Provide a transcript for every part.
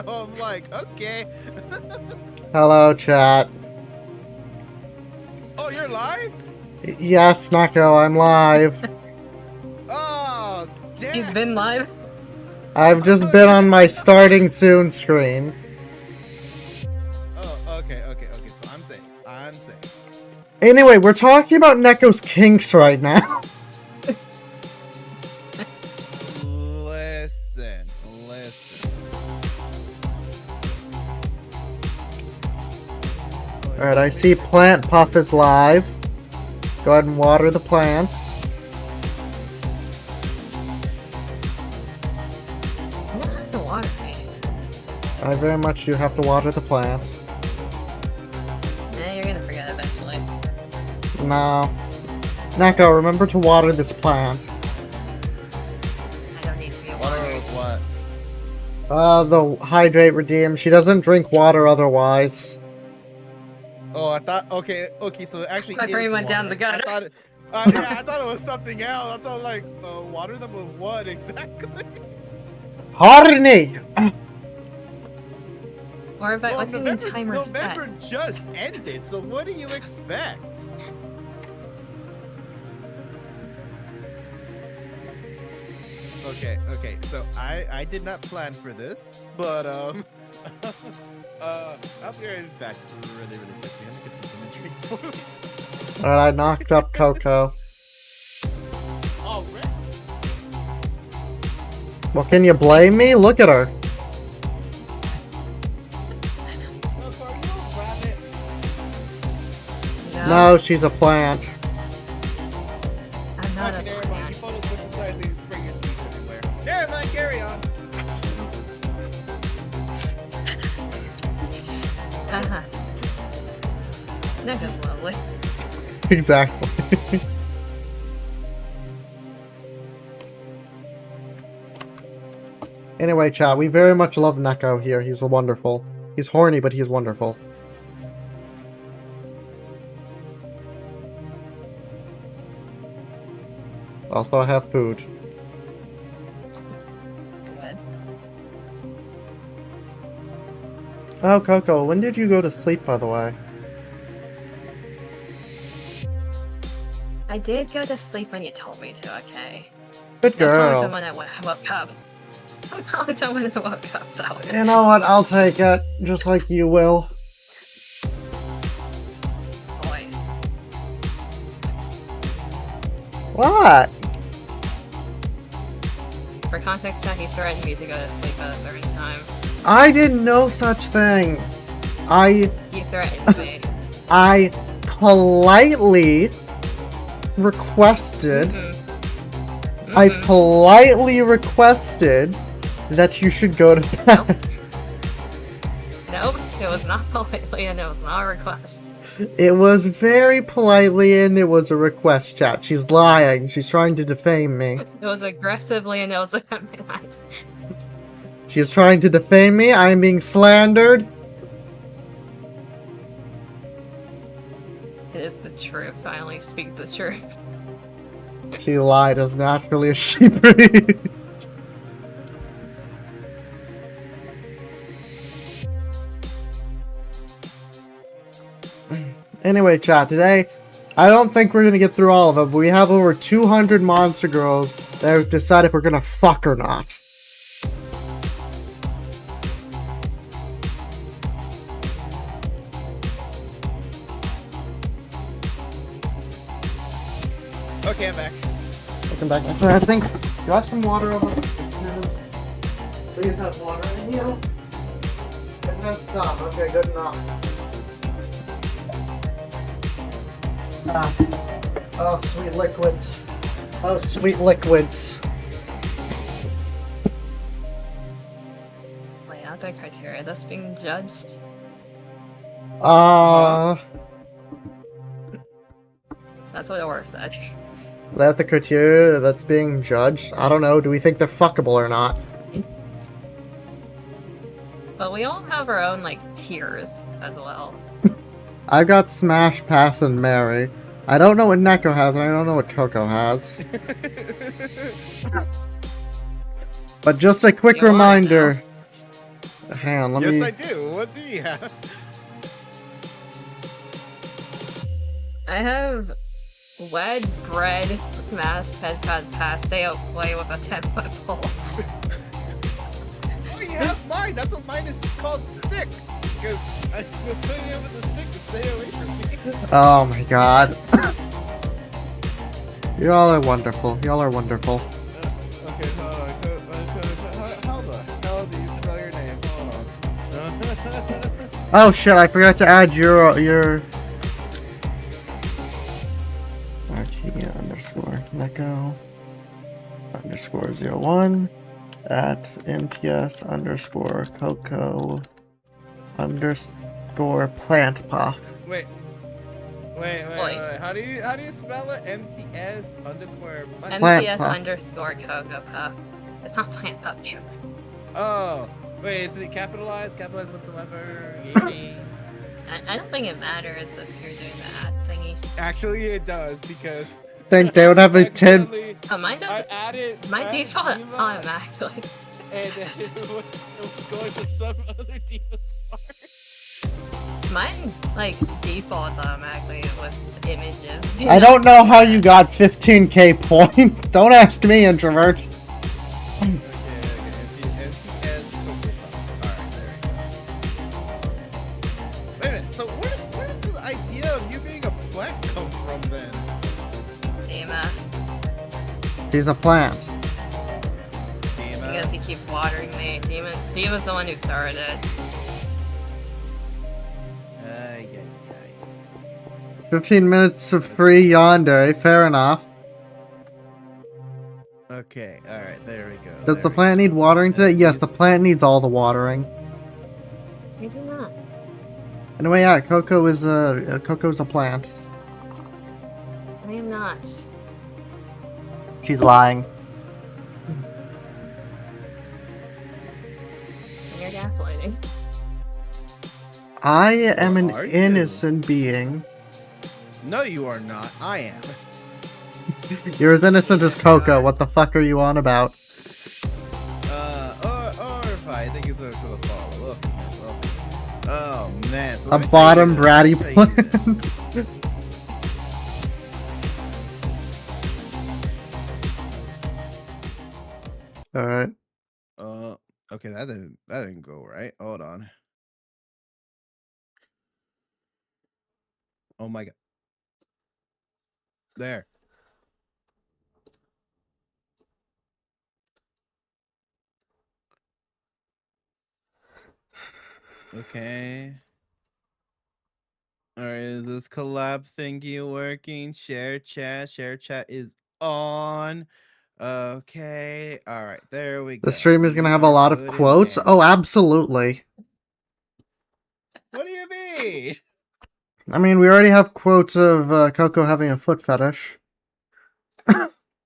I'm like, okay. Hello, chat. Oh, you're live? Yes, Neko, I'm live. Oh, damn. He's been live? I've just been on my starting soon screen. Oh, okay. So I'm safe. Anyway, we're talking about Neko's kinks right now. Listen. Alright, I see Plant Puff is live. Go ahead and water the plants. You don't have to water me. I very much do have to water the plant. Nah, you're gonna forget eventually. No. Neko, remember to water this plant. I don't need to be Water watered. what? The hydrate redeem. She doesn't drink water otherwise. Oh, I thought. Okay. So it actually. My is brain went water. down the gutter. I thought it. I thought it was something else. I thought like, water them with what exactly? Horny! Or about Well, what's the timer set? November just ended, so what do you expect? Okay, so I did not plan for this, but I'll be right back really quickly. Let me get some drink, please. Alright, I knocked up Coco. Oh, really? Well, can you blame me? Look at her. No, sorry, you don't grab it. No, she's a plant. I'm not Okay, a never mind. You photosynthesize and you spray your seeds everywhere. Never mind, carry on. Haha. Neko's lovely. Exactly. Anyway, chat, we very much love Neko here. He's wonderful. He's horny, but he's wonderful. Also, I have food. Good. Oh, Coco, when did you go to sleep, by the way? I did go to sleep when you told me to, okay? Good That's girl. when I woke up. That's when I woke up, though. You know what? I'll take it, just like you will. Boy. What? For context, chat, he threatened me to go to sleep at a certain time. I didn't know such thing. He threatened me. I politely requested. I politely requested that you should go to bed. Nope, it was not politely and it was not a request. It was very politely and it was a request, chat. She's lying. She's trying to defame me. It was aggressively and it was a command. She is trying to defame me. I am being slandered. It is the truth. I only speak the truth. She lied as naturally as she breathed. Anyway, chat, today, I don't think we're gonna get through all of them, but we have over 200 monster girls that have decided if we're gonna fuck or not. Okay, I'm back. Welcome back. Actually, I think, do you have some water over there? Please have water in you. It has some. Okay, good enough. Ah. Oh, sweet liquids. Oh, sweet liquids. Lay out the criteria that's being judged. That's what it works at. That the criteria that's being judged? I don't know. Do we think they're fuckable or not? But we all have our own, like, tiers as well. I got Smash, Pass, and Marry. I don't know what Neko has, and I don't know what Coco has. But just a quick You wanna reminder. Hang on, let Yes, me. I do. What do you have? I have lead, bread, mashed pastel play with a 10-foot pole. Oh, you have mine. That's what mine is called, stick. Because I was putting it with the stick to stay away from me. Oh my god. Y'all are wonderful. Y'all are wonderful. Okay, hold on. How the hell do you spell your name? Hold on. Oh shit! I forgot to add your RT underscore Neko underscore 01 at MPS underscore Coco underscore plant puff. Wait. How do you spell it? MPS underscore Plant MPS puff. underscore Cocoa Puff. It's not plant puff, dude. Oh, wait, is it capitalized? Capitalized whatsoever? I don't think it matters if you're doing the ad thingy. Actually, it does because. Think they would have a 10. accidentally- Oh, mine I does. added. Mine added default Diva, automatically. And then it was going to some other Diva's part. Mine like defaults automatically with images. I don't know how you got 15k points. Don't ask me, introvert. Okay. MPS. Alright, there we go. Wait a minute, so where did the idea of you being a plant come from then? Dima, He's a plant. because he keeps watering me. Dima's the one who started it. 15 minutes of free yonder. Fair enough. Okay, alright, there we go. Does the plant need watering today? Yes, the plant needs all the watering. Is it not? Anyway, yeah, Coco's a plant. I am not. She's lying. You're gaslighting. I am an are you? innocent being. No, you are not. I am. You're as innocent as Coco. What the fuck are you on about? Or I think it's what it's gonna follow. Oh man, so A let me tell bottom you this, bratty let me tell you plant. this. Alright. Okay, that didn't go right. Hold on. Oh my god. There. Okay. Alright, is this collab thingy working? Share chat. Share chat is on. Okay. Alright, there we go. The stream is gonna You have a are lot of good in quotes. hand. Oh, absolutely. What do you mean? I mean, we already have quotes of Coco having a foot fetish.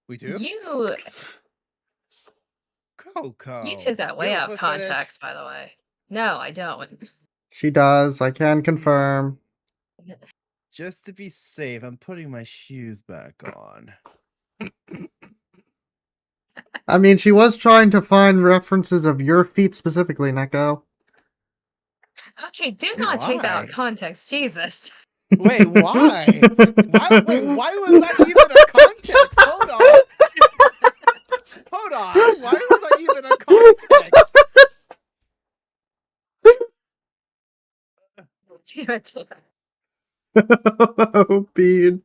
We do? You Coco. took that way You have out a of foot fetish? context, by the way. No, I don't. She does. I can confirm. Just to be safe, I'm putting my shoes back on. I mean, she was trying to find references of your feet specifically, Neko. Okay, do not take that out Why? of context, Jesus. Wait, why? Why was that even a context? Hold on. Hold on. Why was that even a context? Damn it. Oh, Bean.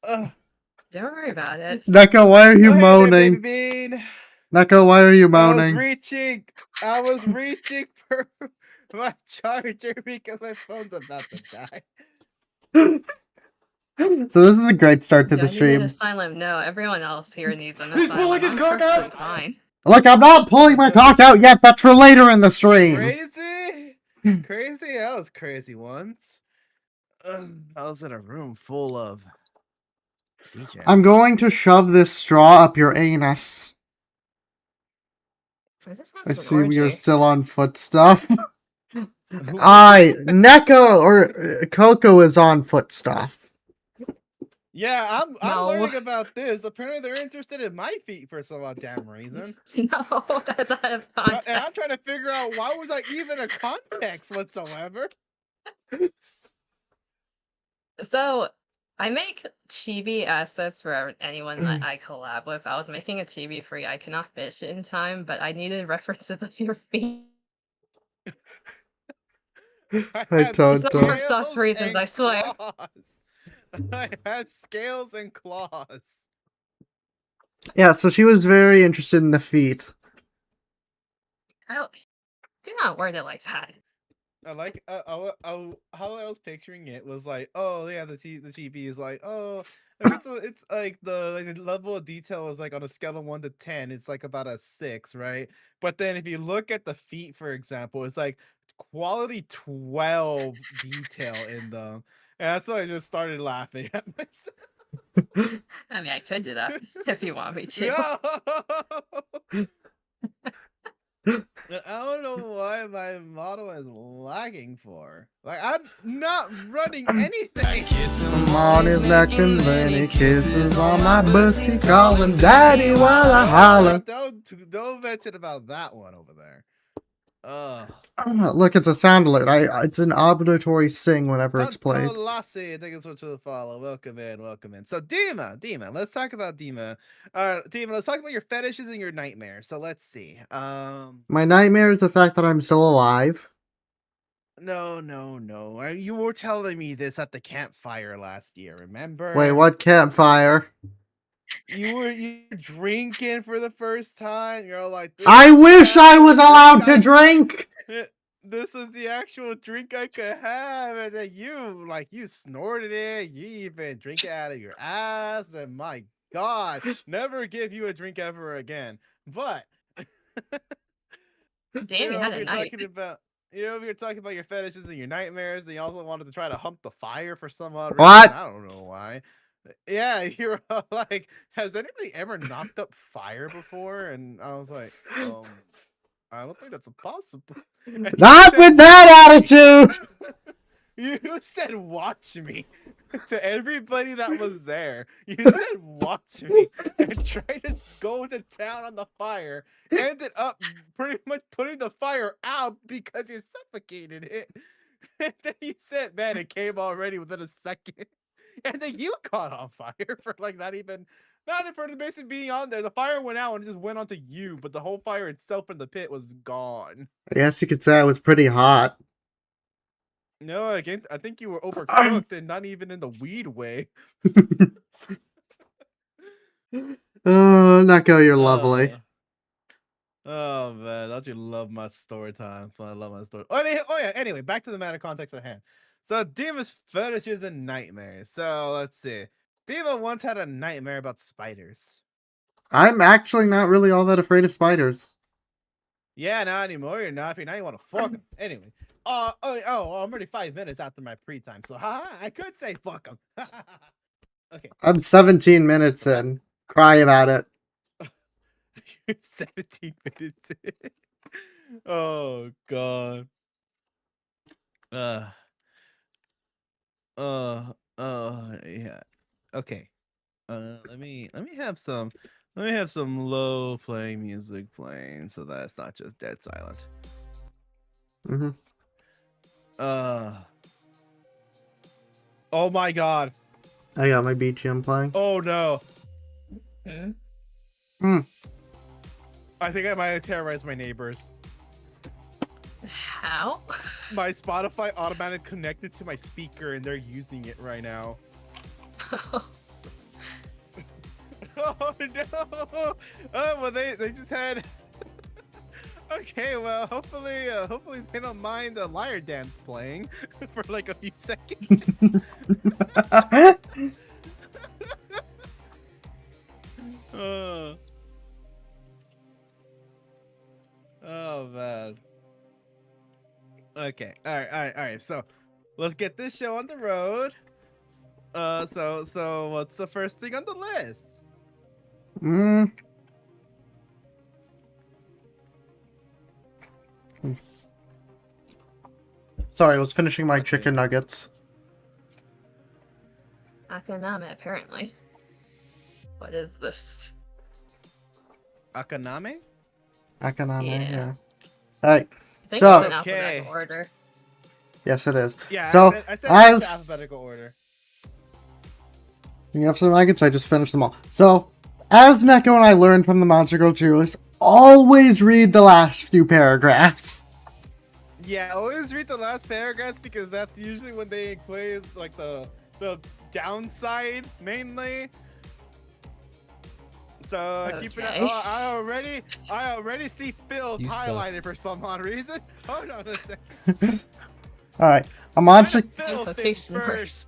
Ugh. Don't worry about it. Neko, why are you Oh, hey there, moaning? baby bean. Neko, why are you I moaning? was reaching for my charger because my phone's about to die. So this is a great start to Do the I need an stream. asylum? No, everyone else here needs an He's asylum. pulling his I'm cock perfectly out! fine. Look, I'm not pulling my cock out yet. That's for later in the stream. Crazy? Crazy? I was crazy once. I was in a room full of DJs. I'm going to shove this straw up your anus. This sounds I like see an we are orgy. still on foot stuff. Who- Neko or Coco is on foot stuff. Yeah, I'm No. learning about this. Apparently, they're interested in my feet for some damn reason. No, that's out of And context. I'm trying to figure out why was I even a context whatsoever. So, I make chibi assets for anyone that I collab with. I was making a chibi free. I cannot finish it in time, but I needed references of your feet. I I have It's don't. not for sus scales reasons, and I swear. claws. I have scales and claws. Yeah, so she was very interested in the feet. Oh, do not word it like that. I like how I was picturing it was like, oh yeah, the chibi is like, oh, like it's like the level of detail is like on a scale of 1 to 10, it's like about a 6, right? But then if you look at the feet, for example, it's like quality 12 detail in them, and that's why I just started laughing at myself. I mean, I could do that if you want me to. No. I don't know why my model is lagging for. Like, I'm not running anything. Come on, his acting, then he kisses on my pussy, calling daddy while I holler. Don't mention about that one over there. Look, it's a sound alert. It's an obligatory sing whenever it's played. Lassie, thank you so much for the follow. Welcome in, welcome in. So Dima, let's talk about Dima. Dima, let's talk about your fetishes and your nightmares. So let's see. My nightmare is the fact that I'm still alive. No. You were telling me this at the campfire last year, remember? Wait, what campfire? You were drinking for the first time. You're like, this I is the wish I was actual allowed drink to drink! This is the actual drink I could have, and then you snorted it. You even drink it out of your ass, and my God, never give you a drink ever again. But Damn, you had a night. you're talking about your fetishes and your nightmares, and you also wanted to try to hump the fire for some odd reason. What? I don't know why. Yeah, you're like, has anybody ever knocked up fire before? And I was like, I don't think that's possible. And Not with that attitude! you said, "Watch me," to everybody that was there. You said, "Watch me," and tried to go to town on the fire. Ended up pretty much putting the fire out because you suffocated it. And then you said, "Man, it came already within a second." And then you caught on fire for like not even for the basically being on there. The fire went out and it just went onto you, but the whole fire itself in the pit was gone. I guess you could say I was pretty hot. No, again, I think you were overcooked and not even in the weed way. Oh, Neko, you're lovely. Oh man, don't you love my story time? I love my story. Oh yeah. Anyway, back to the matter context at hand. So Dima's fetishes and nightmares. So let's see. Dima once had a nightmare about spiders. I'm actually not really all that afraid of spiders. Yeah, not anymore. You're not. Now you want to fuck him. Anyway. I'm already 5 minutes after my pre-time, so I could say fuck him. Okay. I'm 17 minutes in. Cry about it. You're 17 minutes in. Oh god. Yeah. Okay. Let me have some low playing music playing so that it's not just dead silent. Mm-hmm. Oh my god. I got my BGM playing. Oh no. Hmm. I think I might have terrorized my neighbors. How? My Spotify automatically connected to my speaker and they're using it right now. Oh no! Oh well, they just had. Okay, well, hopefully they don't mind the liar dance playing for like a few seconds. Oh man. Okay. All right. So, let's get this show on the road. So what's the first thing on the list? Sorry, I was finishing my chicken nuggets. That's Akaname, apparently. What is this? Akaname? Akaname, Yeah. yeah. Alright, I think so it's in Okay. alphabetical order. yes it is. Yeah, So I said it's as alphabetical order. you have some nuggets, I just finished them all. So as Neko and I learned from the Monster Girl tier list, always read the last few paragraphs. Yeah, always read the last paragraphs because that's usually when they include like the downside mainly. So keep it. Okay. Oh, I already see filth You suck. highlighted for some odd reason. Hold on a second. Alright, a monster. Filth they Quotation prefer. marks.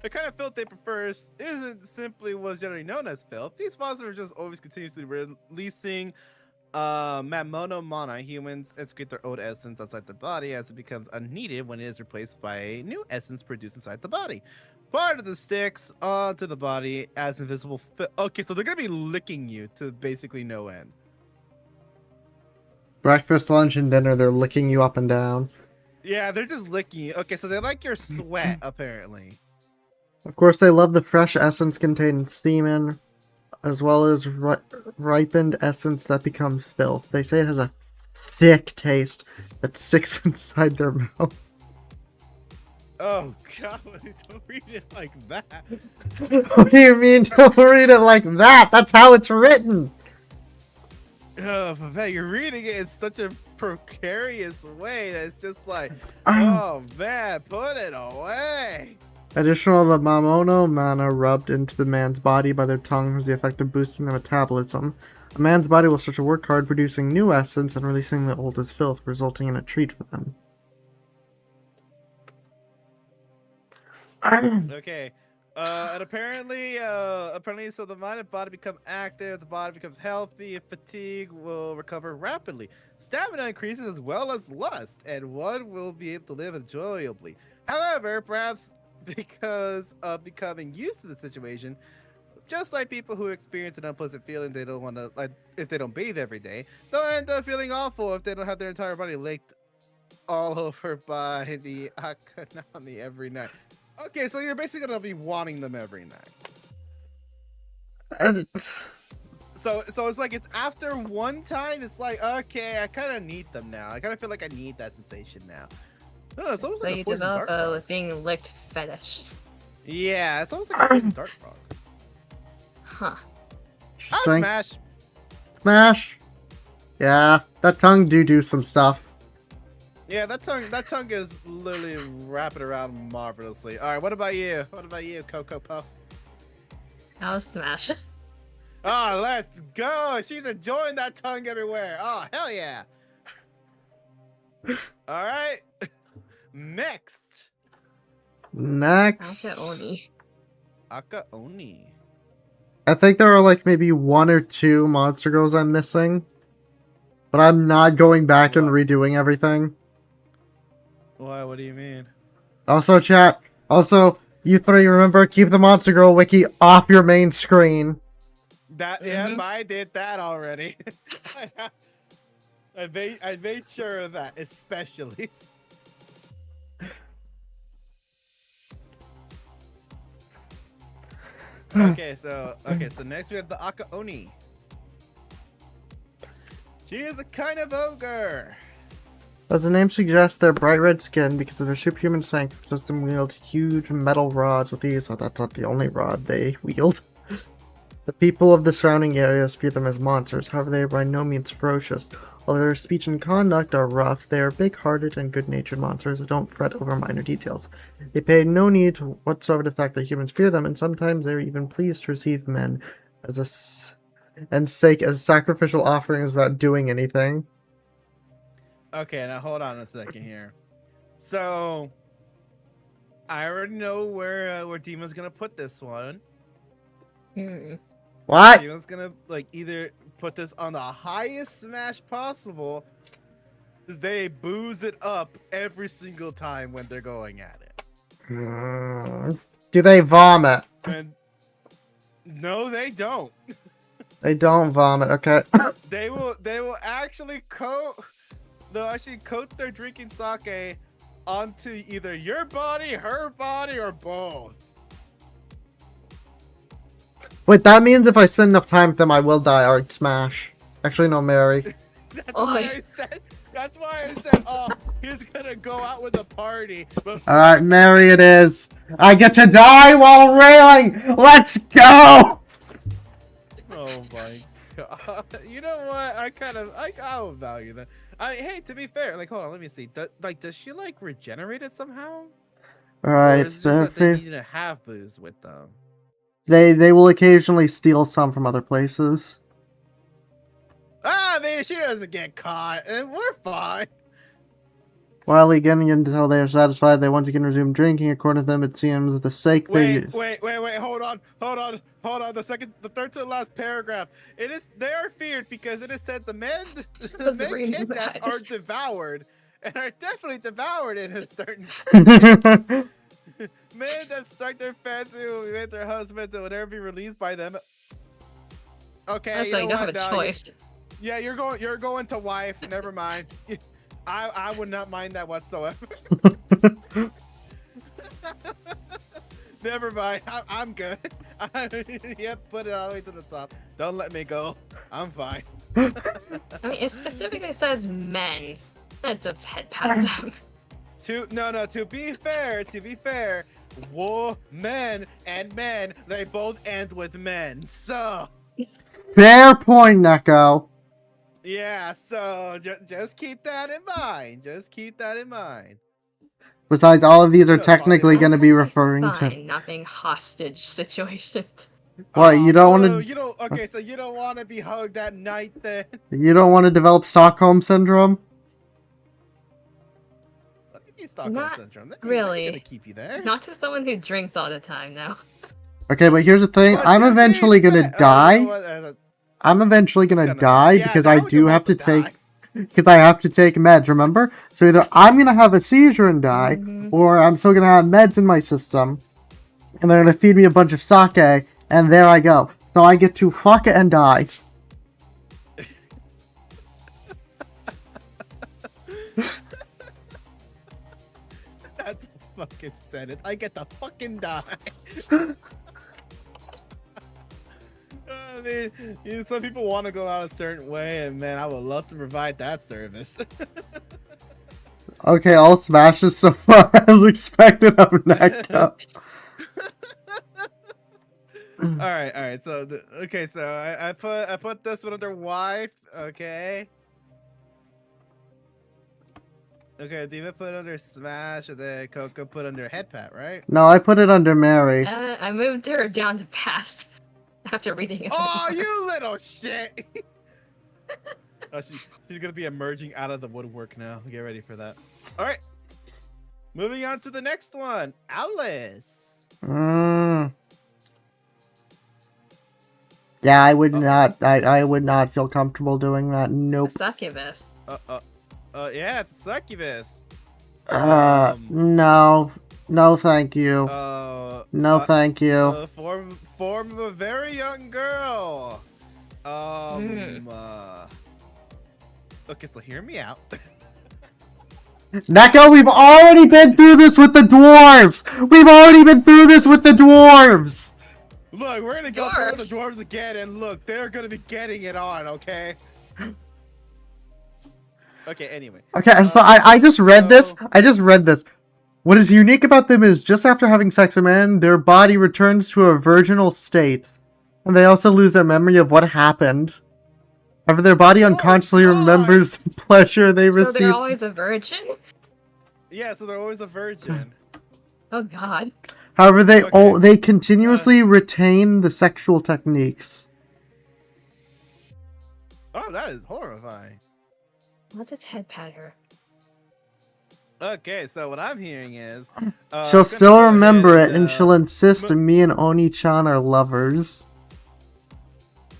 The kind of filth they prefer isn't simply what's generally known as filth. These monsters are just always continuously releasing Mamono humans excrete their old essence outside the body as it becomes unneeded when it is replaced by new essence produced inside the body. Part of the sticks onto the body as invisible. Okay, so they're gonna be licking you to basically no end. Breakfast, lunch, and dinner, they're licking you up and down. Yeah, they're just licking you. Okay, so they like your sweat apparently. Of course, they love the fresh essence contained in semen, as well as ripened essence that becomes filth. They say it has a thick taste that sticks inside their mouth. Oh god, don't read it like that. What do you mean don't read it like that? That's how it's written! Oh, but man, you're reading it in such a precarious way that it's just like, oh man, put it away. Additional of the Mamono mana rubbed into the man's body by their tongue has the effect of boosting their metabolism. A man's body will start to work hard producing new essence and releasing the old as filth, resulting in a treat for them. Okay. And apparently, so the mind and body become active, the body becomes healthy, and fatigue will recover rapidly. Stamina increases as well as lust, and one will be able to live enjoyably. However, perhaps because of becoming used to the situation, just like people who experience an unpleasant feeling they don't want to, like, if they don't bathe every day, they'll end up feeling awful if they don't have their entire body licked all over by the Akanami every night. Okay, so you're basically gonna be wanting them every night. So it's like it's after one time, it's like, okay, I kind of need them now. I kind of feel like I need that sensation now. Oh, it's almost So like you a poison develop dart frog. a being licked fetish. Yeah, it's almost like a poison dart frog. Huh. Ah, Saying, smash! smash! Yeah, that tongue do some stuff. Yeah, that tongue is literally wrapping around marvelously. All right, what about you? What about you, Cocoa Puff? I'll smash it. Oh, let's go! She's enjoying that tongue everywhere. Oh, hell yeah! All right, next, Next. Oni. Akaoni. I think there are like maybe one or two Monster Girls I'm missing. But I'm not going back and What? redoing everything. Why? What do you mean? Also, chat. Also, you three, remember, keep the Monster Girl wiki off your main screen. That yeah, I did that already. I made sure of that, especially. Okay, so next we have the Akaoni. She is a kind of ogre. As the name suggests, they're bright red skin because of their superhuman strength, which lets them wield huge metal rods with ease. Oh, that's not the only rod they wield. The people of the surrounding areas view them as monsters, however they are by no means ferocious. Although their speech and conduct are rough, they are big-hearted and good-natured monsters that don't fret over minor details. They pay no need whatsoever to the fact that humans fear them, and sometimes they are even pleased to receive men as as sacrificial offerings without doing anything. Okay, now hold on a second here. So, I already know where Demon's gonna put this one. What? Demon's gonna like either put this on the highest smash possible, because they booze it up every single time when they're going at it. Do they vomit? And no, they don't. They don't vomit, okay. They will actually they'll actually coat their drinking sake onto either your body, her body, or both. Wait, that means if I spend enough time with them, I will die. Alright, smash. Actually, no, marry. That's Oh, why yeah. I said. That's why I said. Oh, he's gonna go out with a party. Alright, marry it is. I get to die while railing! Let's go! Oh my god. You know what? I'll value that. Hey, to be fair, like, hold on, let me see. Does she like regenerate it somehow? Or Alright, is it just that they need to have booze with them? they will occasionally steal some from other places. Ah, man, she doesn't get caught, and we're fine. While getting until they are satisfied, they once again resume drinking. According to them, it seems that the sake they Wait, hold on. The third to the last paragraph. They are feared because it is said the men was men really kidnapped bad. are devoured, and are definitely devoured in a certain men that strike their fancy with their husbands and would never be released by them. Okay, That's you like know you don't what? have a No, choice. yeah, you're going to wife. Never mind. I would not mind that whatsoever. Never mind. I'm good. Yep, put it all the way to the top. Don't let me go. I'm fine. I mean, it specifically says men. It just head pat them. To be fair, men and men, they both end with men. So, Fair point, Neko. yeah, so just keep that in mind. Besides, all of these are No, technically I'm going to be I'm referring to. fine, not being hostage situations. What, you don't want to? You don't. Okay, so you don't want to be hugged at night, then? You don't want to develop Stockholm syndrome? What do you mean Stockholm Not syndrome? That really. ain't gonna keep you there. Not to someone who drinks all the time, no. Okay, but here's the thing. But I'm to be eventually going to fair- die. you know what, I'm eventually going to gonna- die yeah, because now I you're do have about to die. take... Because I have to take meds, remember? So either I'm going to have a seizure and die, Mhm. or I'm still going to have meds in my system, and they're going to feed me a bunch of sake, and there I go. So I get to fuck it and die. That's a fucking sentence. I get to fucking die. I mean, some people want to go out a certain way, and man, I would love to provide that service. Okay, all smashes so far as expected of Neko. all right. So, so I put this one under wife. Okay. Okay, Diva put under smash, and then Coco put under head pat, right? No, I put it under Mary. I moved her down to past after reading it. Oh, you little shit! Oh, she's gonna be emerging out of the woodwork now. Get ready for that. All right, moving on to the next one, Alice. Yeah, I would not. I would not feel comfortable doing that. Nope. Succubus. Yeah, it's a succubus. No, no, thank you. No, thank you. Form of a very young girl. Okay, so hear me out. Neko, we've already been through this with the dwarves. We've already been through this with the dwarves. Look, we're gonna go through the dwarves again, and look, they're gonna be getting it on, okay? Okay, anyway. Okay, so I just read this. I just read this. What is unique about them is just after having sex with a man, their body returns to a virginal state. And they also lose their memory of what happened. However, their body unconsciously remembers the pleasure they received. So they're always a virgin? Yeah, so they're always a virgin. Oh god. However, they continuously retain the sexual techniques. Oh, that is horrifying. I'll just head pat her. Okay, so what I'm hearing is... she'll still remember it, and she'll insist me and Oni-chan are lovers.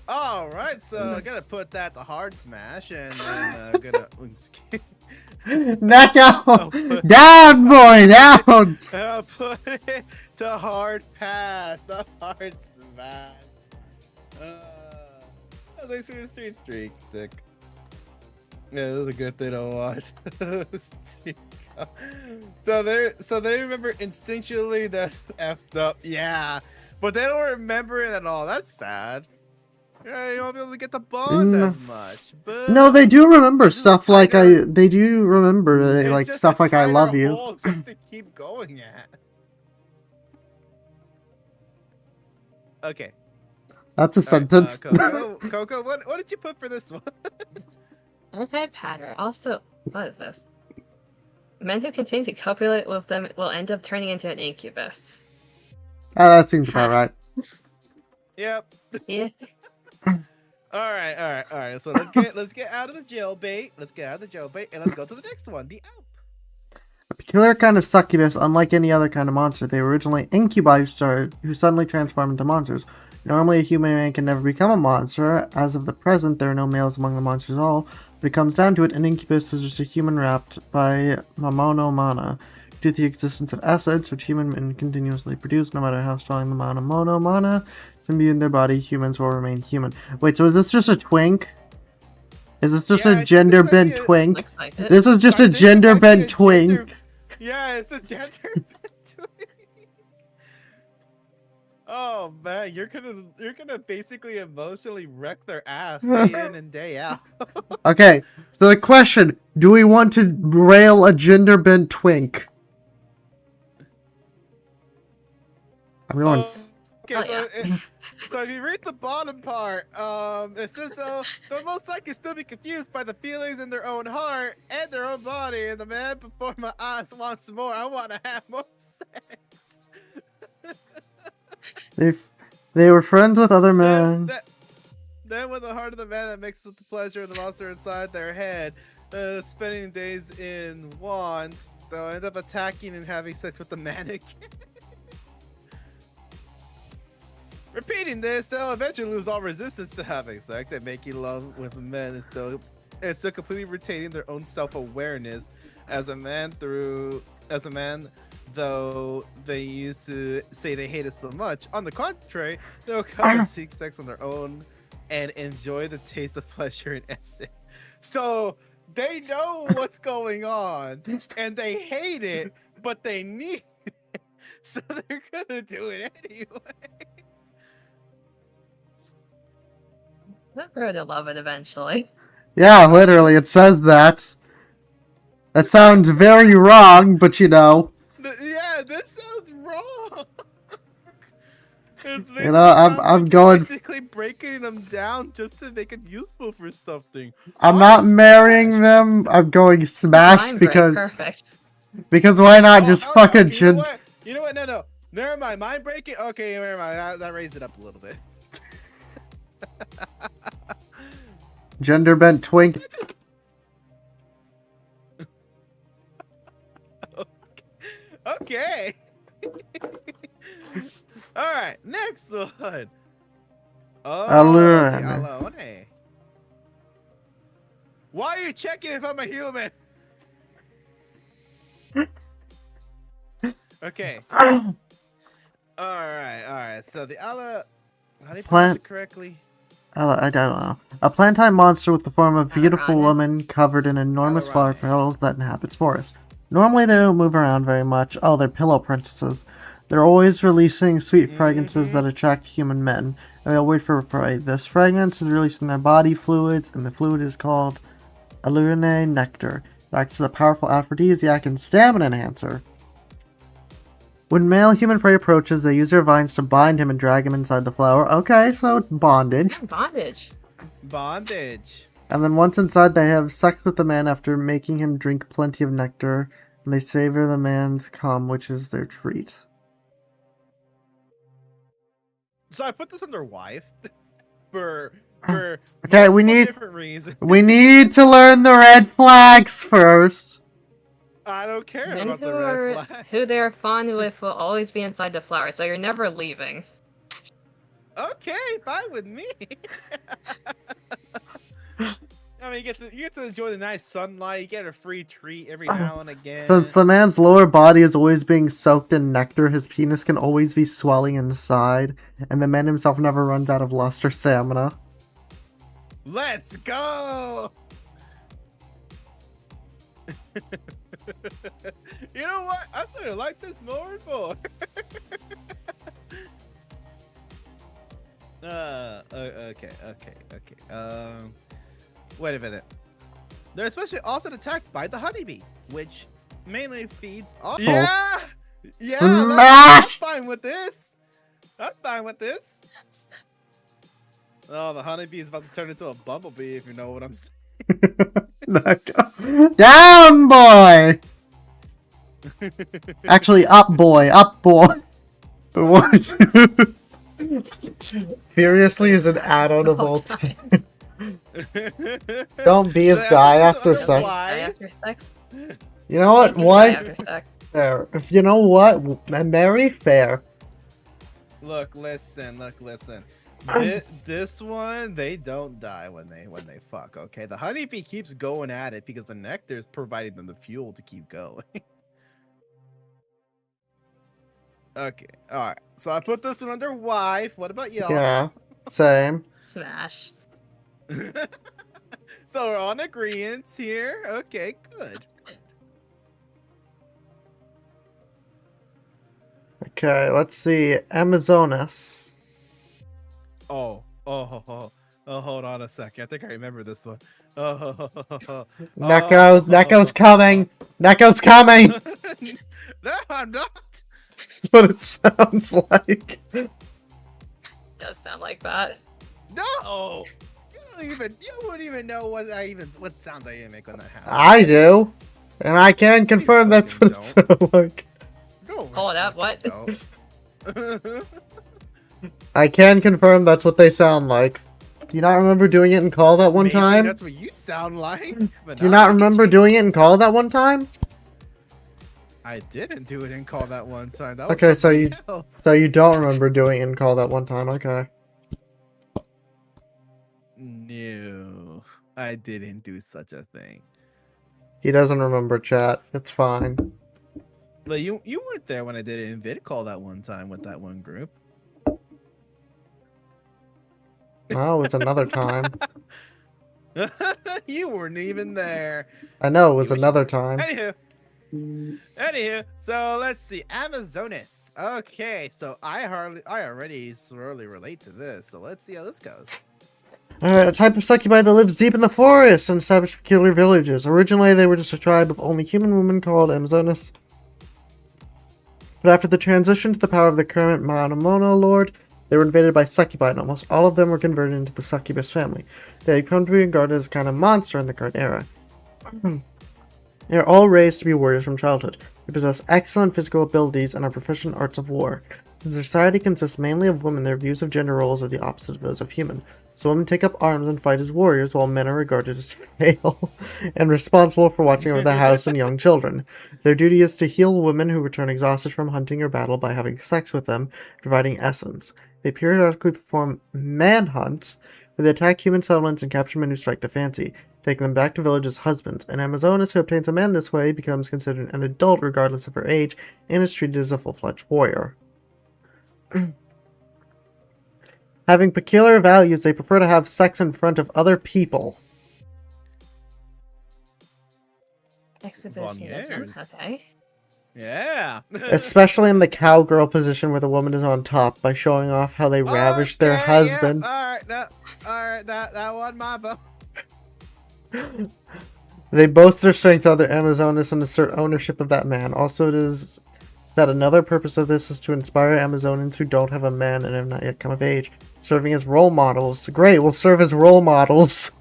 Alright, so I gotta put that to hard smash, and then gonna... Neko! Down, boy, down! I'll put it to hard pass, the hard smash. Thanks for your stream streak, Dick. Yeah, this is a good thing to watch. so they remember instinctually that's effed up. Yeah, But they don't remember it at all. That's sad. You won't be able to get the bond as much. But No, they do remember It's just a stuff like tighter- they do remember it's like just stuff a like I tighter love you. hole just to keep going at. Okay. That's a sentence. Coco, what did you put for this one? Anti-pattern. Also, what is this? Men who continue to copulate with them will end up turning into an incubus. That seems about right. Yep. Yeah. All right. So let's get out of the jailbait. Let's get out of the jailbait and let's go to the next one. The Alp. A peculiar kind of succubus, unlike any other kind of monster. They were originally incubi who suddenly transform into monsters. Normally, a human man can never become a monster. As of the present, there are no males among the monsters at all. But it comes down to it, an incubus is just a human wrapped by Mamono Mana. Due to the existence of acids, which human men continuously produce, no matter how strong the amount of Mono Mana can be in their body, humans will remain human. Wait, so is this just a twink? Is this just a gender bent twink? Looks like it. This is just a gender bent twink. Yeah, it's a gender bent twink. Oh man, you're gonna basically emotionally wreck their ass day in and day out. Okay, so the question, do we want to rail a gender bent twink? I'm going. Okay, so if you read the bottom part, it says though the most likely still be confused by the feelings in their own heart and their own body, and the man before my eyes wants more. I want to have more sex. They were friends with other men. Then with the heart of the man that mixes with the pleasure of the monster inside their head, spending days in wands, they'll end up attacking and having sex with the mannequin. Repeating this, they'll eventually lose all resistance to having sex and making love with men and still completely retaining their own self-awareness as a man, though they used to say they hate it so much. On the contrary, they'll come and seek sex on their own and enjoy the taste of pleasure and essence. So they know what's going on and they hate it, but they need it. So they're gonna do it anyway. They'll grow to love it eventually. Yeah, literally, it says that. That sounds very wrong, but you know. Yeah, this sounds wrong. You know, I'm going. Basically breaking them down just to make it useful for something. I'm not marrying them. I'm going smash because. Perfect. Because why not just fuck a You know what? No. Never mind. Mind breaking. Okay, never mind. That raised it up a little bit. Gender bent twink. Okay. All right, next one. Oh, Alone. Why are you checking if I'm a human? Okay. All right. So the Ala, how do you pronounce it correctly? I don't know. A plant-type monster with the form of a beautiful woman covered in enormous flower petals that inhabits forests. Normally they don't move around very much. Oh, they're pillow princesses. They're always releasing sweet fragrances that attract human men. And they'll wait for prey. This fragrance is released in their body fluids, and the fluid is called Allurine nectar. It acts as a powerful aphrodisiac and stamina enhancer. When male human prey approaches, they use their vines to bind him and drag him inside the flower. Okay, so bondage. Bondage. And then once inside, they have sex with the man after making him drink plenty of nectar, and they savor the man's cum, which is their treat. So I put this under wife for okay, we need different reasons. We need to learn the red flags first. I don't care Men about the red flags. who they're fond with will always be inside the flower, so you're never leaving. Okay, fine with me. I mean, you get to enjoy the nice sunlight. You get a free treat every now and again. Since the man's lower body is always being soaked in nectar, his penis can always be swelling inside, and the man himself never runs out of lust or stamina. Let's go! You know what? I'm starting to like this more and more. Okay. Wait a minute. They're especially often attacked by the honeybee, which mainly feeds off. Yeah, I'm Smash! fine with this. I'm fine with this. Oh, the honeybee is about to turn into a bumblebee, if you know what I'm Down, boy! Actually, up, boy. Up, boy. What? Furiously is an add-on of all time. saying. Don't bees So die this after under Don't sex? bees die why? after sex? You know They what? do die Why? after sex. Fair. If you know what? Mary, fair. Look, listen. This one, they don't die when they fuck. Okay, the honeybee keeps going at it because the nectar is providing them the fuel to keep going. Okay, all right. So I put this one under wife. What about y'all? Yeah. Same. Smash. So we're on agreement here. Okay, good. Okay, let's see. Amazonas. Oh, hold on a second. I think I remember this one. Oh, Neko's coming! Neko's coming! No, I'm not. That's what it sounds like. Does sound like that. No, you wouldn't even know what sound I even make when that happens. I do. And I can confirm that's what it fucking sounds like. Go Hold up, what? don't. I can confirm that's what they sound like. Do you not remember doing it in call that one Maybe time? that's what you sound like. But Do you not remember me. doing it in call that one time? I didn't do it in call that one time. That was Okay, so somebody else. you don't remember doing it in call that one time. Okay. No, I didn't do such a thing. He doesn't remember chat. It's fine. But you weren't there when I did it in vid call that one time with that one group. No, it was another time. You weren't even there. I know it was You wish you another were. time. Anywho, so let's see. Amazonas. Okay, so I already slowly relate to this. So let's see how this goes. Alright, a type of succubi that lives deep in the forest and established peculiar villages. Originally, they were just a tribe of only human women called Amazonas. But after the transition to the power of the current Manamono Lord, they were invaded by succubi, and almost all of them were converted into the succubus family. They had come to be regarded as a kind of monster in the current era. They are all raised to be warriors from childhood. They possess excellent physical abilities and are proficient in arts of war. Since their society consists mainly of women, their views of gender roles are the opposite of those of human. So women take up arms and fight as warriors, while men are regarded as frail and responsible for watching over the house and young children. Their duty is to heal women who return exhausted from hunting or battle by having sex with them, providing essence. They periodically perform manhunts, where they attack human settlements and capture men who strike the fancy, taking them back to village as husbands. An Amazonas who obtains a man this way becomes considered an adult regardless of her age, and is treated as a full-fledged warrior. Having peculiar values, they prefer to have sex in front of other people. Exhibitionism. Bonniers. Okay. Yeah. Especially in the cowgirl position where the woman is on top, by showing off how they ravish their Okay, husband. Yeah. All right, that one my vote. They boast their strength on their Amazonas and assert ownership of that man. Also, it is that another purpose of this is to inspire Amazonians who don't have a man and have not yet come of age, serving as role models. Great, we'll serve as role models.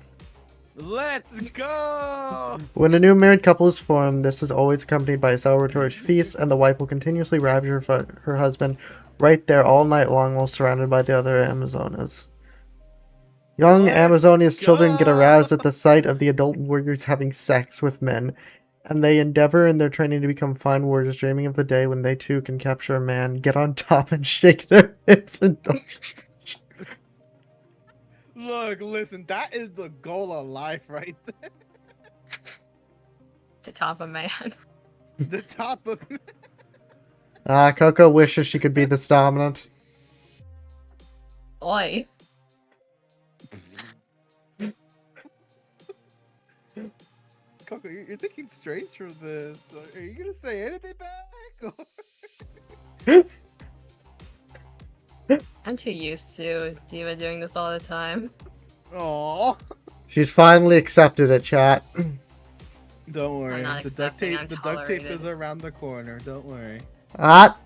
Let's go. When a new married couple is formed, this is always accompanied by a celebratory feast, and the wife will continuously ravish her husband right there all night long while surrounded by the other Amazonas. Young Let's Amazonia's children get go. aroused at the sight of the adult warriors having sex with men, and they endeavor in their training to become fine warriors, dreaming of the day when they too can capture a man, get on top, and shake their hips and Look, listen, that is the goal of life right there. To top a man. The top of Coco wishes she could be this dominant. Oi. Coco, you're thinking straight through this. Are you gonna say anything back? I'm too used to Diva doing this all the time. Oh, She's finally accepted it, chat. don't worry. not The duct accepting, tape. I'm The duct tape is tolerated. around the corner. Don't worry. Ah.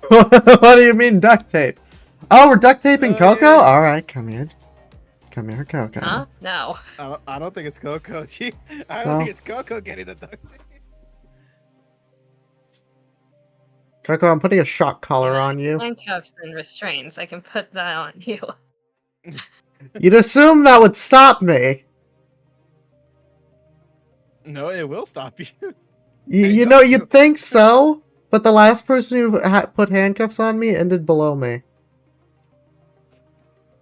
What do you mean duct tape? Oh, we're duct taping Oh, Coco? yeah. Alright, come here. Come here, Coco. Huh? No. I don't think it's Coco. I don't No. think it's Coco getting the duct tape. Coco, I'm putting a shock collar Yeah, on you. handcuffs and restraints. I can put that on you. You'd assume that would stop me. No, it will stop you. You know, you'd think so, but the last person who put handcuffs on me ended below me.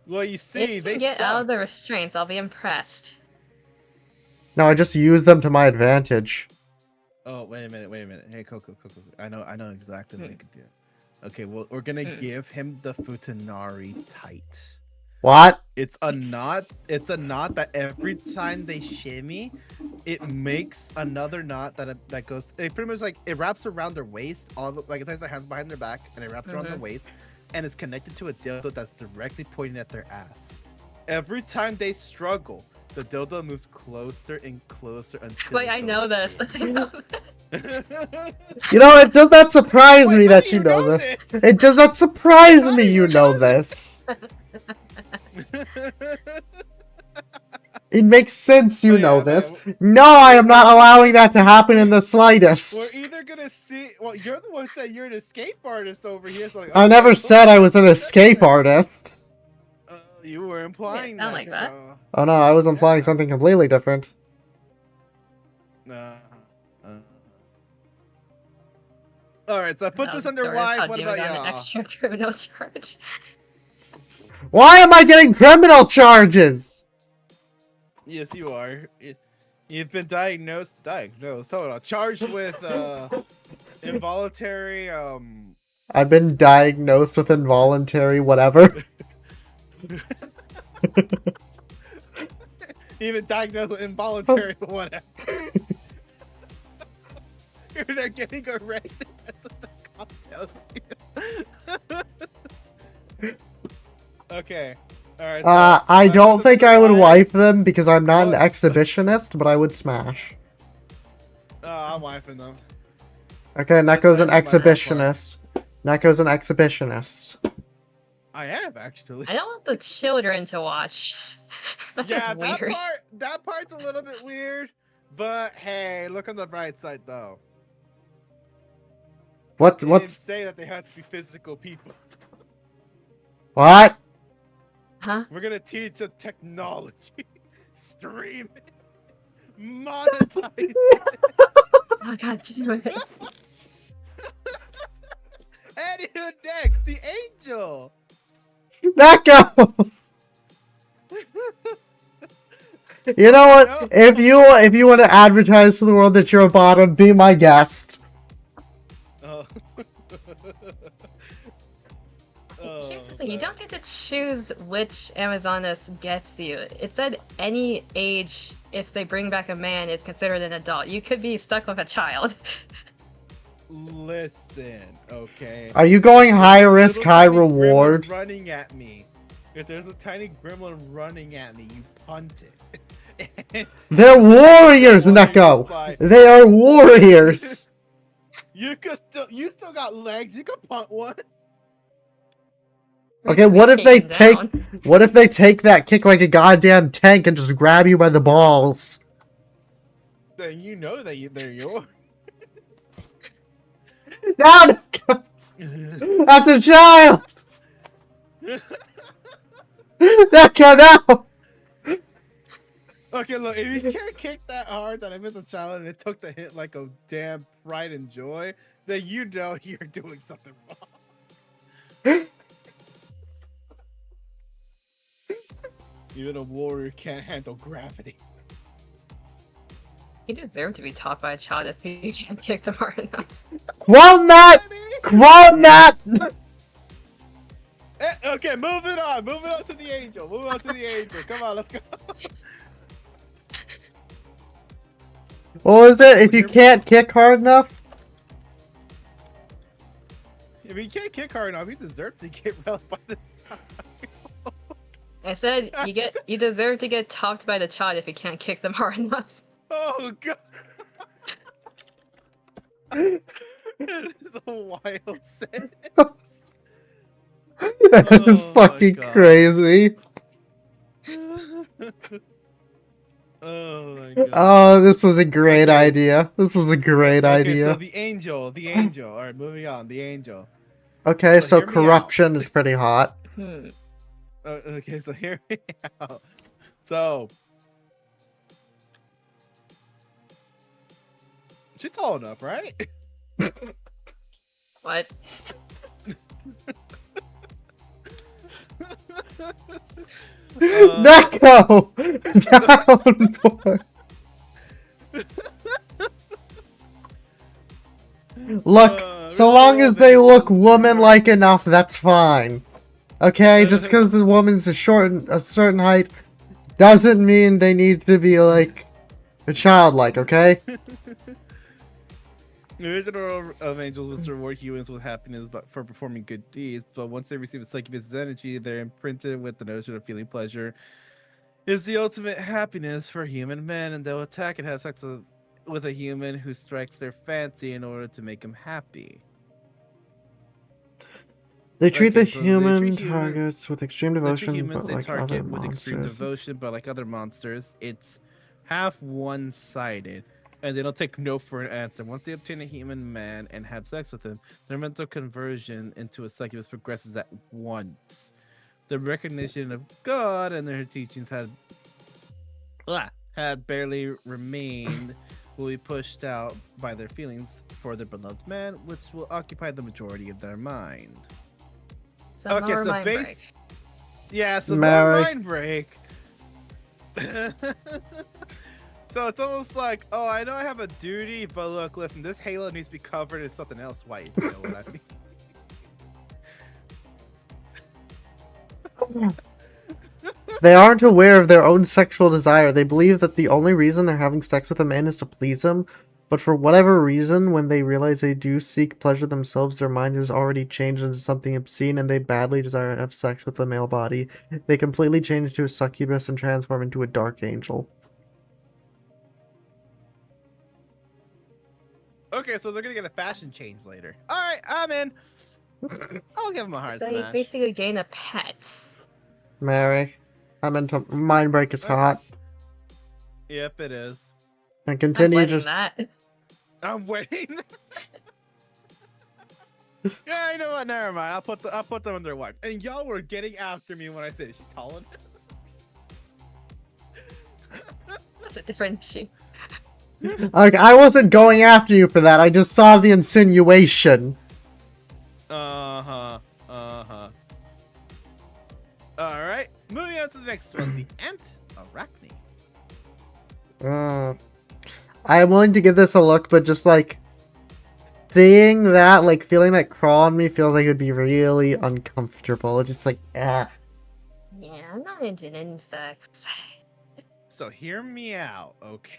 Well, you see, If you they get out of the sucked. restraints, I'll be impressed. No, I just used them to my advantage. Oh, wait a minute. Hey, Coco. I know exactly what we could do. Okay, well, we're gonna give him the Futanari tight. What? It's a knot that every time they shimmy, it makes another knot that goes. It pretty much like it wraps around their waist. Like it ties their hands behind their back, and it wraps around their waist, and it's connected to a dildo that's directly pointing at their ass. Every time they struggle, the dildo moves closer and closer until. Wait, I know this. I know You know, it does not surprise me how that do you know this. It does not surprise me you know this. It makes sense you know this. No, I am not allowing that to happen in the slightest. We're either gonna see. Well, you're the one who said you're an escape artist over here. So like, I never said I was an escape artist. You were implying that. like that. So, Oh no, I was implying something completely different. Alright, so I put this under wife. What about an y'all? extra criminal charge. Why am I getting criminal charges? Yes, you are. You've been diagnosed. Hold on. Charged with involuntary. I've been diagnosed with involuntary whatever. Even diagnosed with involuntary whatever. They're getting arrested. That's what the cop tells you. Okay. Alright. I don't think I would wipe them because I'm not an exhibitionist, but I would smash. I'm wiping them. Okay, Neko's an That's my bad exhibitionist. Neko's an exhibitionist. I am actually. I don't want the children to watch. That's Yeah, weird. that part's a little bit weird, but hey, look on the bright side though. What's Didn't say that they had to be physical people. what? Huh? We're gonna teach a technology, stream it, monetize it. Oh god damn it. And who next? The angel. Neko! You know what? If you want to advertise to the world that you're a bottom, be my guest. Oh. Here's the thing, you don't get to choose which Amazoness gets you. It said any age, if they bring back a man, is considered an adult. You could be stuck with a child. Listen, okay. Are you going high risk, Little high tiny reward? gremlin running at me. If there's a tiny gremlin running at me, you punt it. They're warriors, Neko! They are warriors! You still got legs. You can punt one. Okay, what if they take that kick like a goddamn tank and just grab you by the balls? Then you know that they're yours. No! That's a child! Neko, no! Okay, look, if you can't kick that hard that I missed a child and it took the hit like a damn pride and joy, then you know you're doing something wrong. Even a warrior can't handle gravity. You deserve to be taught by a child if you can't kick them hard enough. Quote that! Quote that! Okay, moving on to the angel. Come on, let's go. What was it? If you can't kick hard enough? If you can't kick hard enough, you deserve to get relic by the. I said you deserve to get topped by the child if you can't kick them hard enough. Oh god. It is a wild sentence. That is Oh my fucking God. crazy. Oh my god. Oh, this was a great Okay. idea. This was a great Okay, idea. so the angel. All right, moving on. The angel. Okay, so so hear me corruption is pretty hot. Okay, so hear me out. So she's tall enough, right? What? Neko! Down, boy. Look, so really long as they look amazing. woman-like enough, that's fine. Okay, just because the woman's a certain height doesn't mean they need to be like a childlike. Okay. The original role of angels was to reward humans with happiness for performing good deeds, but once they receive a succubus' energy, they're imprinted with the notion of feeling pleasure is the ultimate happiness for human men, and they'll attack and have sex with a human who strikes their fancy in order to make him happy. They treat the Okay, so they human treat targets with extreme They treat devotion, humans but they like other target with extreme monsters. devotion, but like other monsters, it's half one-sided, and they don't take no for an answer. Once they obtain a human man and have sex with him, their mental conversion into a succubus progresses at once. The recognition of God and their teachings had barely remained, will be pushed out by their feelings for their beloved man, which will occupy the majority of their mind. So Okay, more so mind base- break. Yeah, so Mary. more mind break. So it's almost like, oh, I know I have a duty, but look, listen, this halo needs to be covered in something else white. You know what I mean? They aren't aware of their own sexual desire. They believe that the only reason they're having sex with a man is to please him. But for whatever reason, when they realize they do seek pleasure themselves, their mind has already changed into something obscene and they badly desire to have sex with the male body. They completely change into a succubus and transform into a dark angel. Okay, so they're gonna get a fashion change later. All right, I'm in. I'll give him a hard So you smash. basically gain a pet. Mary, I'm into mind break is hot. Yep, it is. And I'm continue letting just that. I'm waiting. Yeah, you know what? Never mind. I'll put them on their wife. And y'all were getting after me when I said, is she tall enough? That's a different issue. like I wasn't going after you for that. I just saw the insinuation. Uh-huh. Alright, moving on to the next one. The Ant Arachne. I'm willing to give this a look, but just like seeing that, like feeling that crawl on me feels like it would be really uncomfortable. It's just like, ah. Yeah, I'm not into insects. So hear me out, okay?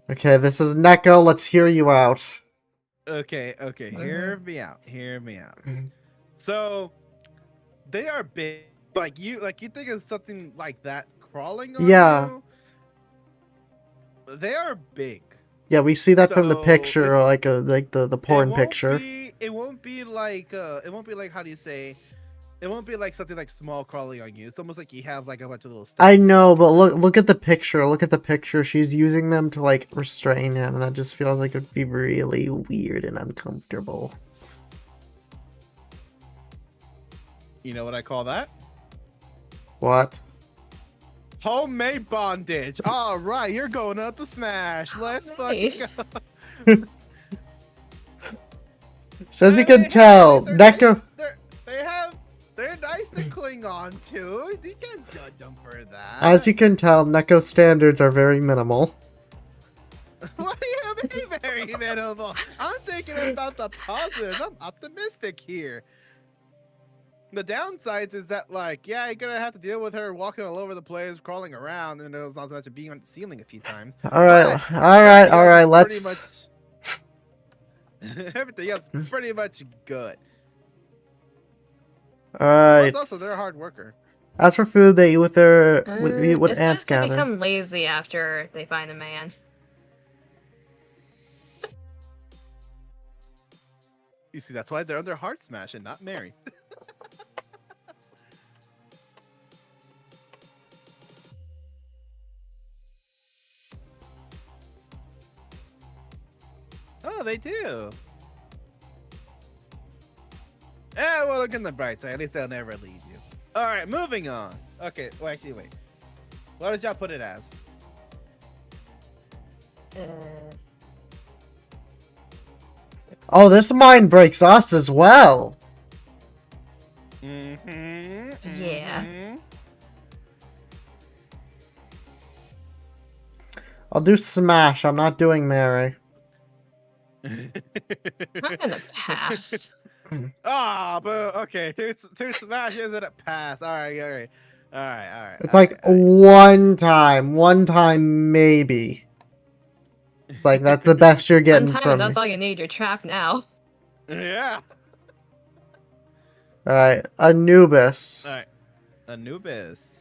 Okay, this is Neko. Let's hear you out. Okay, hear me out. So they are big. Like you think of something like that crawling on Yeah. you. They are big. Yeah, we see that from the So, picture, or like the porn picture. It won't be like how do you say? It won't be like something like small crawling on you. It's almost like you have like a bunch of little steps. I know, but look at the picture. Look at the picture. She's using them to like restrain him, and that just feels like it would be really weird and uncomfortable. You know what I call that? What? Homemade bondage. All right, you're going up to smash. Let's Nice. fucking go. So as you can They're tell, nice, Neko. They're nice to cling on to. You can't judge them for that. As you can tell, Neko's standards are very minimal. What do you mean very minimal? I'm thinking about the positive. I'm optimistic here. The downsides is that, like, yeah, you're gonna have to deal with her walking all over the place, crawling around, and there's not much of being on the ceiling a few times. All right. Everything else is Let's. pretty much. Everything else is pretty much good. Alright. Also, they're a hard worker. As for food, they eat with what It ants says they gather. become lazy after they find a man. You see, that's why they're under heart smash and not married. Oh, they do. Yeah, well, look in the bright side. At least they'll never leave you. All right, moving on. Okay, well, actually, wait. What did y'all put it as? Oh, this mine breaks us as well. Mm-hmm. Yeah. I'll do smash. I'm not doing Mary. I'm gonna pass. Ah, but okay, two smashes and a pass. All right, all right, all right. It's like one time maybe. Like that's the best you're One getting time, from me. that's all you need. You're trapped now. Yeah. All right, Anubis. All right, Anubis.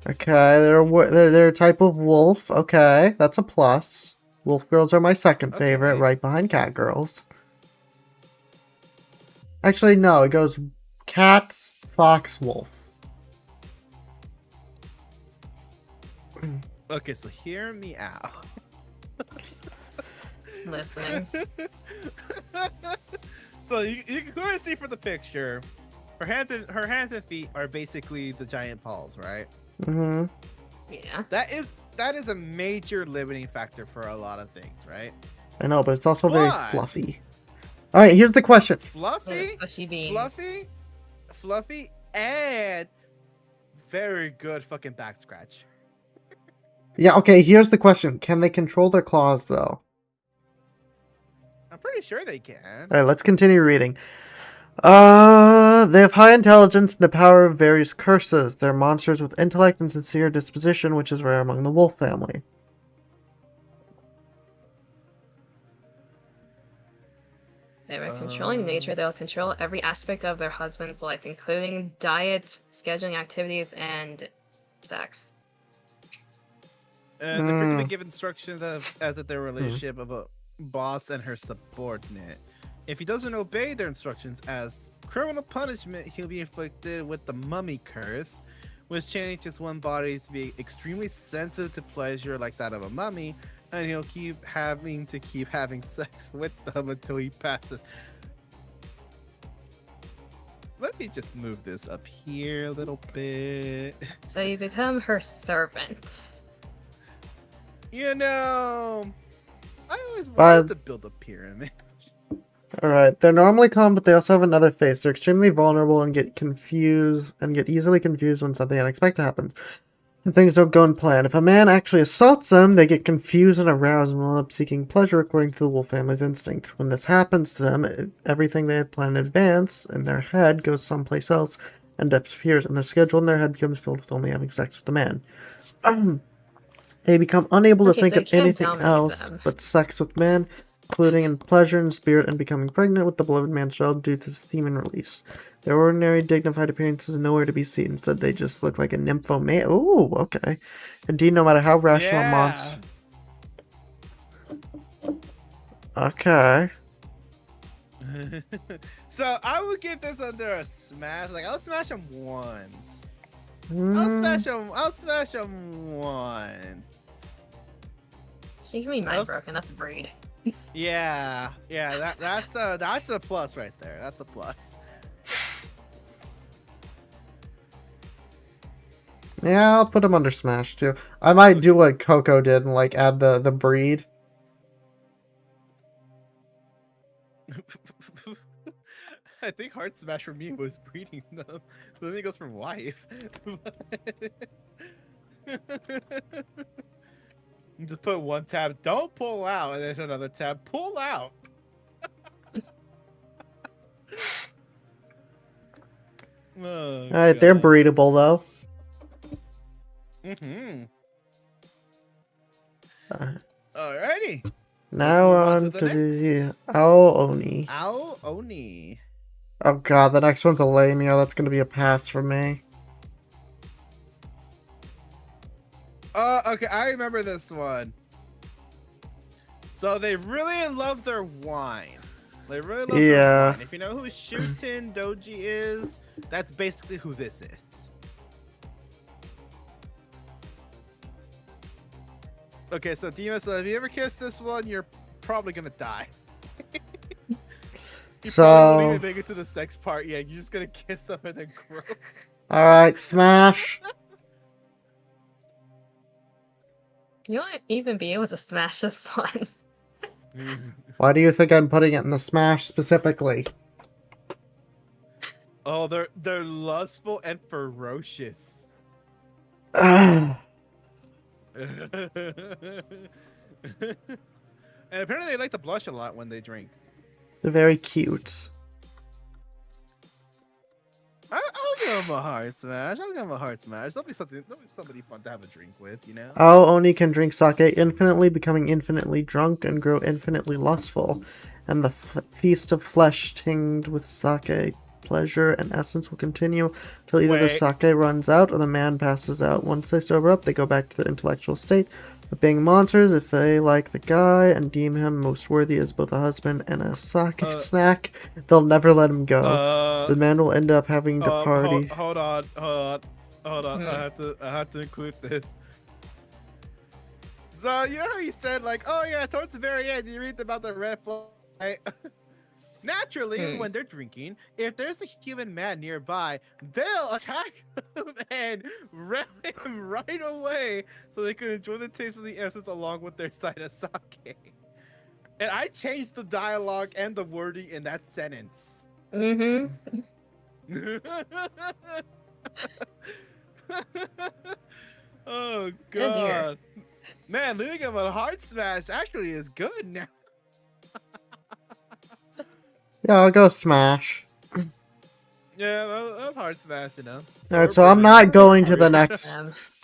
Okay, they're a type of wolf. Okay, that's a plus. Wolf girls are my second favorite, Okay. right behind cat girls. Actually, no, it goes cat, fox, wolf. Okay, so hear me out. Listening. So you can clearly see from the picture, her hands and feet are basically the giant paws, right? Mm-hmm. Yeah. That is a major limiting factor for a lot of things, right? I know, but it's also very Why? fluffy. All right, here's the question. Fluffy, Squishy beans. fluffy, and very good fucking back scratch. Yeah, okay, here's the question. Can they control their claws, though? I'm pretty sure they can. Alright, let's continue reading. They have high intelligence and the power of various curses. They're monsters with intellect and sincere disposition, which is rare among the wolf family. They have a controlling nature. They'll control every aspect of their husband's life, including diet, scheduling activities, and sex. They're frequently give instructions as if their relationship of a boss and her subordinate. If he doesn't obey their instructions as criminal punishment, he'll be inflicted with the mummy curse, which changes one body to be extremely sensitive to pleasure like that of a mummy, and he'll keep having sex with them until he passes. Let me just move this up here a little bit. So you become her servant. You know, I always wanted to build a pyramid. Alright, they're normally calm, but they also have another face. They're extremely vulnerable and get easily confused when something unexpected happens. And things don't go in plan. If a man actually assaults them, they get confused and aroused and will end up seeking pleasure according to the wolf family's instinct. When this happens to them, everything they had planned in advance in their head goes someplace else and disappears, and the schedule in their head becomes filled with only having sex with the man. They become unable to think of anything else but sex with men, including in pleasure and spirit, and becoming pregnant with the beloved man's child due to semen release. Their ordinary, dignified appearance is nowhere to be seen. Instead, they just look like a nymphomaniac. Ooh, okay. Indeed, no matter how rational monster. Okay. So I would get this under a smash. Like I'll smash them once. I'll smash them once. She can be mind broken. That's a breed. Yeah, that's a plus right there. That's a plus. Yeah, I'll put him under smash too. I might do what Coco did and like add the breed. I think hard smash for me was breeding them. Then it goes for wife. You just put one tab, don't pull out, and then another tab, pull out. Oh, Alright, they're breedable though. Alrighty. Now on to the Ao Oni. Ao Oni. Oh god, the next one's a lamia. That's gonna be a pass for me. Okay, I remember this one. So they really love their wine. They really love their Yeah. wine. If you know who Shuten Doji is, that's basically who this is. Okay, so Dima, so if you ever kiss this one, you're probably gonna die. You probably won't even make it to the sex part yet. You're just gonna kiss them and then grow. Alright, smash. You won't even be able to smash this one. Why do you think I'm putting it in the smash specifically? Oh, they're lustful and ferocious. Ugh. And apparently they like to blush a lot when they drink. They're very cute. I'll give them a heart smash. I'll give them a heart smash. That'll be somebody fun to have a drink with, you know? Ao Oni can drink sake infinitely, becoming infinitely drunk and grow infinitely lustful. And the feast of flesh tinged with sake pleasure and essence will continue till either the sake runs out or the man passes out. Once they sober up, they go back to their intellectual state of being monsters. If they like the guy and deem him most worthy as both a husband and a sake snack, they'll never let him go. The man will end up having to party. Hold on. I have to include this. So you know how you said like, oh yeah, towards the very end, you read about the red flag. Naturally, when they're drinking, if there's a human man nearby, they'll attack him and ram him right away so they can enjoy the taste of the essence along with their side of sake. And I changed the dialogue and the wording in that sentence. Mm-hmm. Oh, God. Man, leaving him a heart smash actually is good now. Yeah, I'll go smash. Yeah, I'm hard smash, you know. Alright, so I'm not going to the next...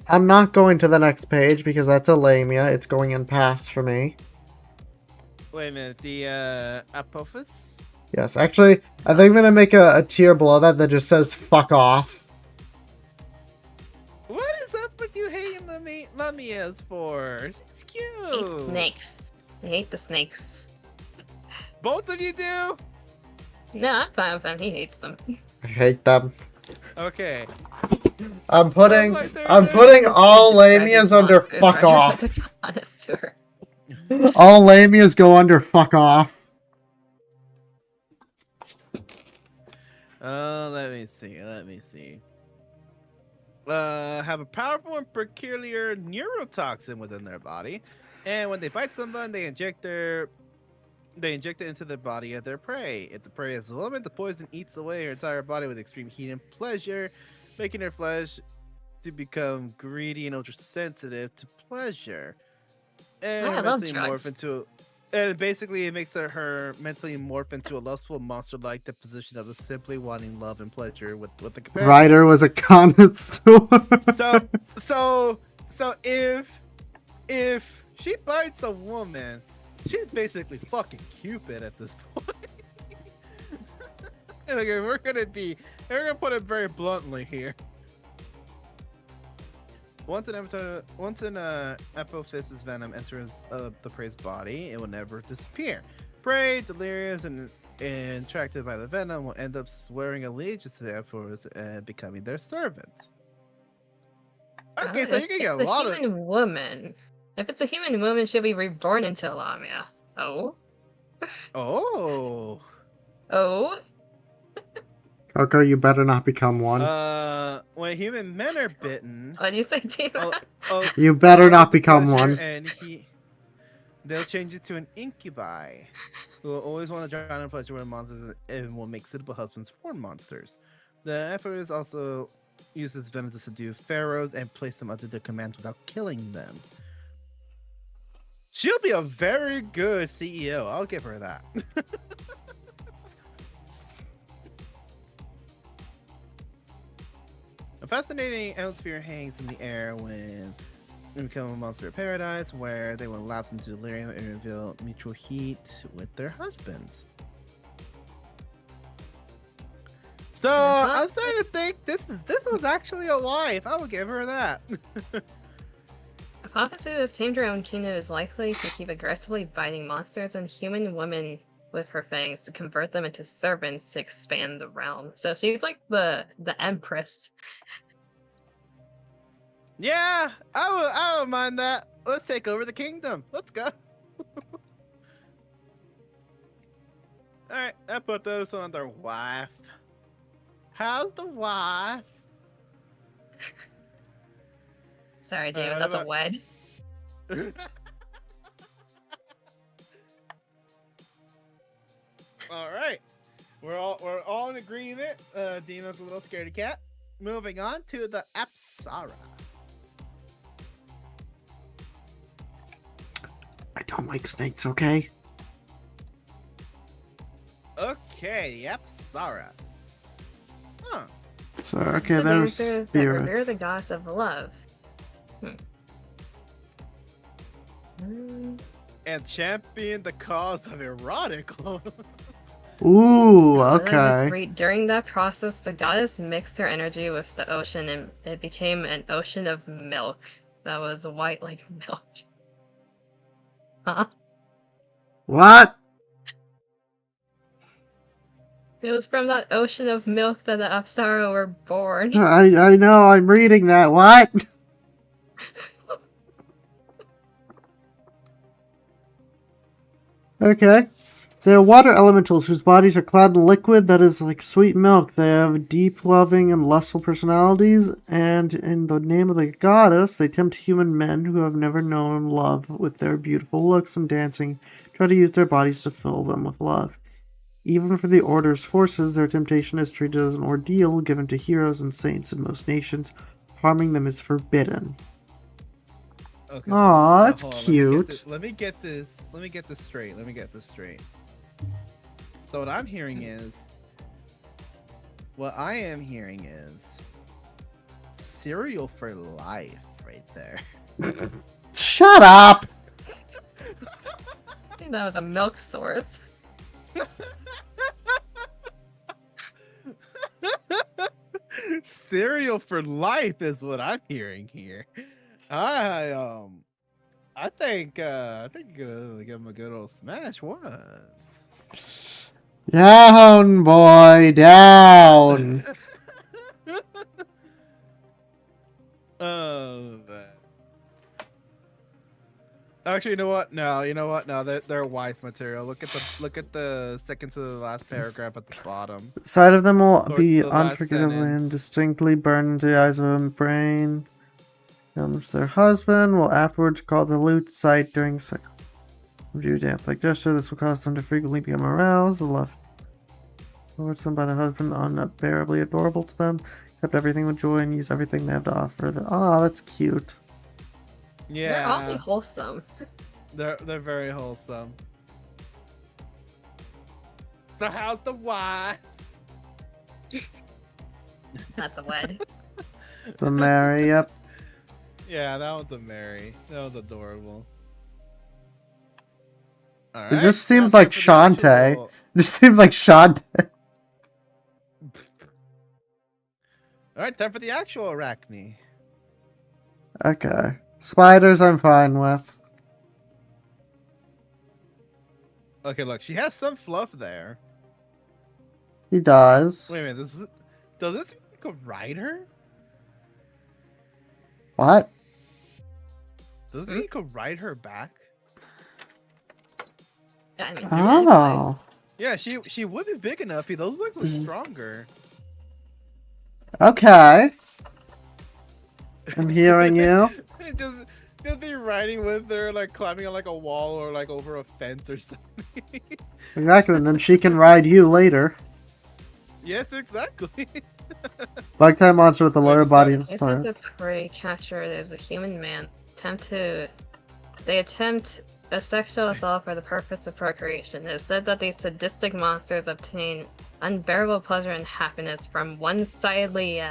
I'm not going to the next page because that's a lamia. It's going in pass for me. Wait a minute, the Apophis? Yes, actually, I think I'm gonna make a tier below that just says fuck off. What is up with you hating Lamias for? She's cute. Hate snakes. I hate the snakes. Both of you do? No, I'm fine with him. He hates them. I hate them. Okay. I'm putting all lamias under fuck off. All lamias go under fuck off. Let me see. Have a powerful and peculiar neurotoxin within their body, and when they bite someone, they inject it into the body of their prey. If the prey is a woman, the poison eats away her entire body with extreme heat and pleasure, making her flesh to become greedy and ultra sensitive to pleasure. And I love drugs. And basically it makes her mentally morph into a lustful monster-like disposition of the simply wanting love and pleasure with the companion. Ryder was a connoisseur. So if she bites a woman, she's basically fucking Cupid at this point. And okay, we're gonna put it very bluntly here. Once an Apophis's venom enters the prey's body, it will never disappear. Prey, delirious and attracted by the venom, will end up swearing allegiance to the Apophis and becoming their servant. Okay, so you can get a lot of woman. If it's a human woman, she'll be reborn into a lamia. Oh. Oh. Oh. Coco, you better not become one. When human men are bitten, What do you say, Tima? You better not become one. And they'll change it to an incubi, who will always want to drown in pleasure with monsters and will make suitable husbands for monsters. The Apophis also uses venom to subdue pharaohs and place them under their command without killing them. She'll be a very good CEO. I'll give her that. A fascinating atmosphere hangs in the air when they become a monster of paradise, where they will lapse into delirium and reveal mutual heat with their husbands. So Uh-huh. I'm starting to think this was actually a wife. I would give her that. A prophecy who have tamed her own kingdom is likely to keep aggressively biting monsters and human women with her fangs to convert them into servants to expand the realm. So she's like the empress. Yeah, I would mind that. Let's take over the kingdom. Let's go. All right, I put this one under wife. How's the wife? Sorry, Damon, What that's a about- wed. All right, we're all in agreement. Dino's a little scaredy cat. Moving on to the Apsara. I don't like snakes, okay? Okay, Apsara. Huh. So, okay, The there's dancers that revere spirit. the goddess of love. Mm, And champion the cause of erotic love. Ooh, when I was okay. during that process, the goddess mixed her energy with the ocean and it became an ocean of milk that was white like milk. Huh? What? It was from that ocean of milk that the Apsara were born. I know, I'm reading that. What? Okay. They are water elementals whose bodies are clad in liquid that is like sweet milk. They have deep, loving, and lustful personalities, and in the name of the goddess, they tempt human men who have never known love with their beautiful looks and dancing, try to use their bodies to fill them with love. Even for the Order's forces, their temptation is treated as an ordeal given to heroes and saints in most nations. Harming them is forbidden. Okay. Aw, that's hold on, cute. Let me get this straight. So what I'm hearing is, what I am hearing is, cereal for life, right there. Shut up! I think that was a milk source. Cereal for life is what I'm hearing here. I think you're gonna give him a good old smash once. Down, boy, down! Oh man. Actually, you know what? No, No, they're wife material. Look at the second to the last paragraph at the bottom. Sight of them will Or be the last unforgettably and sentence. distinctly burned into the eyes of a brain. Comes their husband will afterwards call the lewd sight during sex. Do dance like gesture. This will cause them to frequently become aroused. The love towards them by their husband unbearably adorable to them. Accept everything with joy and use everything they have to offer. Oh, that's cute. They're oddly Yeah, wholesome. they're very wholesome. So how's the wife? That's a wed. So Mary, yep. Yeah, that one's a Mary. That was adorable. All It right, just now seems time like for the Shantae. actual- It just seems like Shantae. All right, time for the actual Arachne. Okay. Spiders I'm fine with. Okay, look, she has some fluff there. He does. Wait a minute, does this make a rider? What? Does it mean you could ride her back? I mean, Oh. Yeah, she would be big enough. Those legs look Mhm. stronger. Okay. I'm hearing you. just be riding with her, like climbing on like a wall or like over a fence or something. Exactly, and then she can ride you later. Yes, exactly. Bug type monster with a Wait, lower the body sun- and It's spider. like the prey catcher. There's a human man. They attempt a sexual assault for the purpose of procreation. It is said that these sadistic monsters obtain unbearable pleasure and happiness from one-sidedly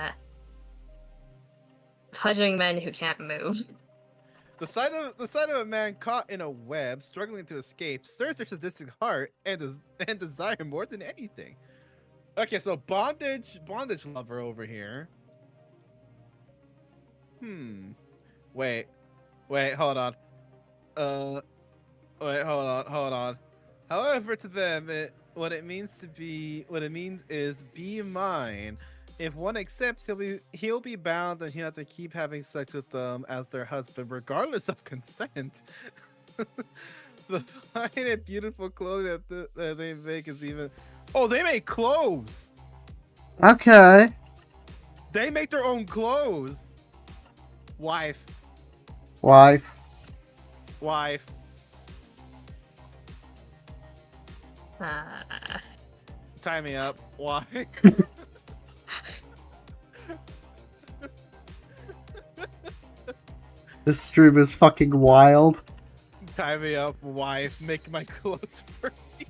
pleasuring men who can't move. The sight of a man caught in a web, struggling to escape, stirs their sadistic heart and desire more than anything. Okay, so bondage lover over here. Wait, hold on. Uh, wait, hold on. However, to them, what it means is be mine. If one accepts, he'll be bound, and he'll have to keep having sex with them as their husband, regardless of consent. The fine and beautiful clothing that they make is even. Oh, they make clothes. Okay. They make their own clothes. Wife. Wife. Tie me up. Why? This stream is fucking wild. Tie me up, wife. Make my clothes for me.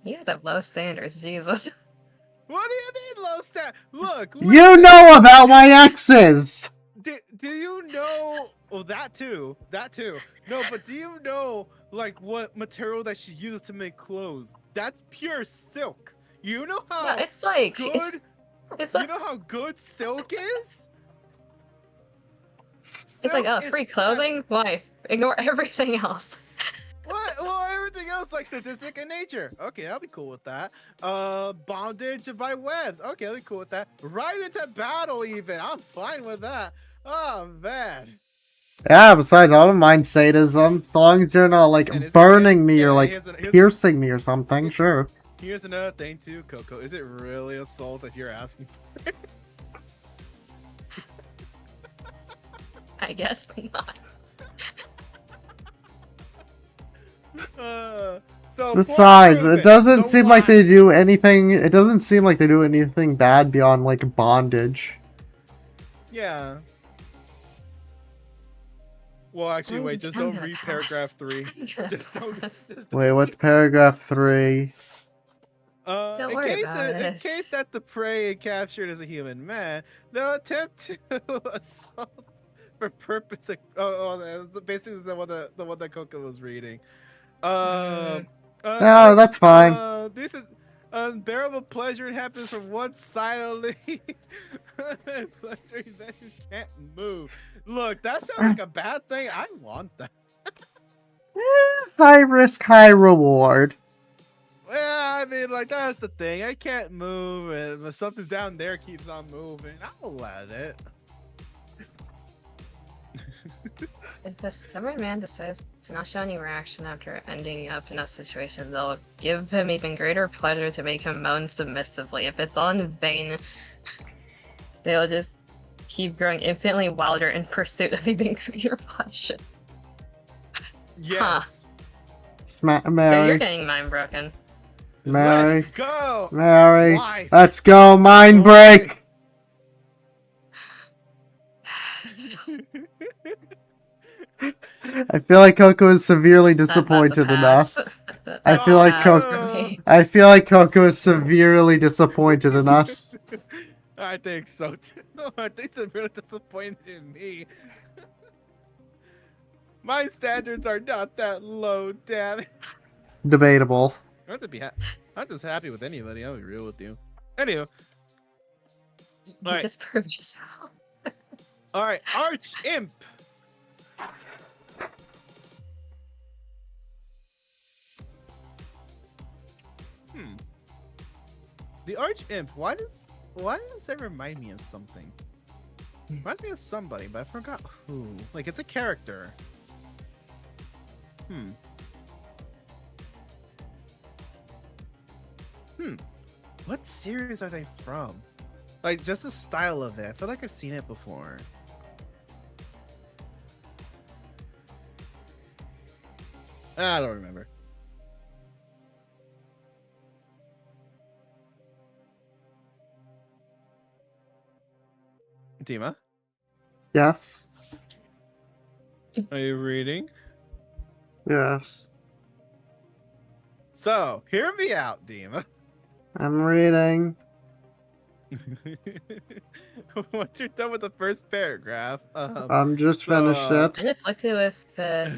You guys have low standards, Jesus. What do you mean, low stat? Look. You listen. know about my exes! Do you know? Oh, that too. No, but do you know like what material that she uses to make clothes? That's pure silk. You know how No, it's like good. it's You like, know how good silk is? it's like, Silk oh, is free pure- clothing? Why? Ignore everything else. What? Well, everything else like sadistic in nature. Okay, I'll be cool with that. Bondage by webs. Okay, I'll be cool with that. Right into battle, even. I'm fine with that. Oh man. Yeah, besides, I don't mind sadism. As long as you're not, like, And is it- burning me or, yeah, like, here's- piercing me or something, sure. Here's another thing too, Coco. Is it really assault if you're asking? I guess not. So Besides, poor it doesn't the seem like they wife. do anything, it doesn't seem like they do anything bad beyond, like, bondage. Yeah. Well, actually, I'm wait. Just gonna don't read pass. paragraph 3. I'm gonna Just don't. pass. Just don't Wait, what's read- paragraph 3? Don't in worry case about in it. case that the prey captured is a human man, they'll attempt to assault for purpose. Basically the one that Coco was reading. No, that's fine. This is unbearable pleasure. It happens from one side only. Pleasure that you can't move. Look, that sounds like a bad thing. I want that. High risk, high reward. Yeah, I mean, like that's the thing. I can't move, and if something's down there keeps on moving. I'll let it. If a stubborn man decides to not show any reaction after ending up in a situation, they'll give him even greater pleasure to make him moan submissively. If it's all in vain, they'll just keep growing infinitely wilder in pursuit of even greater pleasure. Yes. So you're Mary. getting mind broken. Mary. Let's go. Mary. Wife. Let's go, mind break! I feel like Coco is severely disappointed in us. I feel like I feel like Coco is severely disappointed in us. I think so too. I think they're really disappointed in me. My standards are not that low, damn it. Debatable. I have to be I'm just happy with anybody. I'll be real with you. Anywho, You Alright. just proved yourself. all right, Arch Imp. The Arch Imp. Why does that remind me of something? Reminds me of somebody, but I forgot who. Like it's a character. What series are they from? Like just the style of it. I feel like I've seen it before. I don't remember. Dima, Yes. are you reading? Yes. So, hear me out, Dima. I'm reading. Once you're done with the first paragraph, I'm just finished so, And it. afflicted with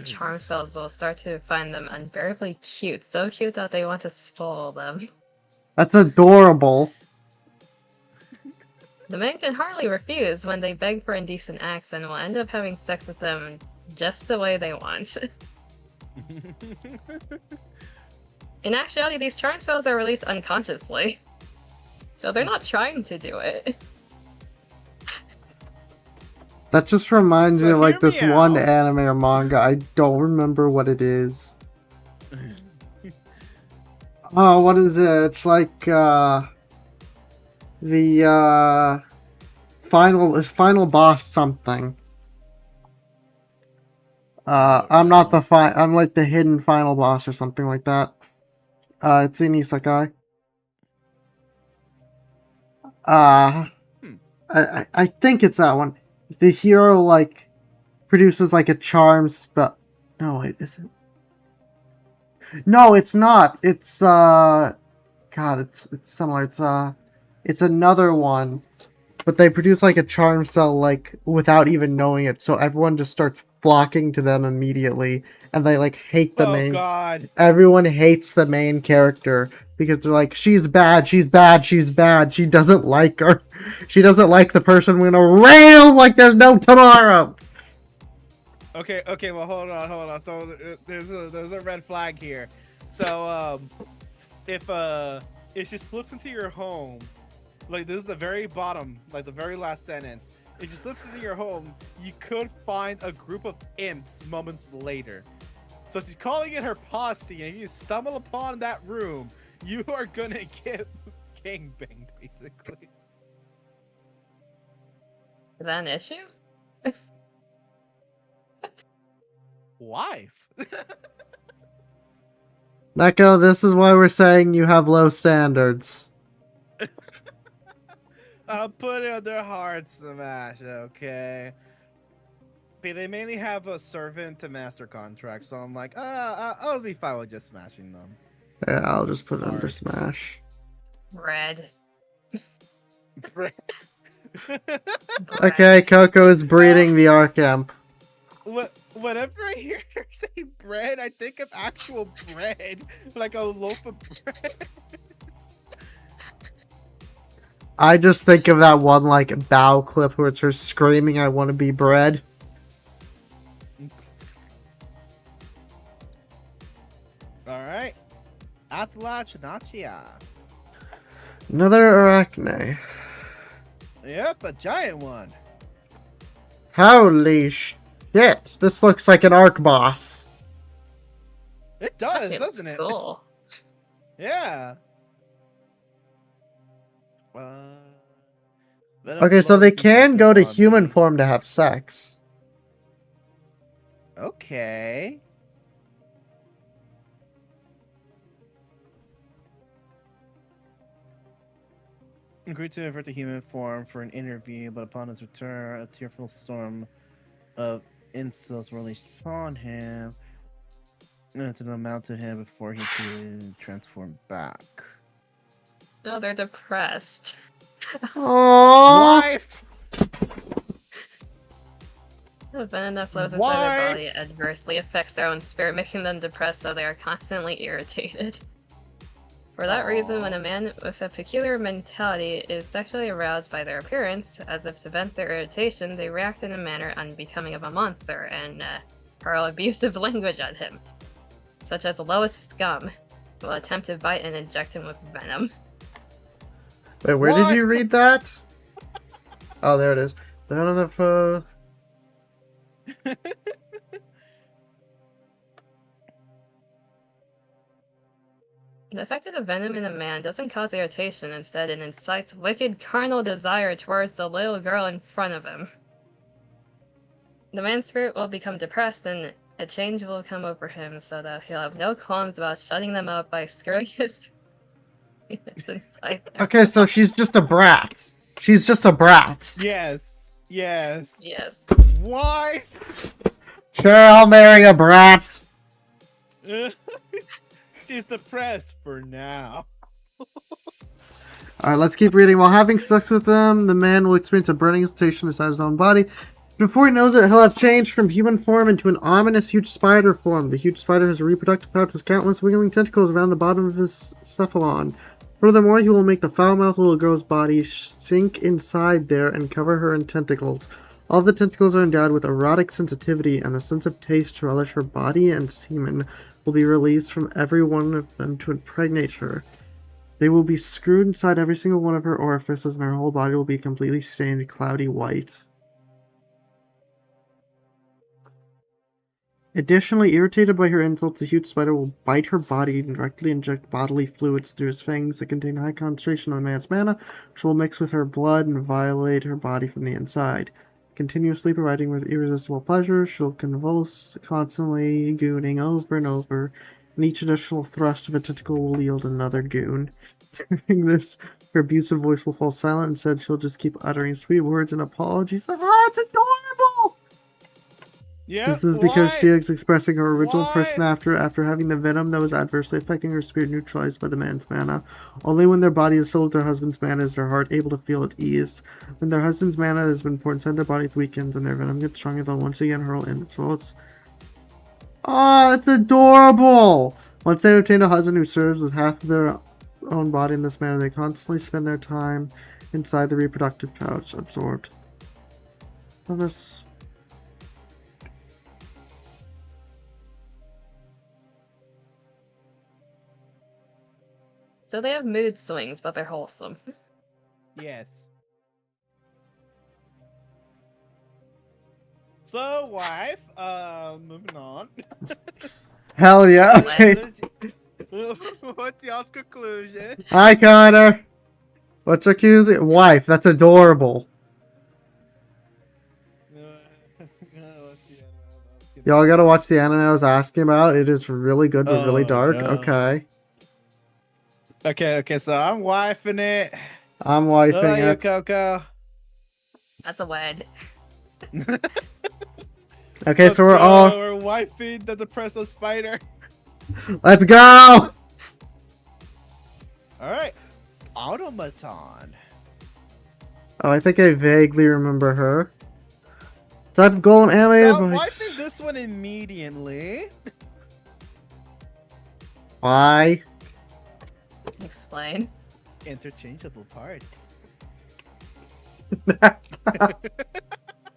charm spells will start to find them unbearably cute, so cute that they want to spoil them. That's adorable. The man can hardly refuse when they beg for indecent acts and will end up having sex with them just the way they want. In actuality, these charm spells are released unconsciously, so they're not trying to do it. That just reminds me So of like hear this me one out. anime or manga. I don't remember what it is. Oh, what is it? It's like the final boss something. I'm not the I'm like the hidden final boss or something like that. It's in Isekai. Hmm. I think it's that one. The hero like produces like a charm spell. No, wait, is it? No, it's not. It's God, it's similar. It's another one, but they produce like a charm spell like without even knowing it, so everyone just starts flocking to them immediately, and they like hate the Oh main. God. Everyone hates the main character because they're like, she's bad, she's bad, she's bad. She doesn't like her. She doesn't like the person we're gonna rail like there's no tomorrow. Okay, well hold on. So there's a red flag here. So if she slips into your home, like this is the very bottom, like the very last sentence. If she slips into your home, you could find a group of imps moments later. So she's calling it her posse, and if you stumble upon that room, you are gonna get gangbanged, basically. Is that an issue? Wife. Neko, this is why we're saying you have low standards. I'll put it on their hard smash, okay? But they mainly have a servant to master contract, so I'm like, I'll be fine with just smashing them. Yeah, I'll just put it under Hard. Smash. Red. Okay, Coco is breeding the Arcamp. Whenever I hear her say bread, I think of actual bread, like a loaf of bread. I just think of that one like bow clip where it's her screaming, "I want to be bread." All right, Atla Chanachia. Another Arachne. Yep, a giant one. Holy shit! This looks like an Arc boss. It does, Actually, doesn't looks it? Cool. Yeah. Okay, so they can go to human form to have sex. Okay. Agreed to revert to human form for an interview, but upon his return, a tearful storm of insults were unleashed upon him to amount to him before he could transform back. No, they're depressed. Aww. Wife! The venom that flows inside Why? their body adversely affects their own spirit, making them depressed so they are constantly irritated. For that reason, when a man with a peculiar mentality is sexually aroused by their appearance, as if to vent their irritation, they react in a manner unbecoming of a monster and hurl abusive language at him, such as the lowest scum, will attempt to bite and inject him with venom. Wait, where What? did you read that? Oh, there it is. The venom that flows. The effect of the venom in a man doesn't cause irritation, instead it incites wicked carnal desire towards the little girl in front of him. The man's spirit will become depressed and a change will come over him so that he'll have no qualms about shutting them up by screwing his inside their Okay, so she's just a brat. She's just a brat. Yes. Yes. Yes. Why? Sure, I'll marry a brat. She's depressed for now. Alright, let's keep reading. While having sex with them, the man will experience a burning sensation inside his own body. Before he knows it, he'll have changed from human form into an ominous huge spider form. The huge spider has a reproductive pouch with countless wiggling tentacles around the bottom of his cephalon. Furthermore, he will make the foul-mouthed little girl's body sink inside there and cover her in tentacles. All the tentacles are endowed with erotic sensitivity, and a sense of taste to relish her body and semen will be released from every one of them to impregnate her. They will be screwed inside every single one of her orifices, and her whole body will be completely stained cloudy white. Additionally, irritated by her insults, the huge spider will bite her body and directly inject bodily fluids through his fangs that contain high concentration of the man's mana, which will mix with her blood and violate her body from the inside. Continuously providing with irresistible pleasure, she'll convulse, constantly gooning over and over, and each additional thrust of a tentacle will yield another goon. During this, her abusive voice will fall silent. Instead, she'll just keep uttering sweet words and apologies. Ah, it's adorable! Yeah. This is because she is expressing her original Why? person after having the venom that was adversely affecting her spirit neutralized by the man's mana. Only when their body is filled with their husband's mana is their heart able to feel at ease. When their husband's mana has been poured inside their bodies weakens and their venom gets stronger, they'll once again hurl insults. Oh, that's adorable! Once they obtain a husband who serves with half of their own body in this manner, they constantly spend their time inside the reproductive pouch, absorbed. Love this. So they have mood swings, but they're wholesome. Yes. So, wife, moving on. Hell yeah, okay. What's y'all's conclusion? Hi, Connor. What's accusing? Wife, that's adorable. Y'all gotta watch the anime I was asking about. It is really good, but really dark. no. Okay. Okay, so I'm wifing it. I'm wifing You, it. Coco. That's a wed. Okay, Let's so we're go. all... We're wifing the depresso spider. Let's go! Alright. Automaton. Oh, I think I vaguely remember her. Type of golden So anime... I'm but- wifing this one immediately. Why? Explain. Interchangeable parts.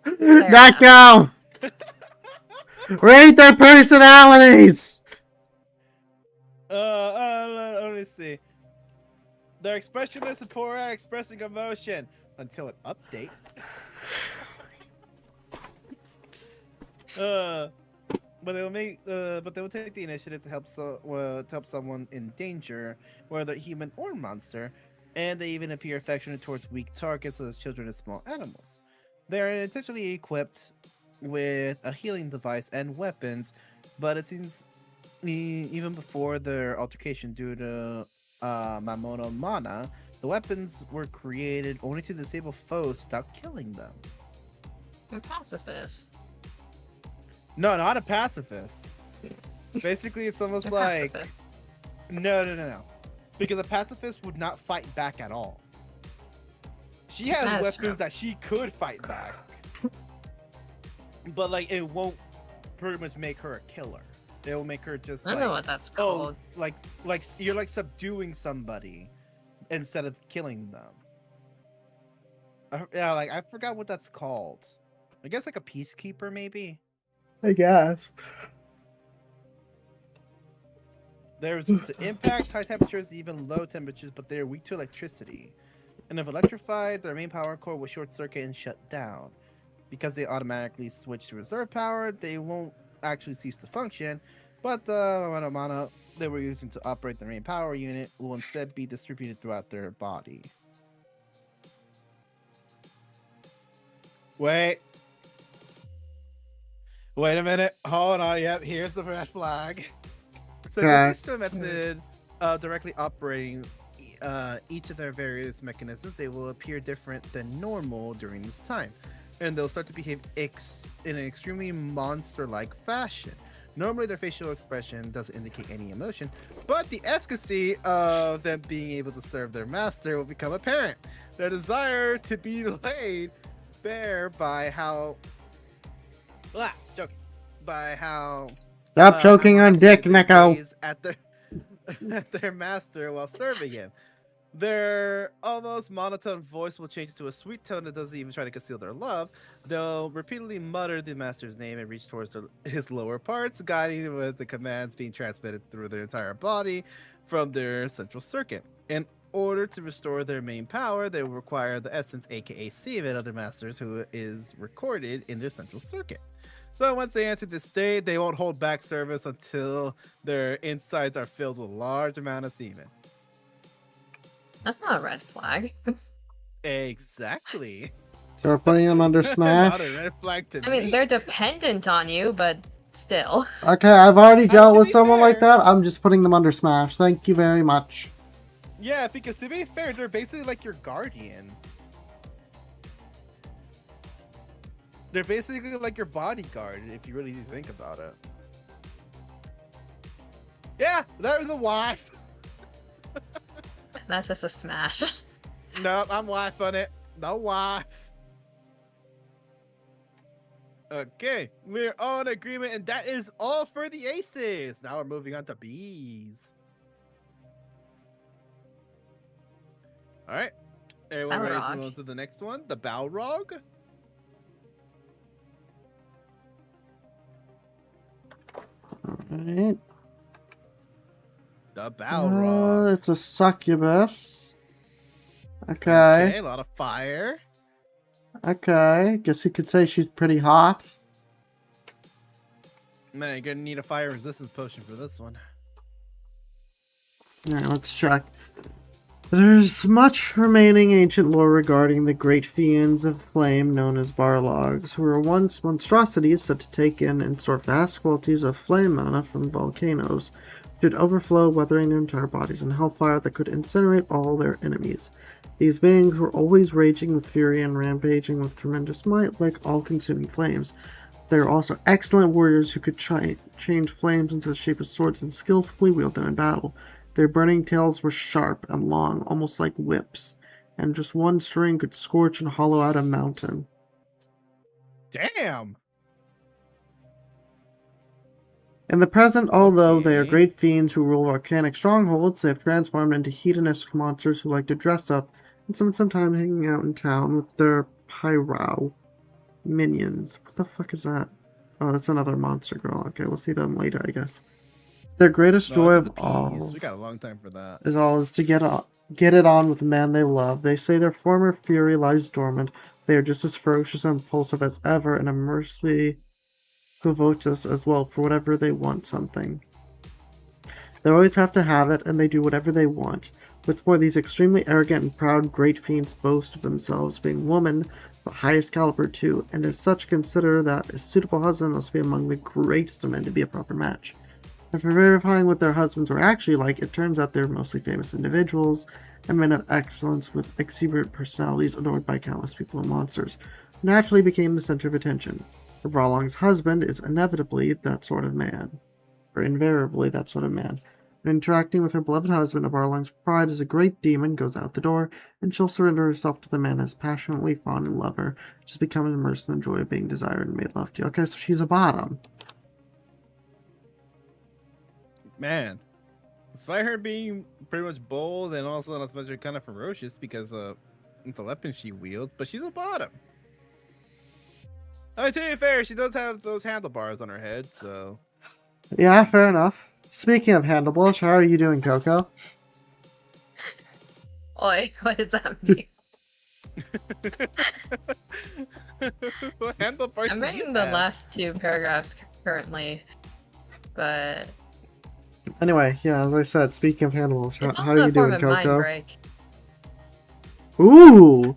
Not go! Rate their personalities! Let me see. Their expression is poor at expressing emotion until an update. But they will take the initiative to help someone in danger, whether human or monster, and they even appear affectionate towards weak targets, such as children and small animals. They are intentionally equipped with a healing device and weapons, but it seems even before their altercation due to Mamono Mana, the weapons were created only to disable foes without killing them. They're pacifists. No, not a pacifist. Basically, it's almost They're like pacifist. no. Because a pacifist would not fight back at all. She has That's weapons true. that she could fight back. But like it won't pretty much make her a killer. It will make her just I don't know what that's oh, called. like you're like subduing somebody instead of killing them. Yeah, like I forgot what that's called. I guess like a peacekeeper maybe. I guess. There's to impact, high temperatures, even low temperatures, but they're weak to electricity. And if electrified, their main power core will short circuit and shut down. Because they automatically switch to reserve power, they won't actually cease to function, but the amount of mana they were using to operate the main power unit will instead be distributed throughout their body. Wait a minute. Hold on. Yep, here's the red flag. So Okay. switch to a method directly operating each of their various mechanisms. They will appear different than normal during this time, and they'll start to behave in an extremely monster-like fashion. Normally, their facial expression doesn't indicate any emotion, but the efficacy of them being able to serve their master will become apparent. Their desire to be laid bare by how... joking. By how... Stop choking on aggressive dick, they Neko. gaze at their master while serving him. Their almost monotone voice will change to a sweet tone that doesn't even try to conceal their love. They'll repeatedly mutter the master's name and reach towards his lower parts, guiding with the commands being transmitted through their entire body from their central circuit. In order to restore their main power, they will require the essence, aka semen, of their masters, who is recorded in their central circuit. So once they enter this state, they won't hold back service until their insides are filled with a large amount of semen. That's not a red flag. Exactly. So we're putting them under smash. Not a red flag to I mean, me. they're dependent on you, but still. Okay, I've already dealt to with be someone like fair- that. I'm just putting them under smash. Thank you very much. Yeah, because to be fair, they're basically like your guardian. They're basically like your bodyguard, if you really do think about it. Yeah, there's the wife. That's just a smash. Nope, I'm wife on it. No wife. Okay, we're all in agreement, and that is all for the aces. Now we're moving on to B's. All right, everyone ready to Balrog. move on to the next one? The Balrog. Alright. The Balrog. It's a succubus. Okay, Okay. a lot of fire. Okay. Guess you could say she's pretty hot. Man, you're gonna need a fire resistance potion for this one. Alright, let's check. There's much remaining ancient lore regarding the great fiends of flame known as Barlogs, who were once monstrosities said to take in and store vast quantities of flame mana from volcanoes, which would overflow, weathering their entire bodies in hellfire that could incinerate all their enemies. These beings were always raging with fury and rampaging with tremendous might, like all-consuming flames. They were also excellent warriors who could change flames into the shape of swords and skillfully wield them in battle. Their burning tails were sharp and long, almost like whips, and just one string could scorch and hollow out a mountain. Damn. In the present, although they are Okay. great fiends who rule volcanic strongholds, they have transformed into hedonistic monsters who like to dress up and spend some time hanging out in town with their pyro minions. What the fuck is that? Oh, that's another monster girl. Okay, we'll see them later, I guess. Their greatest No, joy it's of the peas. all We got a long time for that. is to get it on with the man they love. They say their former fury lies dormant. They are just as ferocious and impulsive as ever, and immersely covetous as well for whatever they want something. They always have to have it, and they do whatever they want. What's more, these extremely arrogant and proud great fiends boast of themselves being women of the highest caliber too, and as such consider that a suitable husband must be among the greatest of men to be a proper match. And for verifying what their husbands were actually like, it turns out they're mostly famous individuals and men of excellence with exuberant personalities adored by countless people and monsters, who naturally became the center of attention. For Bralong's husband is inevitably that sort of man, or invariably that sort of man. When interacting with her beloved husband, Barlong's pride as a great demon goes out the door, and she'll surrender herself to the man as passionately fond and love her, just becoming immersed in the joy of being desired and made love to. Okay, so she's a bottom. Man, despite her being pretty much bold and also not much kind of ferocious because of the weapon she wields, but she's a bottom. I mean, to be fair, she does have those handlebars on her head, so. Yeah, fair enough. Speaking of handleballs, how are you doing, Coco? Oi, what does that mean? What handlebars I'm do you reading the have? last two paragraphs currently, but Anyway, yeah, as I said, speaking of handleballs, it's how also are you a form doing, of mind Coco? break. Ooh!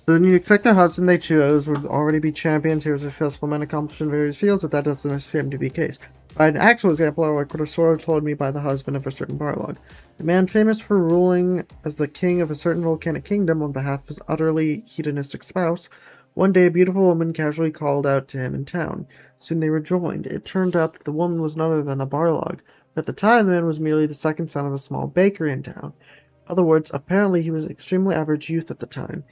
Then you expect their husband they chose would already be champions who are successful men accomplished in various fields, but that doesn't necessarily seem to be the case. By an actual example, I like what a sort of told me by the husband of a certain Barlog. A man famous for ruling as the king of a certain volcanic kingdom on behalf of his utterly hedonistic spouse. One day, a beautiful woman casually called out to him in town. Soon they were joined. It turned out that the woman was none other than a Barlog, but at the time the man was merely the second son of a small bakery in town. In other words, apparently he was extremely average youth at the time.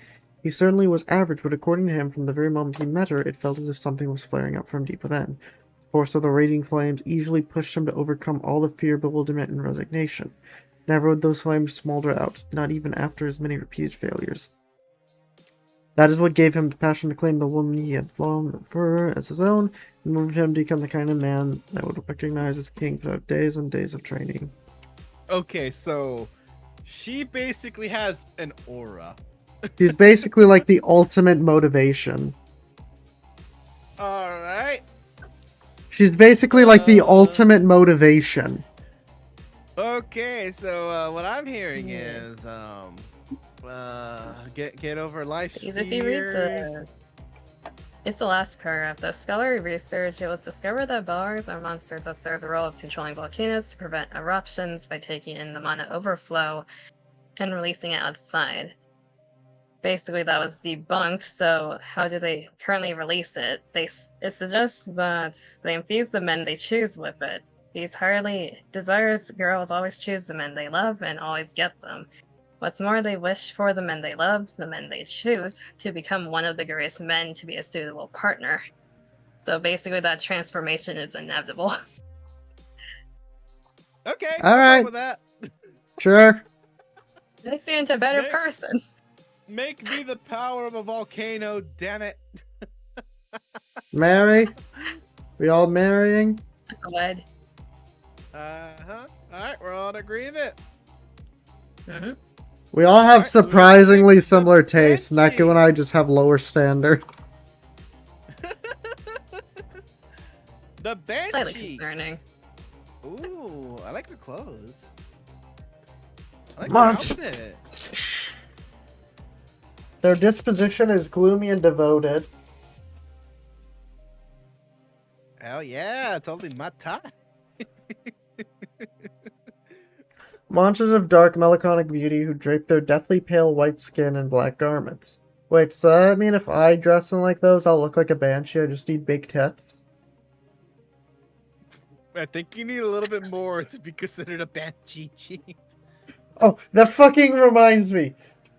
He certainly was average, but according to him, from the very moment he met her, it felt as if something was flaring up from deep within. The force of the raging flames easily pushed him to overcome all the fear, bewilderment, and resignation. Never would those flames smolder out, not even after his many repeated failures. That is what gave him the passion to claim the woman he had fallen for as his own, and moved him to become the kind of man that would recognize his king throughout days and days of training. Okay, so she basically has an aura. She's basically like the ultimate motivation. All right. She's basically like the ultimate motivation. Okay, so what I'm hearing is get over life's Because if you read fears. it's the last paragraph. The scholarly research, it was discovered that bugs are monsters that serve the role of controlling volcanoes to prevent eruptions by taking in the mana overflow and releasing it outside. Basically, that was debunked, so how do they currently release it? It suggests that they infuse the men they choose with it. These highly desirous girls always choose the men they love and always get them. What's more, they wish for the men they love, the men they choose, to become one of the greatest men to be a suitable partner. So basically, that transformation is inevitable. Okay, All I'm right. fine with that. Sure. They see into a better Nick. person. Make me the power of a volcano, damn it. Mary? We all marrying? Good. Uh-huh. Alright, we're all in agreement. Mm-hmm. We all have Alright, surprisingly next, the similar tastes. Banshee. Neko and I just have lower standards. The Slightly Banshee. concerning. Ooh, I like her clothes. I like Munch. her outfit. Their disposition is gloomy and devoted. Hell yeah, totally my type. Monsters of dark melancholic beauty who drape their deathly pale white skin in black garments. Wait, so that mean if I dress in like those, I'll look like a banshee? I just need big tits? I think you need a little bit more to be considered a Banshee chief. Oh, that fucking reminds me.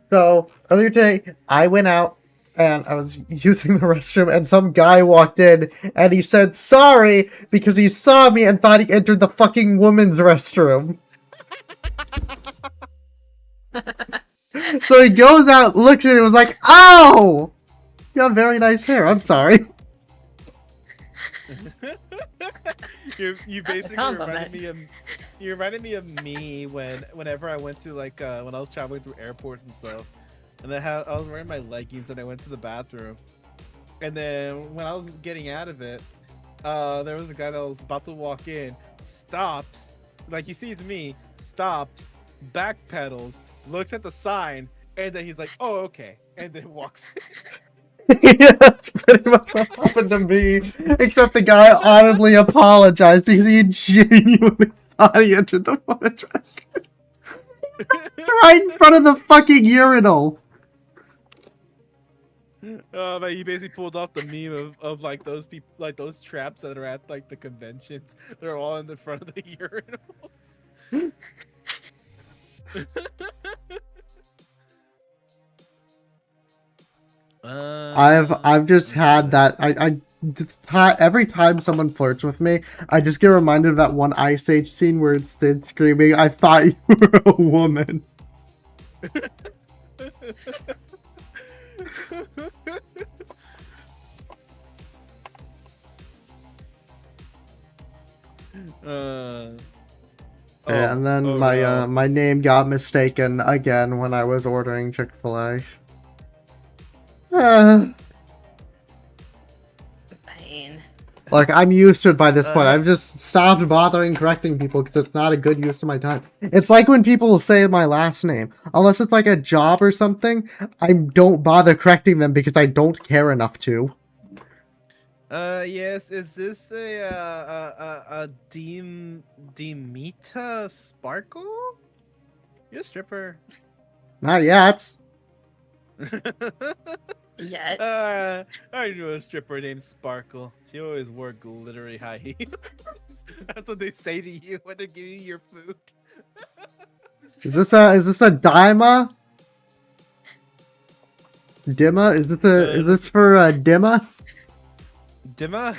So, earlier today, I went out and I was using the restroom and some guy walked in and he said sorry because he saw me and thought he entered the fucking women's restroom. So he goes out, looks at it, and was like, "Oh, you have very nice hair. I'm sorry." You basically compliment. reminded me of me whenever I went to when I was traveling through airports and stuff, and I was wearing my leggings and I went to the bathroom, and then when I was getting out of it, there was a guy that was about to walk in, stops, like he sees me, stops, backpedals, looks at the sign, and then he's like, "Oh, okay," and then walks. Yeah, that's pretty much what happened to me. Except the guy audibly apologized because he genuinely thought he entered the women's restroom. Right in front of the fucking urinal. But he basically pulled off the meme of like those people, like those traps that are at like the conventions. They're all in the front of the urinals. I've just had that. Every time someone flirts with me, I just get reminded of that one Ice Age scene where it's Sid screaming, "I thought you were a woman." Yeah, and then my name got mistaken again when I was ordering Chick-fil-A. Pain. Like, I'm used to it by this point. I've just stopped bothering correcting people because it's not a good use of my time. It's like when people will say my last name. Unless it's like a job or something, I don't bother correcting them because I don't care enough to. Yes, is this a Demita Sparkle? You're a stripper. Not yet. Yet. I knew a stripper named Sparkle. She always wore glittery high heels. That's what they say to you when they're giving you your food. Is this a Dima? Dimma? Is this for Dimma? Dimma?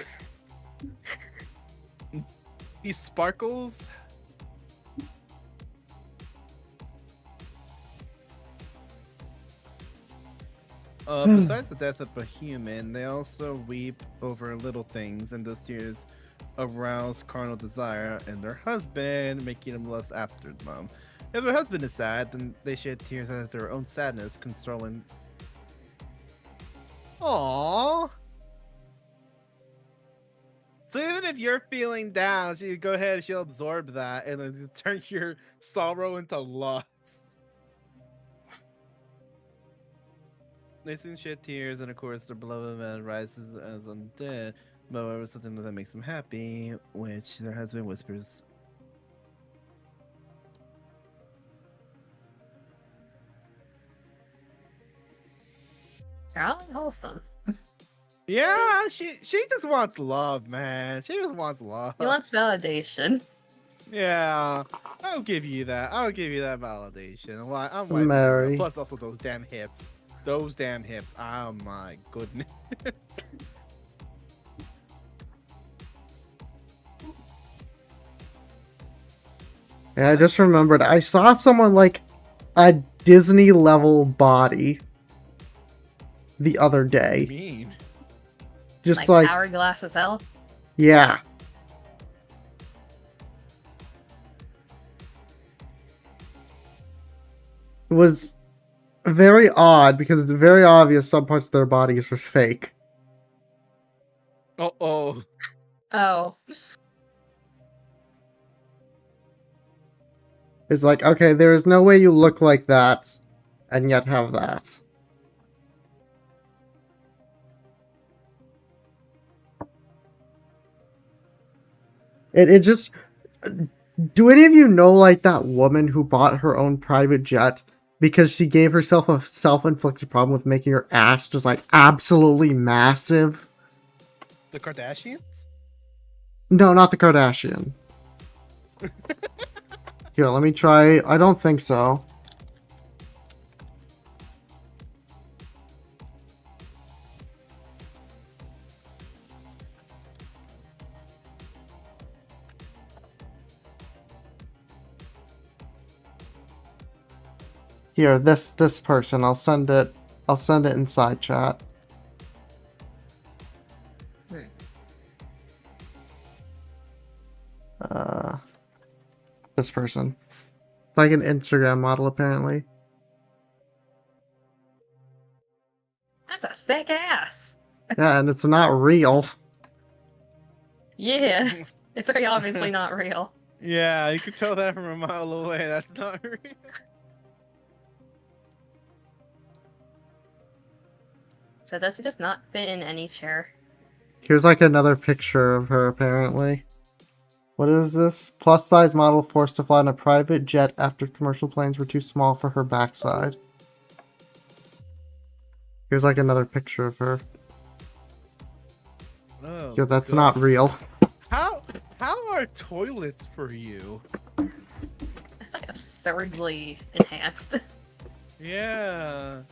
These sparkles? Besides the death of a human, they also weep over little things, and those tears arouse carnal desire in their husband, making them lust after them. If their husband is sad, then they shed tears out of their own sadness, consoling. Aww. So even if you're feeling down, she go ahead, she'll absorb that, and then just turn your sorrow into lust. They soon shed tears, and of course, their beloved man rises as undead. However, something that makes them happy, which their husband whispers. They're all wholesome. Yeah, she just wants love, man. She just wants love. He wants validation. Yeah, I'll give you that. I'll give you that validation. Why? I'm white. Mary. Plus, also those damn hips. Those damn hips. Oh my goodness. Yeah, I just remembered. I saw someone like a Disney level body the other day. Mean. Just Like like, hourglass as hell. yeah. It was very odd because it's very obvious some parts of their bodies were fake. Oh. Oh. It's like, okay, there's no way you look like that and yet have that. It just... Do any of you know, like, that woman who bought her own private jet because she gave herself a self-inflicted problem with making her ass just, like, absolutely massive? The Kardashians? No, not the Kardashian. Here, let me try. I don't think so. Here, this person. I'll send it inside chat. This person. It's like an Instagram model, apparently. That's a thick ass. Yeah, and it's not real. Yeah. It's very obviously not real. Yeah, you could tell that from a mile away. That's not real. So does he just not fit in any chair? Here's like another picture of her, apparently. What is this? Plus size model forced to fly in a private jet after commercial planes were too small for her backside. Here's like another picture of her. Oh, Yeah, that's God. not real. How are toilets for you? It's like absurdly enhanced. Yeah.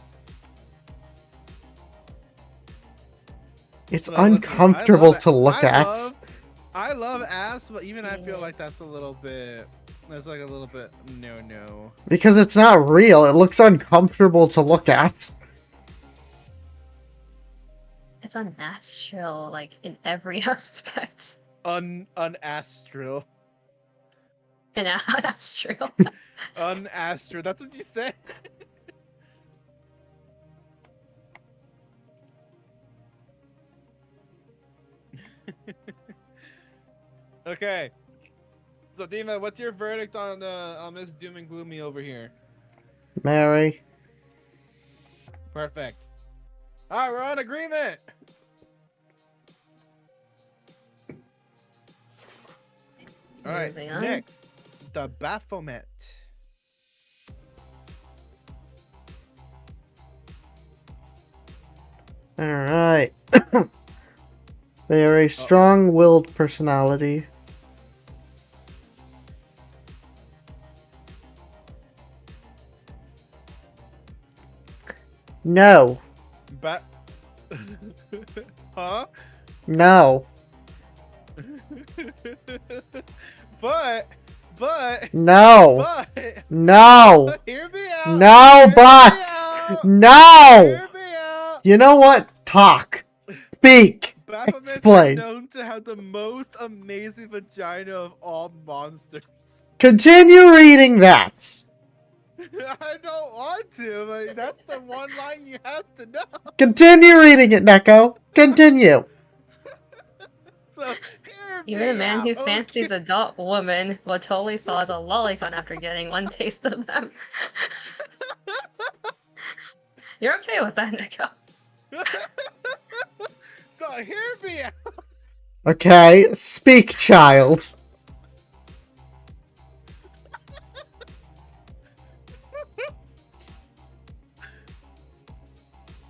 It's Well, listen, uncomfortable to look at. I love ass, but even I feel like that's a little bit. That's like a little bit no. Because it's not real. It looks uncomfortable to look at. It's unnatural, like, in every aspect. Unastral. Unnatural. Unastral. That's what you said. Okay. So Dima, what's your verdict on Miss Doom and Gloomy over here? Mary. Perfect. All right, we're on agreement. All right, Moving on. next, the Baphomet. Alright. They are a strong-willed personality. No. Huh? No. but No. but No. hear me out. No Hear me buts. out. No. Hear me out. You know what? Talk. Speak. Baphomets are Explain. known to have the most amazing vagina of all monsters. Continue reading that. I don't want to, but that's the one line you have to know. Continue reading it, Neko. Continue. So, hear Even a me man who out, fancies okay? adult women will totally fall as a lolicon after getting one taste of them. You're okay with that, Nico? So, hear me out. Okay, speak, child.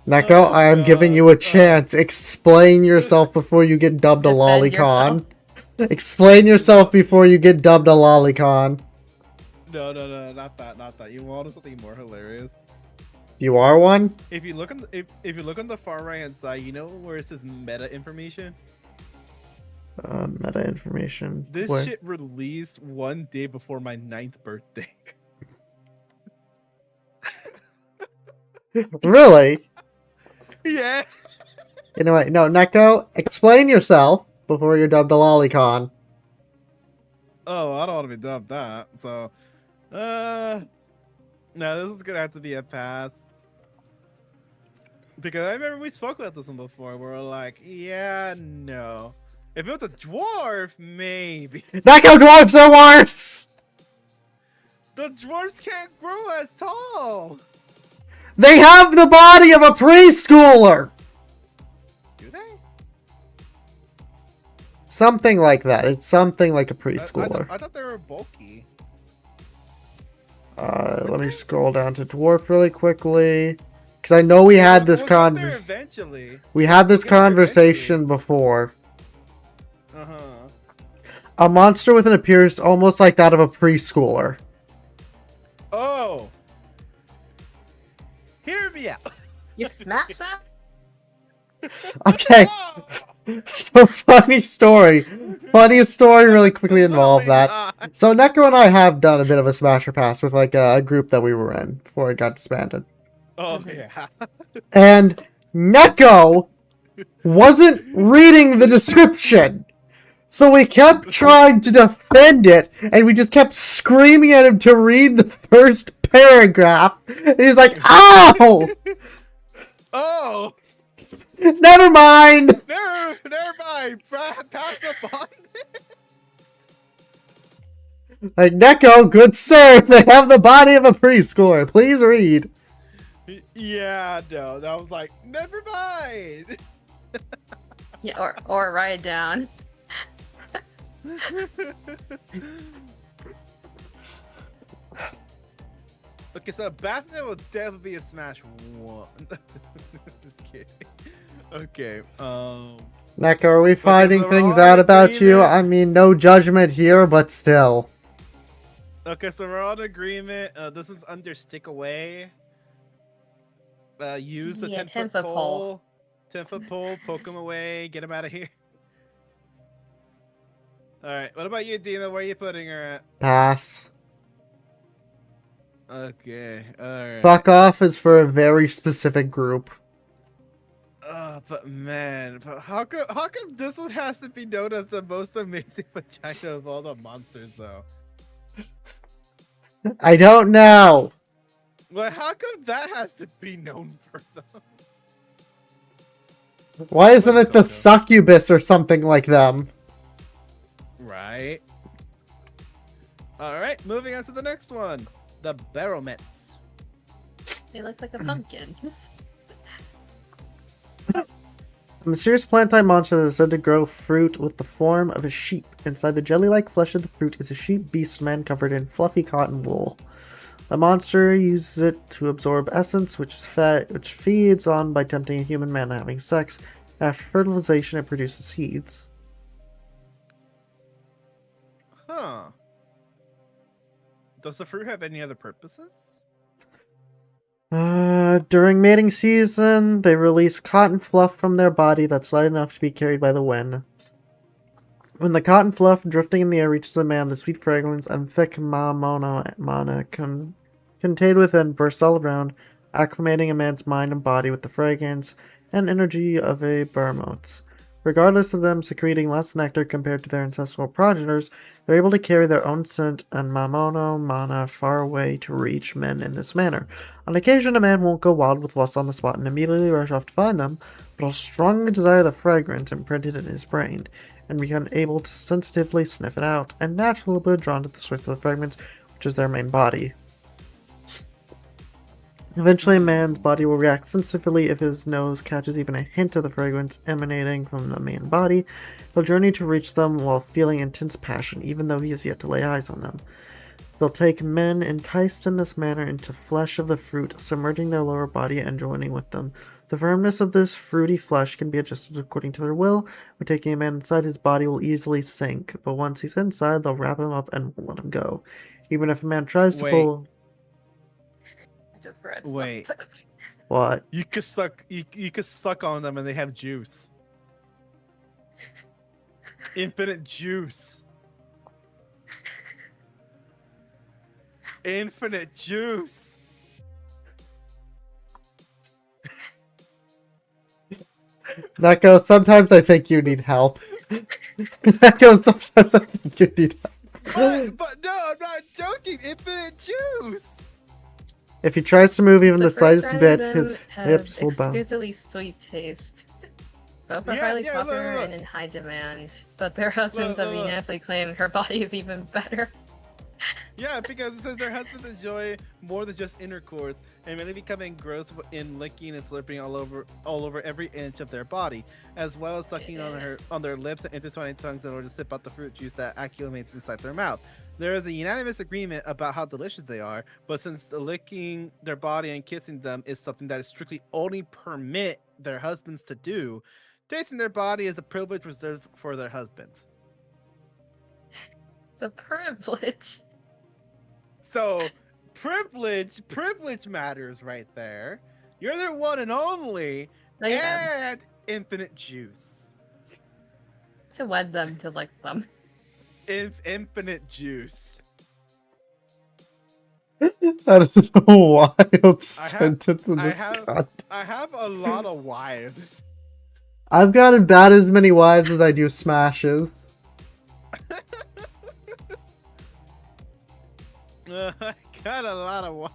Neko, Oh, I am giving you a chance. Explain yourself before you get dubbed a Defend yourself. lolicon. Explain yourself before you get dubbed a lolicon. No, not that. You want something more hilarious? You are one? If you look on if you look on the far right hand side, you know where it says meta information? Meta information. This Where? shit released one day before my 9th birthday. Really? Yeah. You know what? No, Neko, explain yourself before you're dubbed a lolicon. Oh, I don't want to be dubbed that. So, no, this is gonna have to be a pass. Because I remember we spoke about this one before. We were like, yeah, no. If it was a dwarf, maybe. Neko, dwarves are worse! The dwarves can't grow as tall. They have the body of a preschooler! Do they? Something like that. It's something like a preschooler. I thought they were bulky. Let me scroll down to dwarf really quickly. Because I know we had this We'll get there conversation. eventually. We had this We'll get there conversation before. Uh-huh. A monster with an appearance almost like that of a preschooler. Oh. Hear me out. You smash that? Okay, Oh! so funny story. Funniest story really quickly Absolutely involved that. not. So Neko and I have done a bit of a smasher pass with like a group that we were in before it got disbanded. Oh yeah. And Neko wasn't reading the description. So we kept trying to defend it, and we just kept screaming at him to read the first paragraph. And he was like, "Ow! Oh. Never mind!" Never mind. Pass up on Like, Neko, good sir, they have the body of a preschooler. Please read. it. Yeah, no. That was like, never mind. Yeah, or write it down. Okay, so Batman will definitely be a smash one. Just kidding. Okay, Neko, are we so finding we're things all out in about you? agreement. I mean, no judgment here, but still. Okay, so we're all in agreement. This is under stick away. Use the Yeah, 10-foot 10-foot pole. pole. 10-foot pole, poke him away, get him out of here. Alright, what about you, Dina? Where are you putting her at? Pass. Okay, alright. Fuck off is for a very specific group. But man, how come this one has to be known as the most amazing vagina of all the monsters, though? I don't know. Well, how come that has to be known for them? Why isn't it the succubus or something like them? Right. Alright, moving on to the next one. The Baromets. It looks like a pumpkin. A mysterious plant-type monster that is said to grow fruit with the form of a sheep. Inside the jelly-like flesh of the fruit is a sheep beast man covered in fluffy cotton wool. The monster uses it to absorb essence, which feeds on by tempting a human man having sex. After fertilization, it produces seeds. Huh. Does the fruit have any other purposes? During mating season, they release cotton fluff from their body that's light enough to be carried by the wind. When the cotton fluff drifting in the air reaches a man, the sweet fragrance and thick mana contained within bursts all around, acclimating a man's mind and body with the fragrance and energy of a bermotes. Regardless of them secreting less nectar compared to their ancestral progenitors, they're able to carry their own scent and mamono mana far away to reach men in this manner. On occasion, a man won't go wild with lust on the spot and immediately rush off to find them, but he'll strongly desire the fragrance imprinted in his brain, and become able to sensitively sniff it out, and naturally be drawn to the source of the fragrance, which is their main body. Eventually, a man's body will react sensitively if his nose catches even a hint of the fragrance emanating from the main body. He'll journey to reach them while feeling intense passion, even though he has yet to lay eyes on them. They'll take men enticed in this manner into flesh of the fruit, submerging their lower body and joining with them. The firmness of this fruity flesh can be adjusted according to their will. When taking a man inside, his body will easily sink, but once he's inside, they'll wrap him up and won't let him go. Even if a man tries to pull... Just read Wait. something. What? You could suck on them and they have juice. Infinite juice. Infinite juice. Neko, sometimes I think you need help. Neko, sometimes I think you need help. But no, I'm not joking. Infinite juice. If he tries to move even the first slightest round of bit, them his have hips will bounce. exquisitely sweet taste. Both are Yeah, highly yeah, look, popular look. and in high demand, but their husbands have look. unanimously claimed her body is even better. Yeah, because it says their husbands enjoy more than just intercourse, and many become engrossed in licking and slurping all over every inch of their body, as well as sucking on their lips and intertwining tongues in order to sip out the fruit juice that accumulates inside their mouth. There is a unanimous agreement about how delicious they are, but since the licking their body and kissing them is something that is strictly only permit their husbands to do, tasting their body is a privilege reserved for their husbands. It's a privilege. So privilege matters right there. You're their one and only, Yeah. and infinite juice. To wed them to like them. Infinite juice. That is a wild sentence in I this have- context. I have a lot of wives. I've got about as many wives as I do smashes. I got a lot of wives.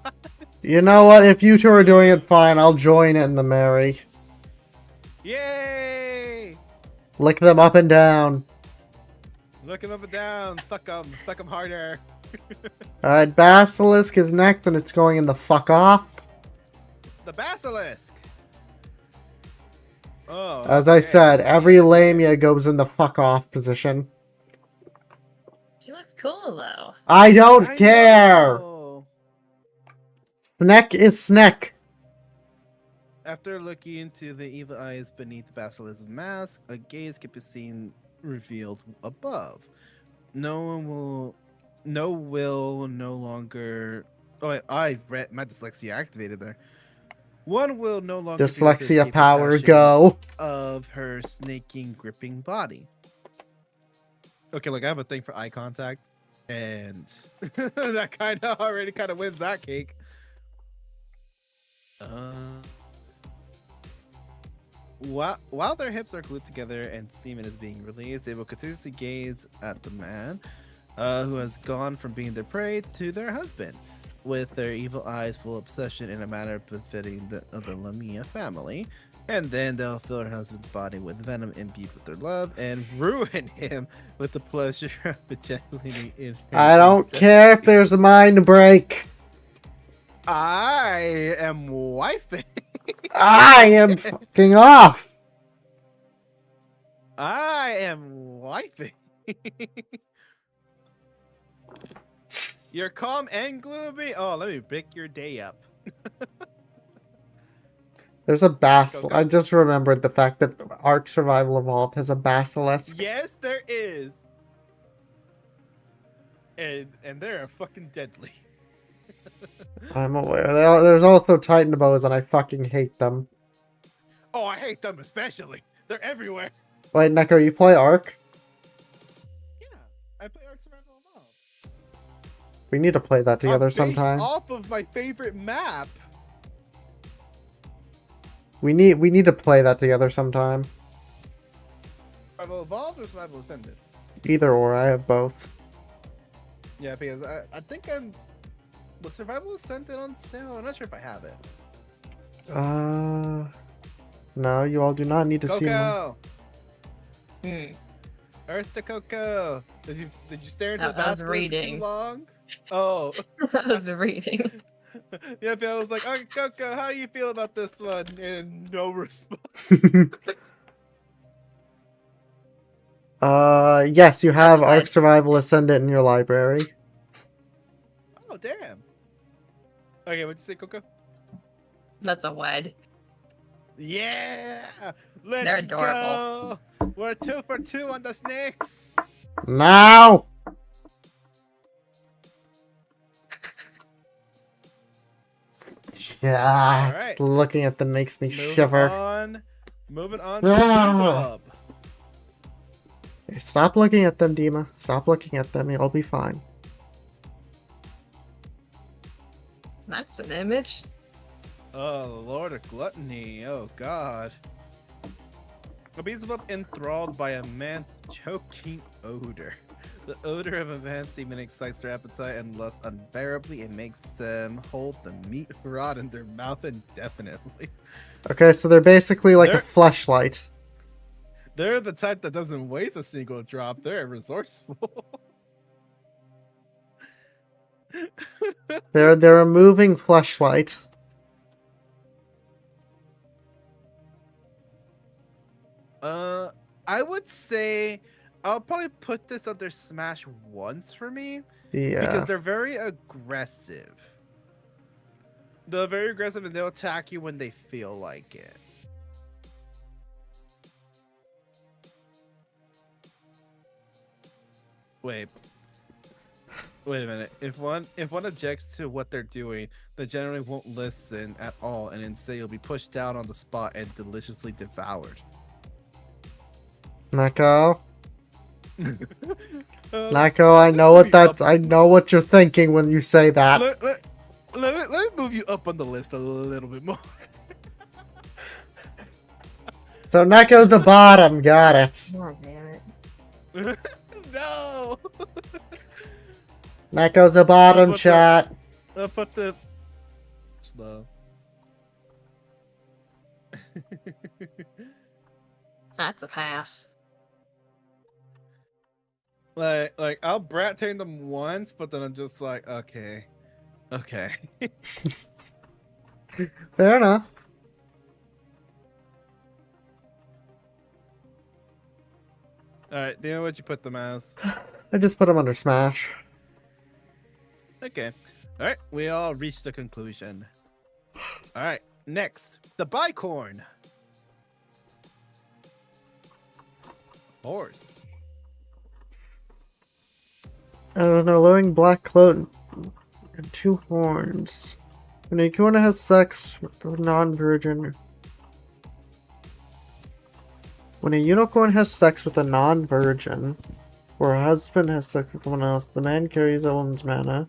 You know what? If you two are doing it fine, I'll join in the merry. Yay! Lick them up and down. Look him up and down. Suck him harder. Alright, Basilisk is next, and it's going in the fuck off. The basilisk. Oh. As I okay. said, every lamia goes in the fuck off position. She looks cool though. I don't I care! know. Snack is snack. After looking into the evil eyes beneath the basilisk's mask, a gaze can be seen revealed above. No longer. Oh, wait, I read my dyslexia activated there. One will no longer be able to Dyslexia escape the power, passion go. of her snaking, gripping body. Okay, look, I have a thing for eye contact, and that kind of already kind of wins that cake. While their hips are glued together and semen is being released, they will continuously gaze at the man who has gone from being their prey to their husband, with their evil eyes full of obsession in a manner befitting the Lamia family. And then they'll fill her husband's body with venom imbued with their love and ruin him with the pleasure of ejaculating in her. I don't care if there's a mind break. I am wifing. I am fucking off. I am wifing. You're calm and gloomy. Oh, let me break your day up. There's a basilisk. Go. I just remembered the fact that Ark Survival Evolved has a basilisk. Yes, there is. And they're fucking deadly. I'm aware. There's also Titan bows, and I fucking hate them. Oh, I hate them especially. They're everywhere. Wait, Neko, you play Ark? Yeah, I play Ark Survival Evolved. We need to play that together Based sometime. off of my favorite map. We need to play that together sometime. Survival Evolved or Survival Ascended? Either or, I have both. Yeah, because I think I'm. Was Survival Ascended on sale? I'm not sure if I have it. No, you all do not need to see one. Coco! Hmm. Earth to Coco! Did you stare into I the was basket for reading. too long? Oh. I was reading. Yeah, but I was like, oh, Coco, how do you feel about this one? And no response. Yes, you have That's Ark fine. Survival Ascendant in your library. Oh, damn. Okay, what'd you say, Coco? That's a wed. Yeah! They're Let's adorable. go! We're 2 for 2 on the snakes! Now! Yeah, Alright. just looking at them makes me shiver. Moving on to Ah. Club. Hey, stop looking at them, Dima. Stop looking at them. You'll be fine. That's an image. Oh, the Lord of Gluttony. Oh, God. A Beelzebub enthralled by a man's choking odor. The odor of a man's semen excites their appetite and lust unbearably and makes them hold the meat rod in their mouth indefinitely. Okay, so they're basically like They're- a fleshlight. They're the type that doesn't waste a single drop. They're resourceful. They're a moving fleshlight. I would say I'll probably put this under Smash once for me. Yeah. Because they're very aggressive. They're very aggressive and they'll attack you when they feel like it. Wait a minute. If one objects to what they're doing, they generally won't listen at all, and instead you'll be pushed down on the spot and deliciously devoured. Neko, Neko, I know what that. I know what you're thinking when you say that. Let me move you up on the list a little bit more. So Neko's a bottom. Got it. Oh, damn it. No. Neko's a bottom, chat. I'll put the slow. That's a pass. Like I'll brat tame them once, but then I'm just like, okay. Fair enough. All right, do you know what you put them as? I just put him under Smash. Okay. All right, we all reached a conclusion. All right, next, the bicorn. Horse. I don't know, glowing black cloak and 2 horns. When a unicorn has sex with a non-virgin. When a unicorn has sex with a non-virgin, or a husband has sex with someone else, the man carries a woman's mana.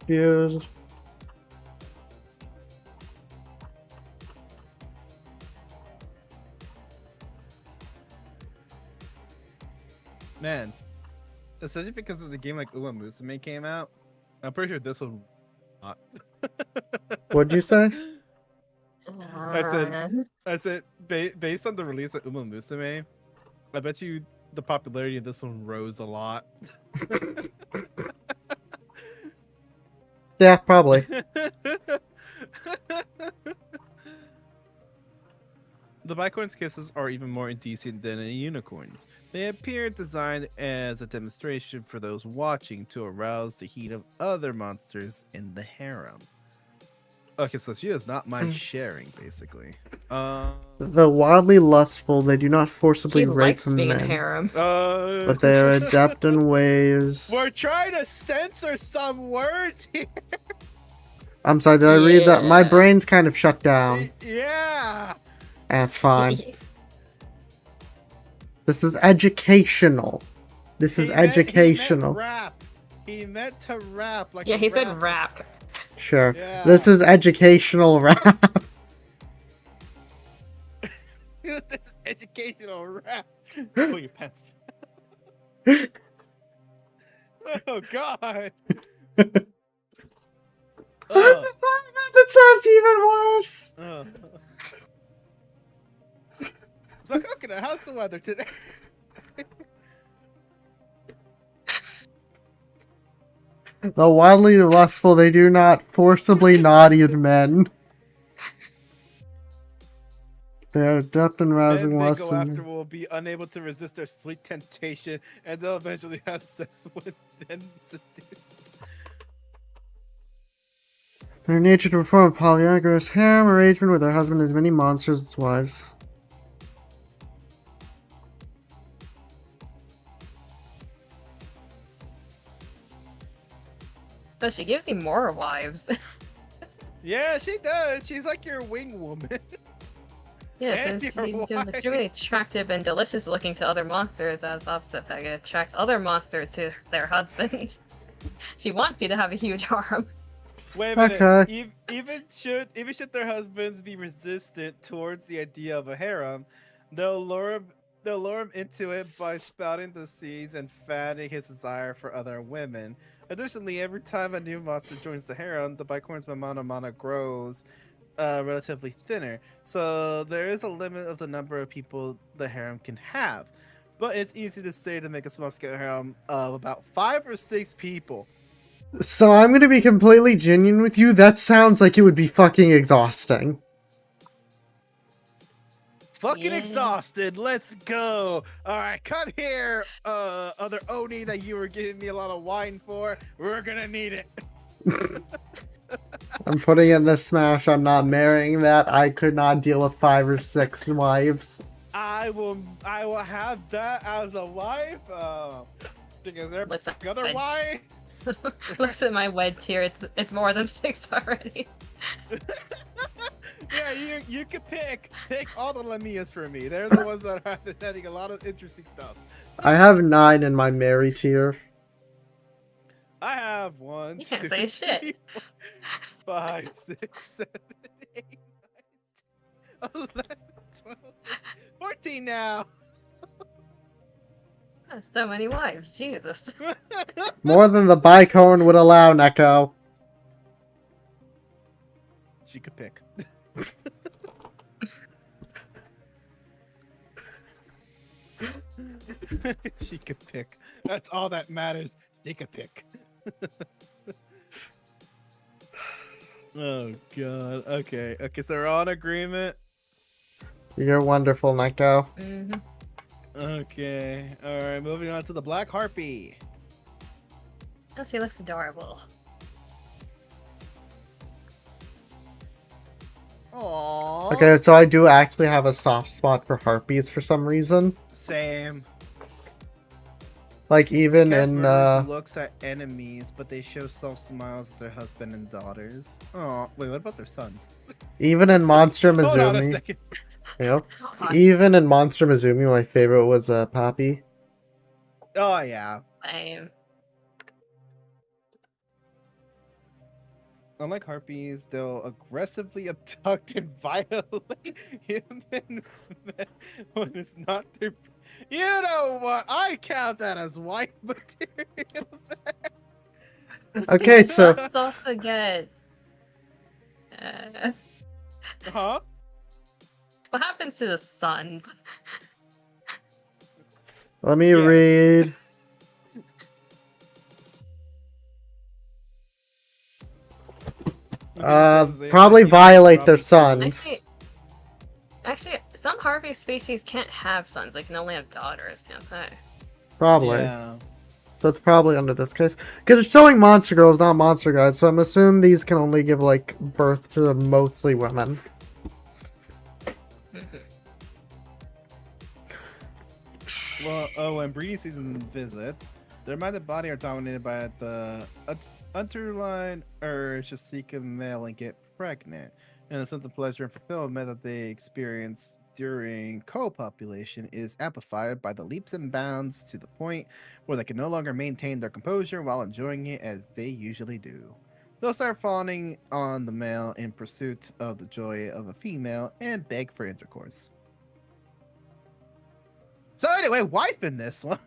Views. Man, especially because of the game like Uma Musume came out, I'm pretty sure this one. What'd you say? I said, based on the release of Uma Musume, I bet you the popularity of this one rose a lot. Yeah, probably. The bicorn's kisses are even more indecent than a unicorn's. They appear designed as a demonstration for those watching to arouse the heat of other monsters in the harem. Okay, so she does not mind sharing, basically. Though wildly lustful, they do not forcibly She rape likes being men. harem. But they are adept in ways. We're trying to censor some words here. I'm sorry, did I read that? My Yeah. brain's kind of shut down. Yeah. That's fine. This is educational. This is educational. He meant to rap like Yeah, a he said rapper. rap. Sure. Yeah. This is educational rap. This educational rap. Pull your pants. Oh God. Uh, That sounds even worse. uh. So Coconut, how's the weather today? Though wildly lustful, they do not forcibly naughty men. They are adept in rousing Men they lust go after and will be unable to resist their sweet temptation, and they'll eventually have sex with and seduce. their nature to perform a polyamorous harem arrangement where their husband has many monsters as wives. But she gives you more wives. Yeah, she does. She's like your wing woman. Yeah, And since your he becomes wife. extremely attractive and delicious looking to other monsters, as opposite Pega attracts other monsters to their husbands. She wants you to have a huge harem. Wait a minute. Okay. Even should their husbands be resistant towards the idea of a harem, they'll lure him into it by spouting the seeds and fanning his desire for other women. Additionally, every time a new monster joins the harem, the bicorn's mana grows relatively thinner. So there is a limit of the number of people the harem can have. But it's easy to say to make a small scale harem of about 5 or 6 people. So I'm gonna be completely genuine with you. That sounds like it would be fucking exhausting. Fucking Yeah. exhausted. Let's go. All right, come here, other Oni that you were giving me a lot of wine for. We're gonna need it. I'm putting in the smash. I'm not marrying that. I could not deal with 5 or 6 wives. I will have that as a wife. Because they're Listen, other I- wives. Looks at my wed tier. It's more than 6 already. Yeah, you can pick all the Lamias for me. They're the ones that are having a lot of interesting stuff. I have 9 in my marry tier. I have 1, You can't 2, say shit. 3, 4, 5, 6, 7, 8, 9, 10, 11, 12, 14 now. That's so many wives. Jesus. More than the bicorn would allow, Neko. She could pick. She could pick. That's all that matters. She could pick. Oh god. Okay. Okay. So we're all in agreement. You're wonderful, Neko. Mm-hmm. Okay. All right. Moving on to the Black Harpy. Oh, she looks adorable. Aww. Okay, so I do actually have a soft spot for harpies for some reason. Same. Like even Cast in murders looks at enemies, but they show soft smiles at their husband and daughters. Oh, wait. What about their sons? even in Monster Hold on a Mizumi, second. you know, even in Monster Mizumi, my favorite was Poppy. Oh yeah. Same. Unlike harpies, they'll aggressively abduct and violate human men when it's not their. You know what? I count that as wife material. Okay, so Let's also get. Huh? What happens to the sons? let me Yes. read. Probably violate their sons. Actually, some Harvey species can't have sons. They can only have daughters, can't they? Probably. Yeah. So it's probably under this case. Because it's showing monster girls, not monster guys, so I'm assuming these can only give, like, birth to mostly women. Mhm. Well, when breeding season visits, their mind and body are dominated by the underlying urge to seek a male and get pregnant, and the sense of pleasure and fulfillment that they experience during co-population is amplified by the leaps and bounds to the point where they can no longer maintain their composure while enjoying it as they usually do. They'll start fawning on the male in pursuit of the joy of a female and beg for intercourse. So anyway, wife in this one.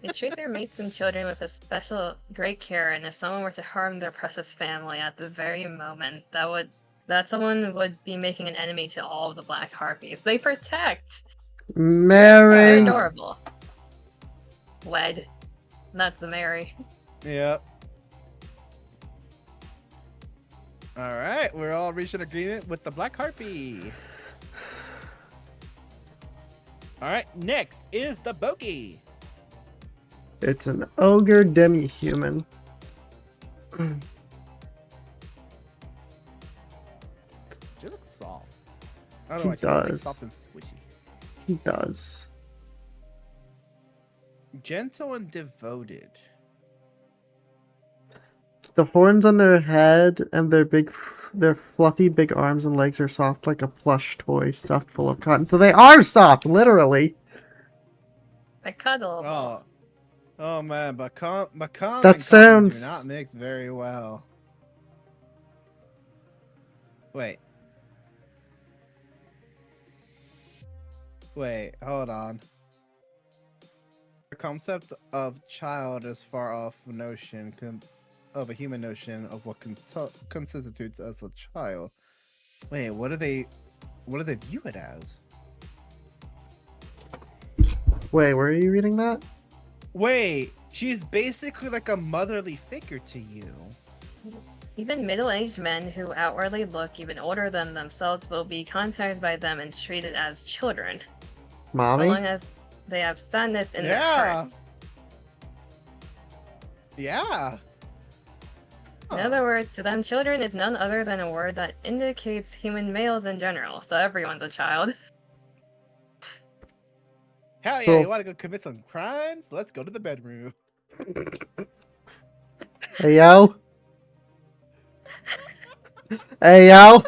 They treat their mates and children with a special great care, and if someone were to harm their precious family at the very moment, that someone would be making an enemy to all of the black harpies. They protect. They're Mary. adorable. Wed. That's the Mary. Yep. All right, we're all reached an agreement with the Black Harpy. All right, next is the Bogey. It's an ogre demi-human. She looks soft. I He don't know why she looks like does. soft and squishy. He does. Gentle and devoted. The horns on their head and their fluffy big arms and legs are soft like a plush toy stuffed full of cotton. So they are soft, literally. They cuddle. Oh man, Macomb and That cotton sounds- do not mix very well. Wait, hold on. The concept of child is far off notion of a human notion of what constitutes as a child. Wait, what do they view it as? Wait, where are you reading that? Wait, she's basically like a motherly figure to you. Even middle-aged men who outwardly look even older than themselves will be contacted by them and treated as children, so Mommy? long as they have sadness in their Yeah. hearts. Yeah. In Huh. other words, to them, children is none other than a word that indicates human males in general, so everyone's a child. Hell yeah, Cool. you want to go commit some crimes? Let's go to the bedroom. Hey, yo. Hey, yo.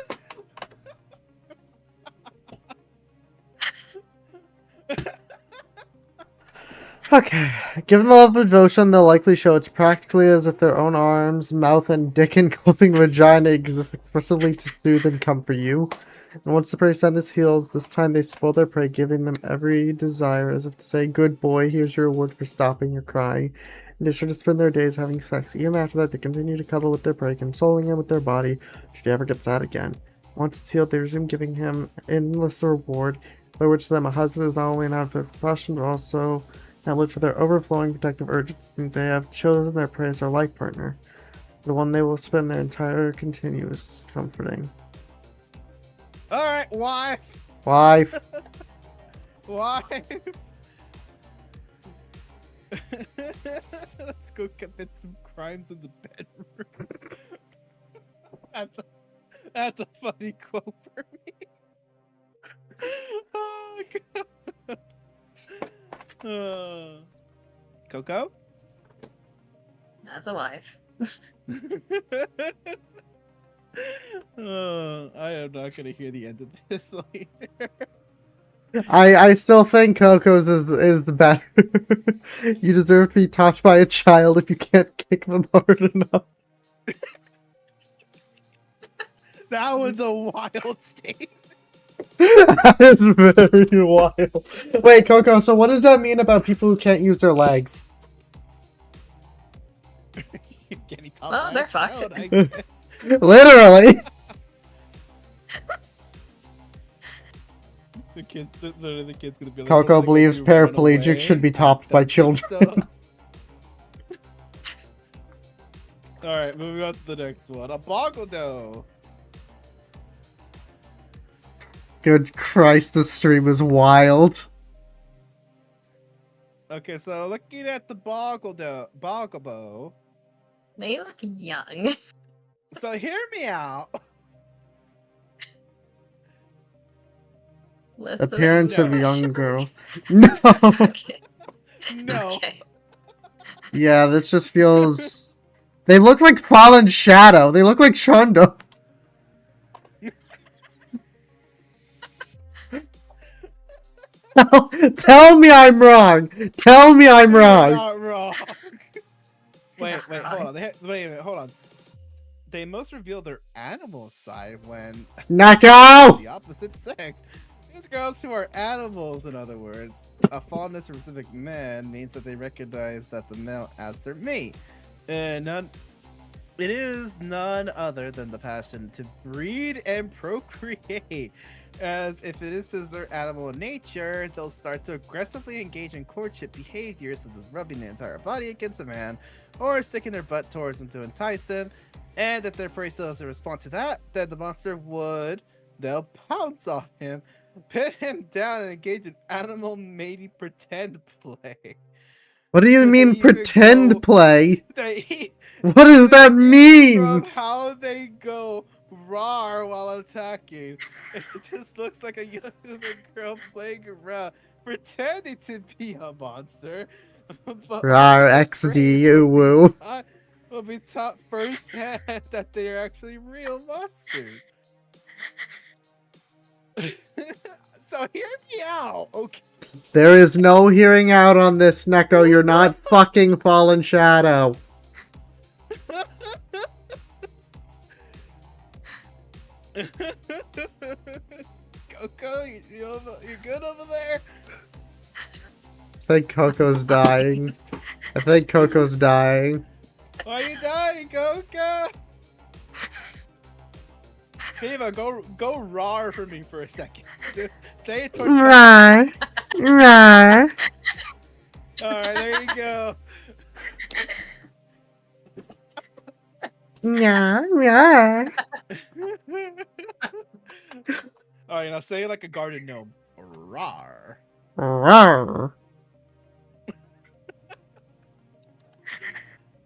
Okay. Given the level of devotion, they'll likely show it's practically as if their own arms, mouth, and dick-engulfing vagina exist expressively to soothe and comfort you. And once the prey scent is healed, this time they spoil their prey, giving them every desire, as if to say, "Good boy, here's your reward for stopping your crying." And they start to spend their days having sex. Even after that, they continue to cuddle with their prey, consoling him with their body, should he ever get sad again. Once it's healed, they resume giving him endless reward. In other words, to them, a husband is not only an outfit for passion, but also an outlet for their overflowing protective urges. And they have chosen their prey as their life partner, the one they will spend their entire continuous comforting. All right, wife. Wife. Wife. Let's go commit some crimes in the bedroom. That's a funny quote for me. Oh, God. Coco? That's a wife. I am not gonna hear the end of this later. I still think Coco's is better. You deserve to be topped by a child if you can't kick them hard enough. That was a wild statement. That is very wild. Wait, Coco, so what does that mean about people who can't use their legs? You're getting topped Well, by a they're child, fucked. I guess. Literally. The kid's gonna be like, Coco "Oh, like, believes you run away?" paraplegics should be topped by Don't think children. so. All right, moving on to the next one. A Boggldo. Good Christ, this stream is wild. Okay, so looking at the Bogglebo. They look young. So hear me out. Listen, Appearance of No. young girls. No. Okay. No. Okay. Yeah, this just feels. They look like Fallen Shadow. They look like Shondo. Tell me I'm wrong. Tell me I'm You're wrong. not wrong. Wait, Not hold wrong. on. Wait a minute, hold on. They most reveal their animal side when Knockout. the opposite sex. These girls who are animals, in other words, a fondness for a specific man means that they recognize that the male as their mate. And it is none other than the passion to breed and procreate. As if it is to desert animal nature, they'll start to aggressively engage in courtship behaviors such as rubbing their entire body against a man or sticking their butt towards him to entice him. And if their prey still doesn't respond to that, then the monster they'll pounce on him, pin him down, and engage in animal mating pretend play. What do you mean pretend play? They What does that from mean? how they go raw while attacking. It just looks like a young girl playing around, pretending to be a monster. But Rar only the XD, prey you woo. will be taught firsthand that they are actually real monsters. So hear me out, okay? There is no hearing out on this, Neko. You're not fucking Fallen Shadow. Coco, you good over there? I think Coco's dying. I think Coco's dying. Why are you dying, Coco? Viva, go raw for me for a second. Just say it towards Rar. Rar. Alright, there you go. Rar. Rar. Alright, now say it like a garden gnome. Rar. Rar.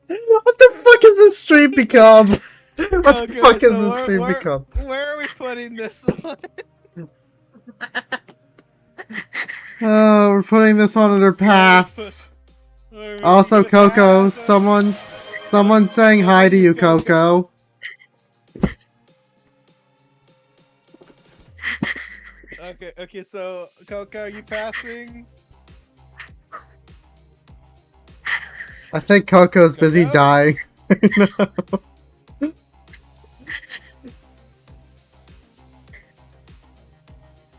What the fuck has this stream become? What the Okay, fuck has so this stream become? Where are we putting this one? Oh, we're putting this one under pass. Where are we Also, gonna Coco, pass? someone saying hi to you, Coco. Okay, so Coco, are you passing? I think Coco's busy Coco? dying.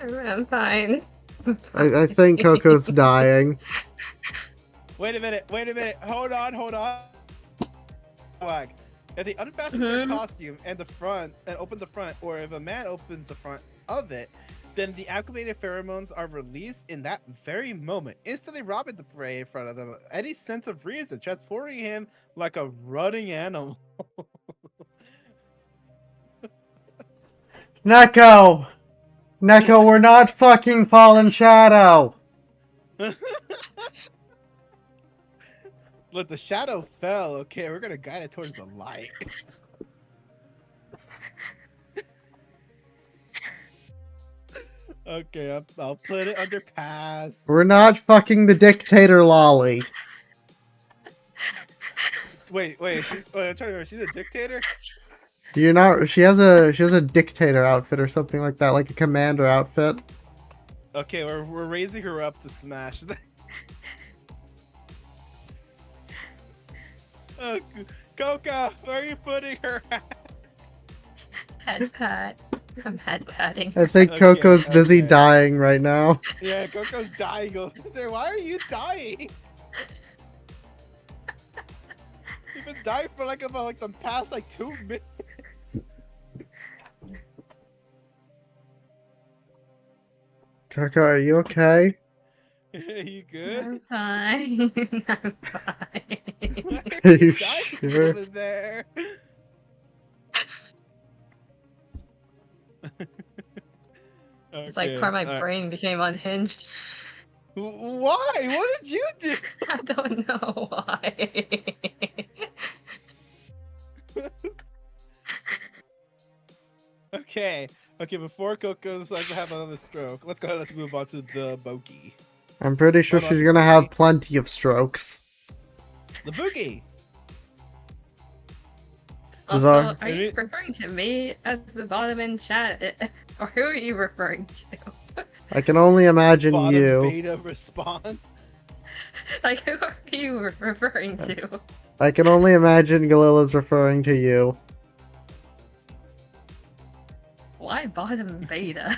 I'm fine. I think Coco's dying. Wait a minute, hold on. Flag. If they unfasten their costume and open the front, or if a man opens the front of it, then the activated pheromones are released in that very moment, instantly robbing the prey in front of them of any sense of reason, transforming him like a running animal. Neko! Neko, we're not fucking Fallen Shadow! Look, the shadow fell. Okay, we're gonna guide it towards the light. Okay, I'll put it under pass. We're not fucking the dictator lolly. Wait, I'm trying to remember. She's a dictator? You're not. She has a dictator outfit or something like that, like a commander outfit. Okay, we're raising her up to smash. Oh, Coco, where are you putting her at? Head pat. I'm head patting. I think Okay, Coco's busy okay. dying right now. Yeah, Coco's dying over there. Why are you dying? You've been dying for about the past 2 minutes. Coco, are you okay? Are you good? I'm fine. I'm fine. Why Are are you you dying sure? over there? It's like part of my brain became unhinged. Why? What did you do? I don't know why. Okay, before Coco starts to have another stroke, let's go ahead and move on to the bogey. I'm pretty sure Hold on, she's gonna have plenty of strokes. The boogie! Also, are you referring to me as the bottom in chat? Or who are you referring to? I can only imagine Bottom you. beta respond. Like, who are you referring to? I can only imagine Galila's referring to you. Why bottom beta?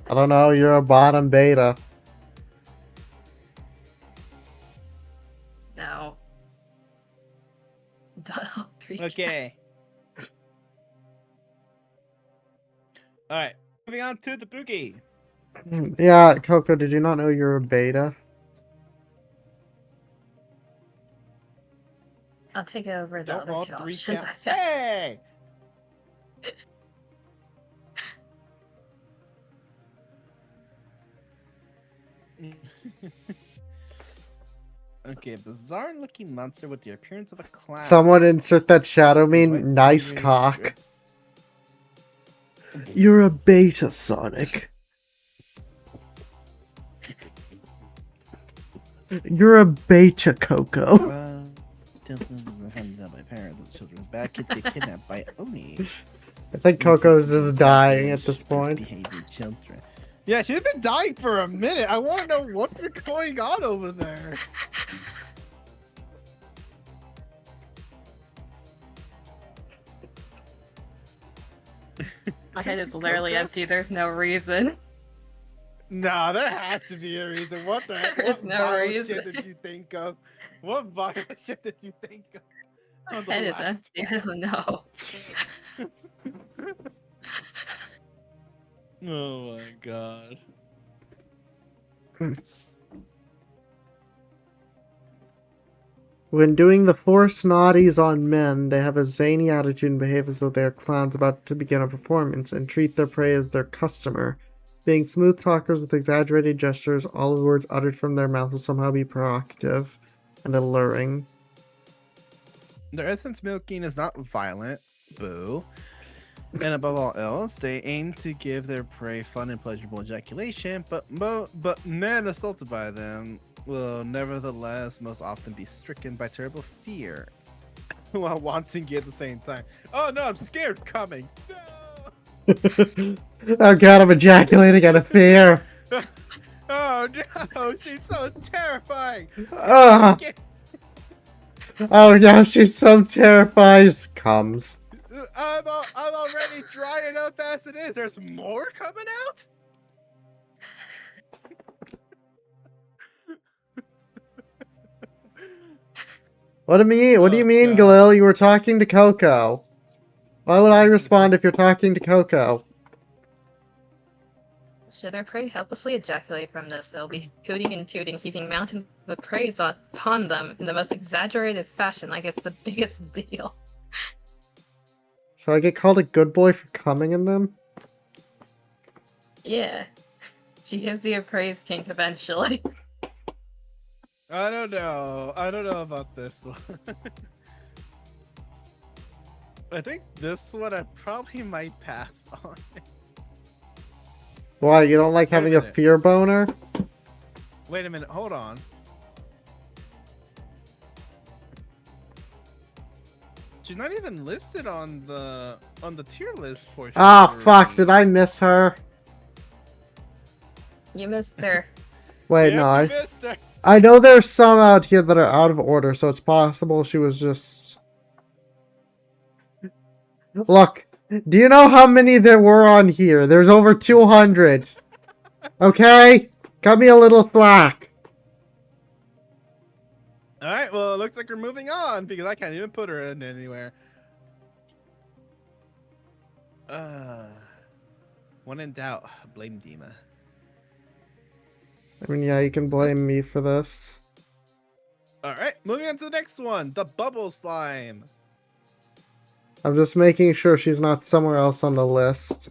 I don't know, you're a bottom beta. No. Donald 3. Okay. All right. Moving on to the boogie. Yeah, Coco, did you not know you're a beta? I'll take over the Don't other all two three options. count? I guess. Hey! Okay, bizarre-looking monster with the appearance of a clown. Someone insert that shadow His right meme, nice finger cock. strips- You're a beta, Sonic. You're a beta, Coco. My parents and children. Bad kids get kidnapped by Oni. I think Coco's just dying at this point. Misbehaving children. Yeah, she's been dying for a minute. I want to know what's been going on over there. My head is literally empty. There's no reason. Nah, there has to be a reason. What the heck? There's What no vile reason. shit did you think of? What vile shit did you think of? On the Head is last empty. I don't know. Oh my god. When doing the force naughties on men, they have a zany attitude and behave as though they are clowns about to begin a performance, and treat their prey as their customer. Being smooth talkers with exaggerated gestures, all the words uttered from their mouth will somehow be provocative and alluring. Their essence milking is not violent. Boo. And above all else, they aim to give their prey fun and pleasurable ejaculation, but men assaulted by them will nevertheless most often be stricken by terrible fear while wanting it at the same time. Oh no, I'm scared coming. No! Oh god, I'm ejaculating out of fear. Oh no, she's so terrifying. Ah. Oh no, she's so terrified. Comes. I'm already dry enough as it is. There's more coming out? What do you mean? What do you Oh, mean, God. Galil? You were talking to Coco. Why would I respond if you're talking to Coco? Should their prey helplessly ejaculate from this, they'll be hooting and tooting, heaping mountains of praise upon them in the most exaggerated fashion, like it's the biggest deal. So I get called a good boy for coming in them? Yeah. She gives you a praise kink eventually. I don't know. I don't know about this one. I think this one I probably might pass on. Why, you don't like Wait a having a minute. fear boner? Wait a minute. Hold on. She's not even listed on the tier list portion. Ah, for fuck, me. did I miss her? You missed her. Wait, Yep, no, you I missed her. know there's some out here that are out of order, so it's possible she was just... Look, do you know how many there were on here? There's over 200. Okay? Cut me a little slack. All right. Well, it looks like we're moving on because I can't even put her in anywhere. When in doubt, blame Dima. I mean, yeah, you can blame me for this. All right. Moving on to the next one, the bubble slime. I'm just making sure she's not somewhere else on the list.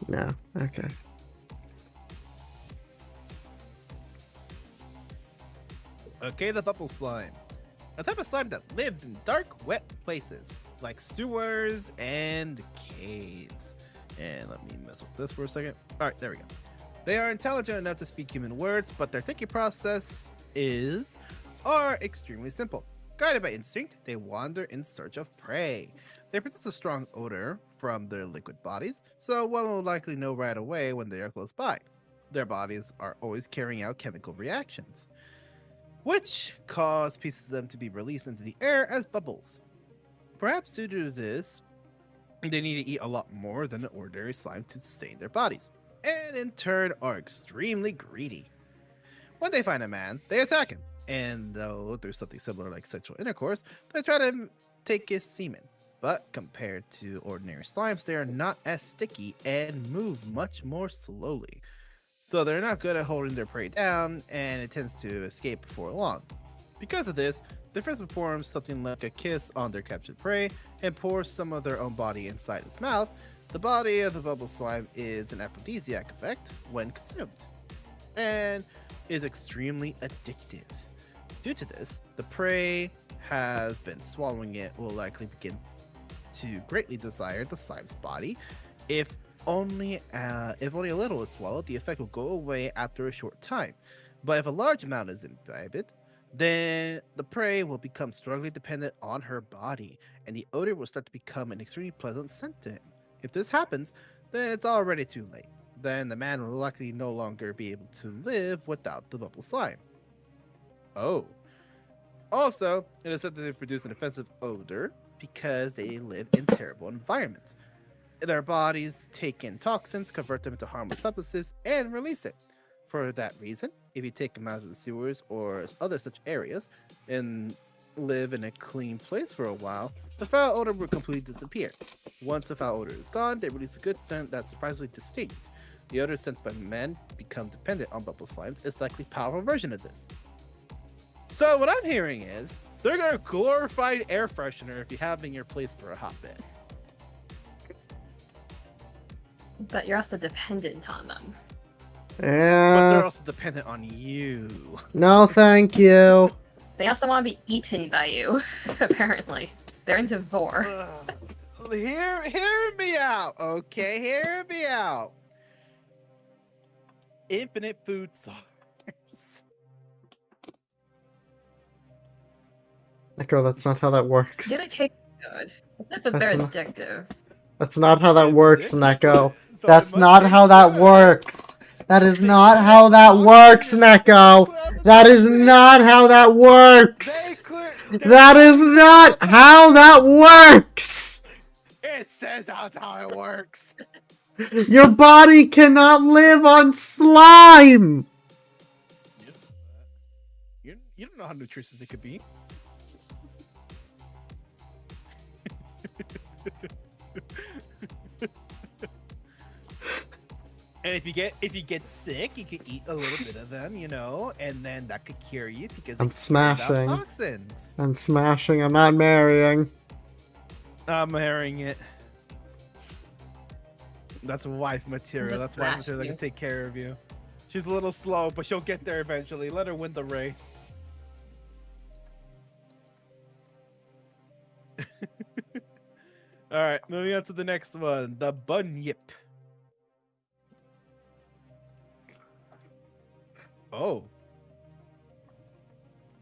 No, okay. Okay, the bubble slime. A type of slime that lives in dark, wet places, like sewers and caves. And let me mess with this for a second. All right, there we go. They are intelligent enough to speak human words, but their thinking process are extremely simple. Guided by instinct, they wander in search of prey. They produce a strong odor from their liquid bodies, so one will likely know right away when they are close by. Their bodies are always carrying out chemical reactions. which cause pieces of them to be released into the air as bubbles. Perhaps due to this, they need to eat a lot more than an ordinary slime to sustain their bodies, and in turn are extremely greedy. When they find a man, they attack him, and though there's something similar like sexual intercourse, they try to take his semen. But compared to ordinary slimes, they are not as sticky and move much more slowly. So they're not good at holding their prey down, and it tends to escape before long. Because of this, the first performs something like a kiss on their captured prey and pours some of their own body inside its mouth. The body of the bubble slime is an aphrodisiac effect when consumed, and is extremely addictive. Due to this, the prey has been swallowing it will likely begin to greatly desire the slime's body. If only a little is swallowed, the effect will go away after a short time. But if a large amount is imbibed, then the prey will become strongly dependent on her body, and the odor will start to become an extremely pleasant scent to him. If this happens, then it's already too late. Then the man will likely no longer be able to live without the bubble slime. Oh. Also, it is said that they produce an offensive odor because they live in terrible environments. Their bodies take in toxins, convert them into harmless substances, and release it. For that reason, if you take them out of the sewers or other such areas and live in a clean place for a while, the foul odor will completely disappear. Once the foul odor is gone, they release a good scent that's surprisingly distinct. The odor sensed by men become dependent on bubble slimes is likely a powerful version of this. So what I'm hearing is they're gonna glorified air freshener if you have them in your place for a hot bit. But you're also dependent on them. But they're Yeah. also dependent on you. No, thank you. They also want to be eaten by you, apparently. They're into vor. Hear me out, okay? Hear me out. Infinite food source. Echo, that's not how that works. Do they taste good? That's if they're That's not- addictive. That's not how that It's works, addictive, Neko. so it That's must not taste how that good. works. That is They not clear how that toxins. works, Neko. Well, That is they- not how that They works. clear. That is not how that works. It says that's how it works. Your body cannot live on slime. You don't know how nutritious they could be. And if you get sick, you could eat a little bit of them, you know, and then that could cure you because I'm it clears out smashing. toxins. I'm smashing. I'm not marrying. I'm hearing it. That's wife material. Just That's wife smash material that you. can take care of you. She's a little slow, but she'll get there eventually. Let her win the race. All right, moving on to the next one, the bunyip. Oh.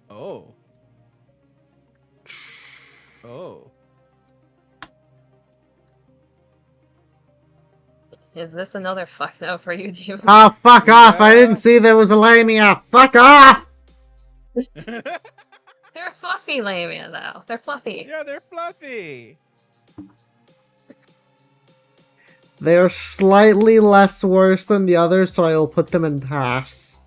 Oh. Oh. Is this another fuck no for you, Demon? Ah, fuck off. I Yeah. didn't see there was a lamia. Fuck off. They're fluffy lamia, though. They're fluffy. Yeah, they're fluffy. They're slightly less worse than the others, so I will put them in pass.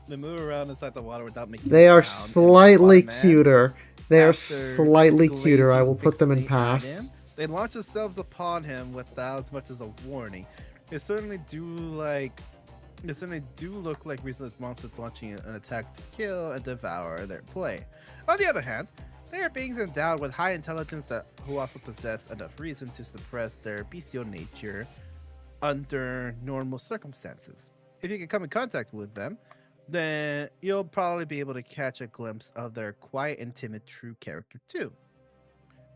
They move around inside the water without making They a are sound, and slightly spot a man cuter. They are after slightly cuter. I glazing will put them in fixating at pass. him. They launch themselves upon him without as much as a warning. They certainly do look like reasonless monsters launching an attack to kill and devour their prey. On the other hand, they are beings endowed with high intelligence who also possess enough reason to suppress their bestial nature under normal circumstances. If you can come in contact with them, then you'll probably be able to catch a glimpse of their quiet and timid true character too.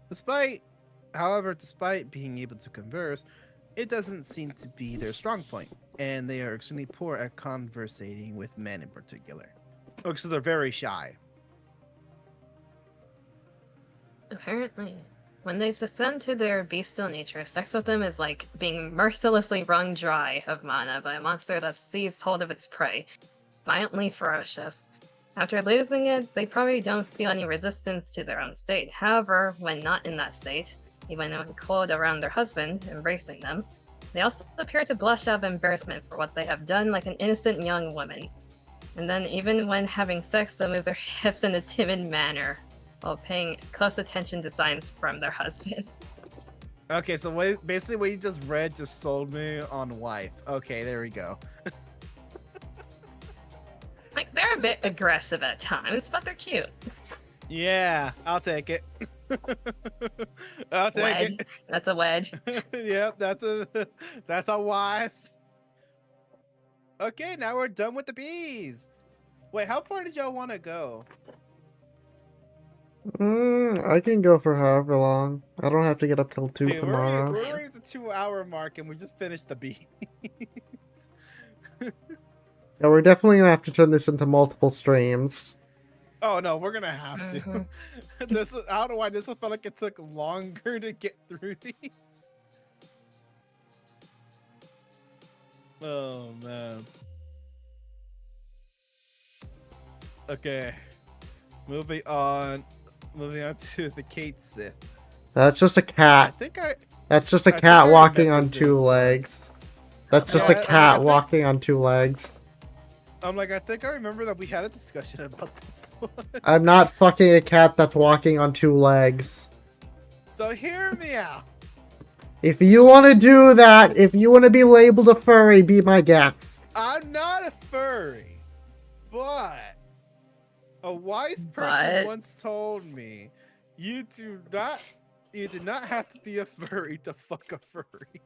Despite being able to converse, it doesn't seem to be their strong point, and they are extremely poor at conversating with men in particular. Oh, so they're very shy. Apparently. When they succumb to their bestial nature, sex with them is like being mercilessly wrung dry of mana by a monster that seized hold of its prey. violently ferocious. After losing it, they probably don't feel any resistance to their own state. However, when not in that state, even when coiled around their husband, embracing them, they also appear to blush out of embarrassment for what they have done like an innocent young woman. And then even when having sex, they'll move their hips in a timid manner, while paying close attention to signs from their husband. Okay, so basically what you just read just sold me on wife. Okay, there we go. Like, they're a bit aggressive at times, but they're cute. Yeah, I'll take it. I'll take Wed. it. That's a wedge. Yep, that's a wife. Okay, now we're done with the bees. Wait, how far did y'all want to go? I can go for however long. I don't have to get up till 2 Okay, tomorrow. we're already at the 2-hour mark and we just finished the bees. Yeah, we're definitely gonna have to turn this into multiple streams. Oh no, we're gonna have to. Mhm. I don't know why this felt like it took longer to get through these. Oh man. Okay. Moving on to the Kate Sith. That's just a I cat. think That's just a I think cat I walking remember on two this one. legs. That's just Yeah, a I cat think- walking on 2 legs. I'm like, I think I remember that we had a discussion about this one. I'm not fucking a cat that's walking on 2 legs. So hear me out. If you want to do that, if you want to be labeled a furry, be my guest. I'm not a furry, but a wise person But- once told me, you do not have to be a furry to fuck a furry.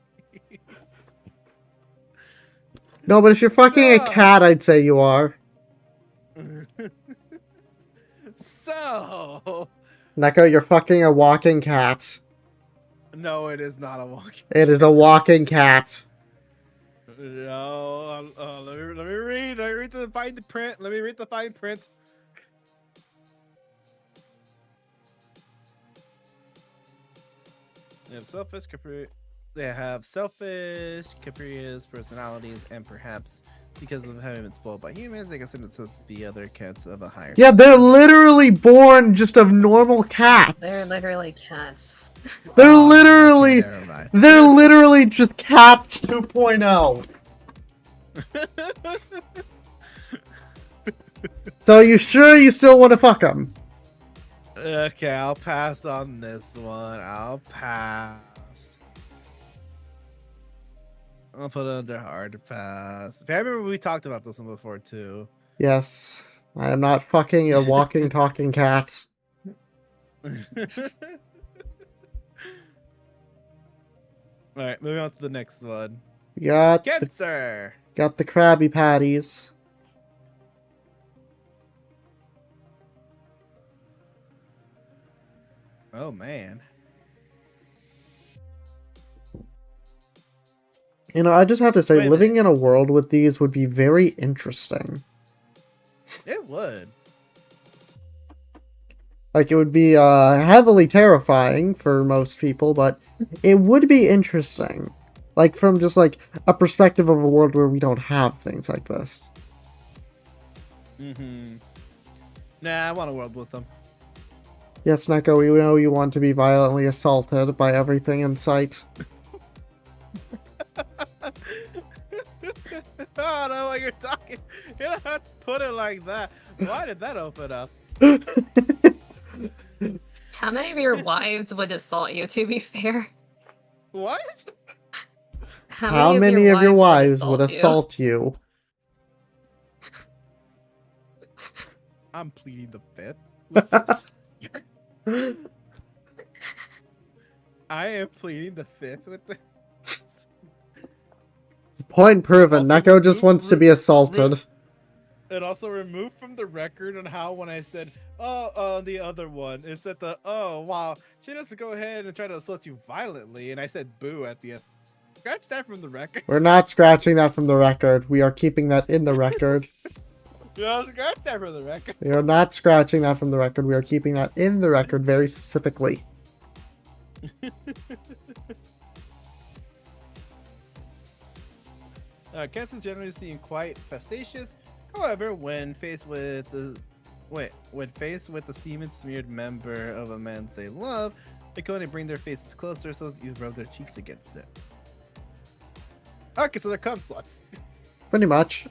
No, but if you're fucking a So- cat, I'd say you are. So, Neko, you're fucking a walking cat. no, it is not a walking. It is a walking cat. No, let me read. Let me read the fine print. Let me read the fine print. They have selfish, capricious personalities, and perhaps because of having been spoiled by humans, they consider themselves to be other cats of a higher. Yeah, they're literally born just of normal cats. They're literally cats. They're Oh, okay, literally, never mind. they're literally just cats 2.0. So you sure you still want to fuck them? Okay, I'll pass on this one. I'll pass. I'll put it under hard to pass. I remember we talked about this one before too. Yes. I am not fucking a walking, talking cat. Alright, moving on to the next one. We got the, Cancer! got the Krabby Patties. Oh man. You know, I just have to say, Wait a living in a world with these would be very interesting. It would. Like, it would be heavily terrifying for most people, but it would be interesting. Like, from just, like, a perspective of a world where we don't have things like this. Mm-hmm. Nah, I want a world with them. Yes, Neko, we know you want to be violently assaulted by everything in sight. I don't know what you're talking. You don't have to put it like that. Why did that open up? How many of your wives would assault you, to be fair? What? How many of your wives would you? assault you? I'm pleading the fifth with this. I am pleading the fifth with this. Point proven. Also, Neko just wants to be assaulted. And also remove from the record on how when I said, the other one, it said oh, wow, she doesn't go ahead and try to assault you violently. And I said boo at the end. Scratch that from the record. We're not scratching that from the record. We are keeping that in the record. No, scratch that from the record. We are not scratching that from the record. We are keeping that in the record very specifically. Cats is generally seen quite fastatious, However, when faced with the semen-smeared member of a man they love, they can only bring their faces closer so that you rub their cheeks against it. Okay, so they're cum sluts. Pretty much.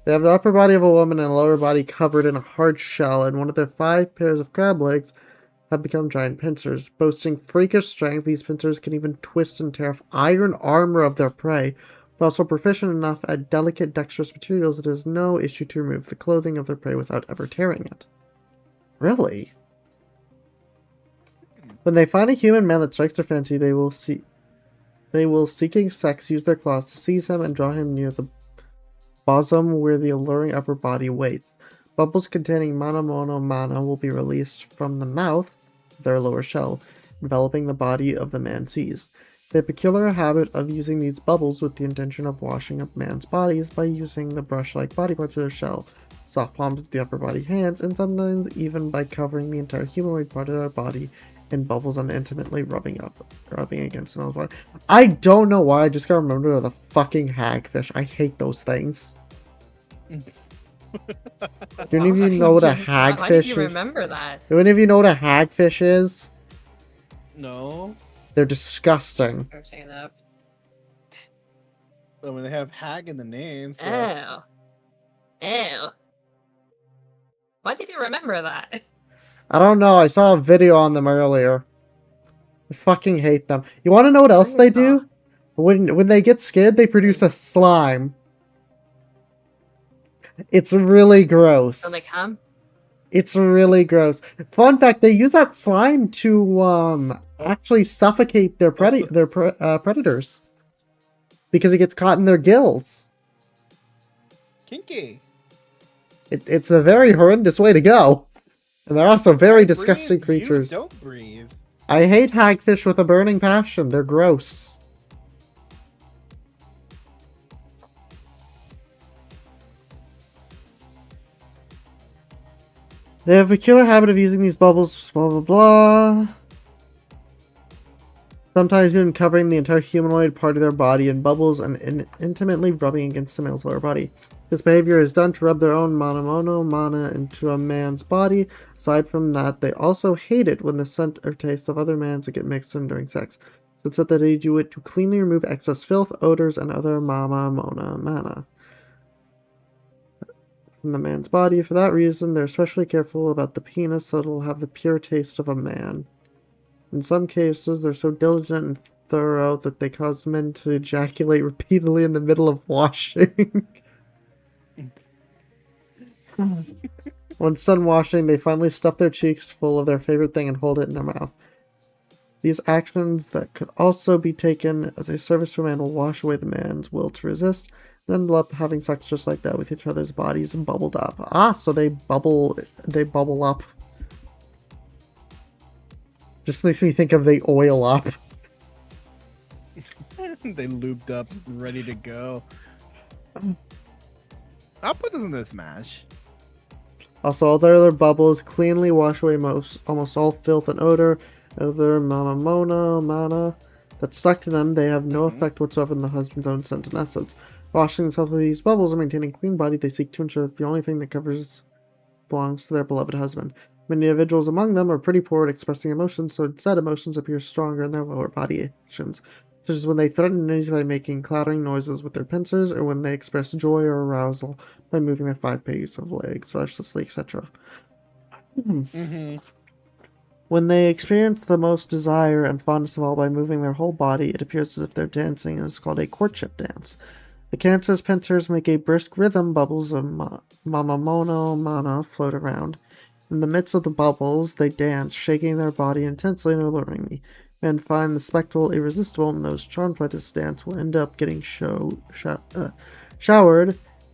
They have the upper body of a woman and a lower body covered in a hard shell, and one of their 5 pairs of crab legs have become giant pincers. Boasting freakish strength, these pincers can even twist and tear off iron armor of their prey, but also proficient enough at delicate, dexterous materials that it is no issue to remove the clothing of their prey without ever tearing it. Really? When they find a human man that strikes their fancy, they will seeking sex use their claws to seize him and draw him near the bosom where the alluring upper body waits. Bubbles containing mana mono mana will be released from the mouth, their lower shell, enveloping the body of the man seized. They have a peculiar habit of using these bubbles with the intention of washing up man's bodies by using the brush-like body parts of their shell, soft palms of the upper body hands, and sometimes even by covering the entire humanoid part of their body in bubbles and intimately rubbing against another body. I don't know why I just got remembered of the fucking hagfish. I hate those things. Do any of you know what a hagfish is? Why did you remember that? Do any of you know what a hagfish is? No. They're disgusting. Start saying that. I mean, they have hag in the name. So. Ew. Why did you remember that? I don't know. I saw a video on them earlier. I fucking hate them. You want to know what else they do? When they get scared, they produce a slime. It's really gross. So they come? It's really gross. Fun fact, they use that slime to actually suffocate their predators. Because it gets caught in their gills. Kinky. It's a very horrendous way to go. And they're also very disgusting creatures. You don't breathe. I hate hagfish with a burning passion. They're gross. They have a peculiar habit of using these bubbles, blah blah blah. Sometimes even covering the entire humanoid part of their body in bubbles and intimately rubbing against the male's lower body. This behavior is done to rub their own mana into a man's body. Aside from that, they also hate it when the scent or taste of other mans get mixed in during sex. So it's said that they do it to cleanly remove excess filth, odors, and other mana from the man's body. For that reason, they're especially careful about the penis so it'll have the pure taste of a man. In some cases, they're so diligent and thorough that they cause men to ejaculate repeatedly in the middle of washing. Once done washing, they finally stuff their cheeks full of their favorite thing and hold it in their mouth. These actions that could also be taken as a service to a man will wash away the man's will to resist, and end up having sex just like that with each other's bodies and bubbled up. Ah, so they bubble up. Just makes me think of they oil up. They lubed up, ready to go. I'll put this in the smash. Also, all their other bubbles cleanly wash away almost all filth and odor. Other mana that stuck to them, they have no effect whatsoever on the husband's own scent and essence. Washing themselves with these bubbles and maintaining a clean body, they seek to ensure that the only thing that covers belongs to their beloved husband. Many individuals among them are pretty poor at expressing emotions, so instead emotions appear stronger in their lower body actions, such as when they threaten enemies by making clattering noises with their pincers, or when they express joy or arousal by moving their 5 pairs of legs, restlessly, etc. When they experience the most desire and fondness of all by moving their whole body, it appears as if they're dancing, and is called a courtship dance. The cancer's pincers make a brisk rhythm, bubbles of mana float around. In the midst of the bubbles, they dance, shaking their body intensely and alluringly. Men find the spectacle irresistible, and those charmed by this dance will end up getting showered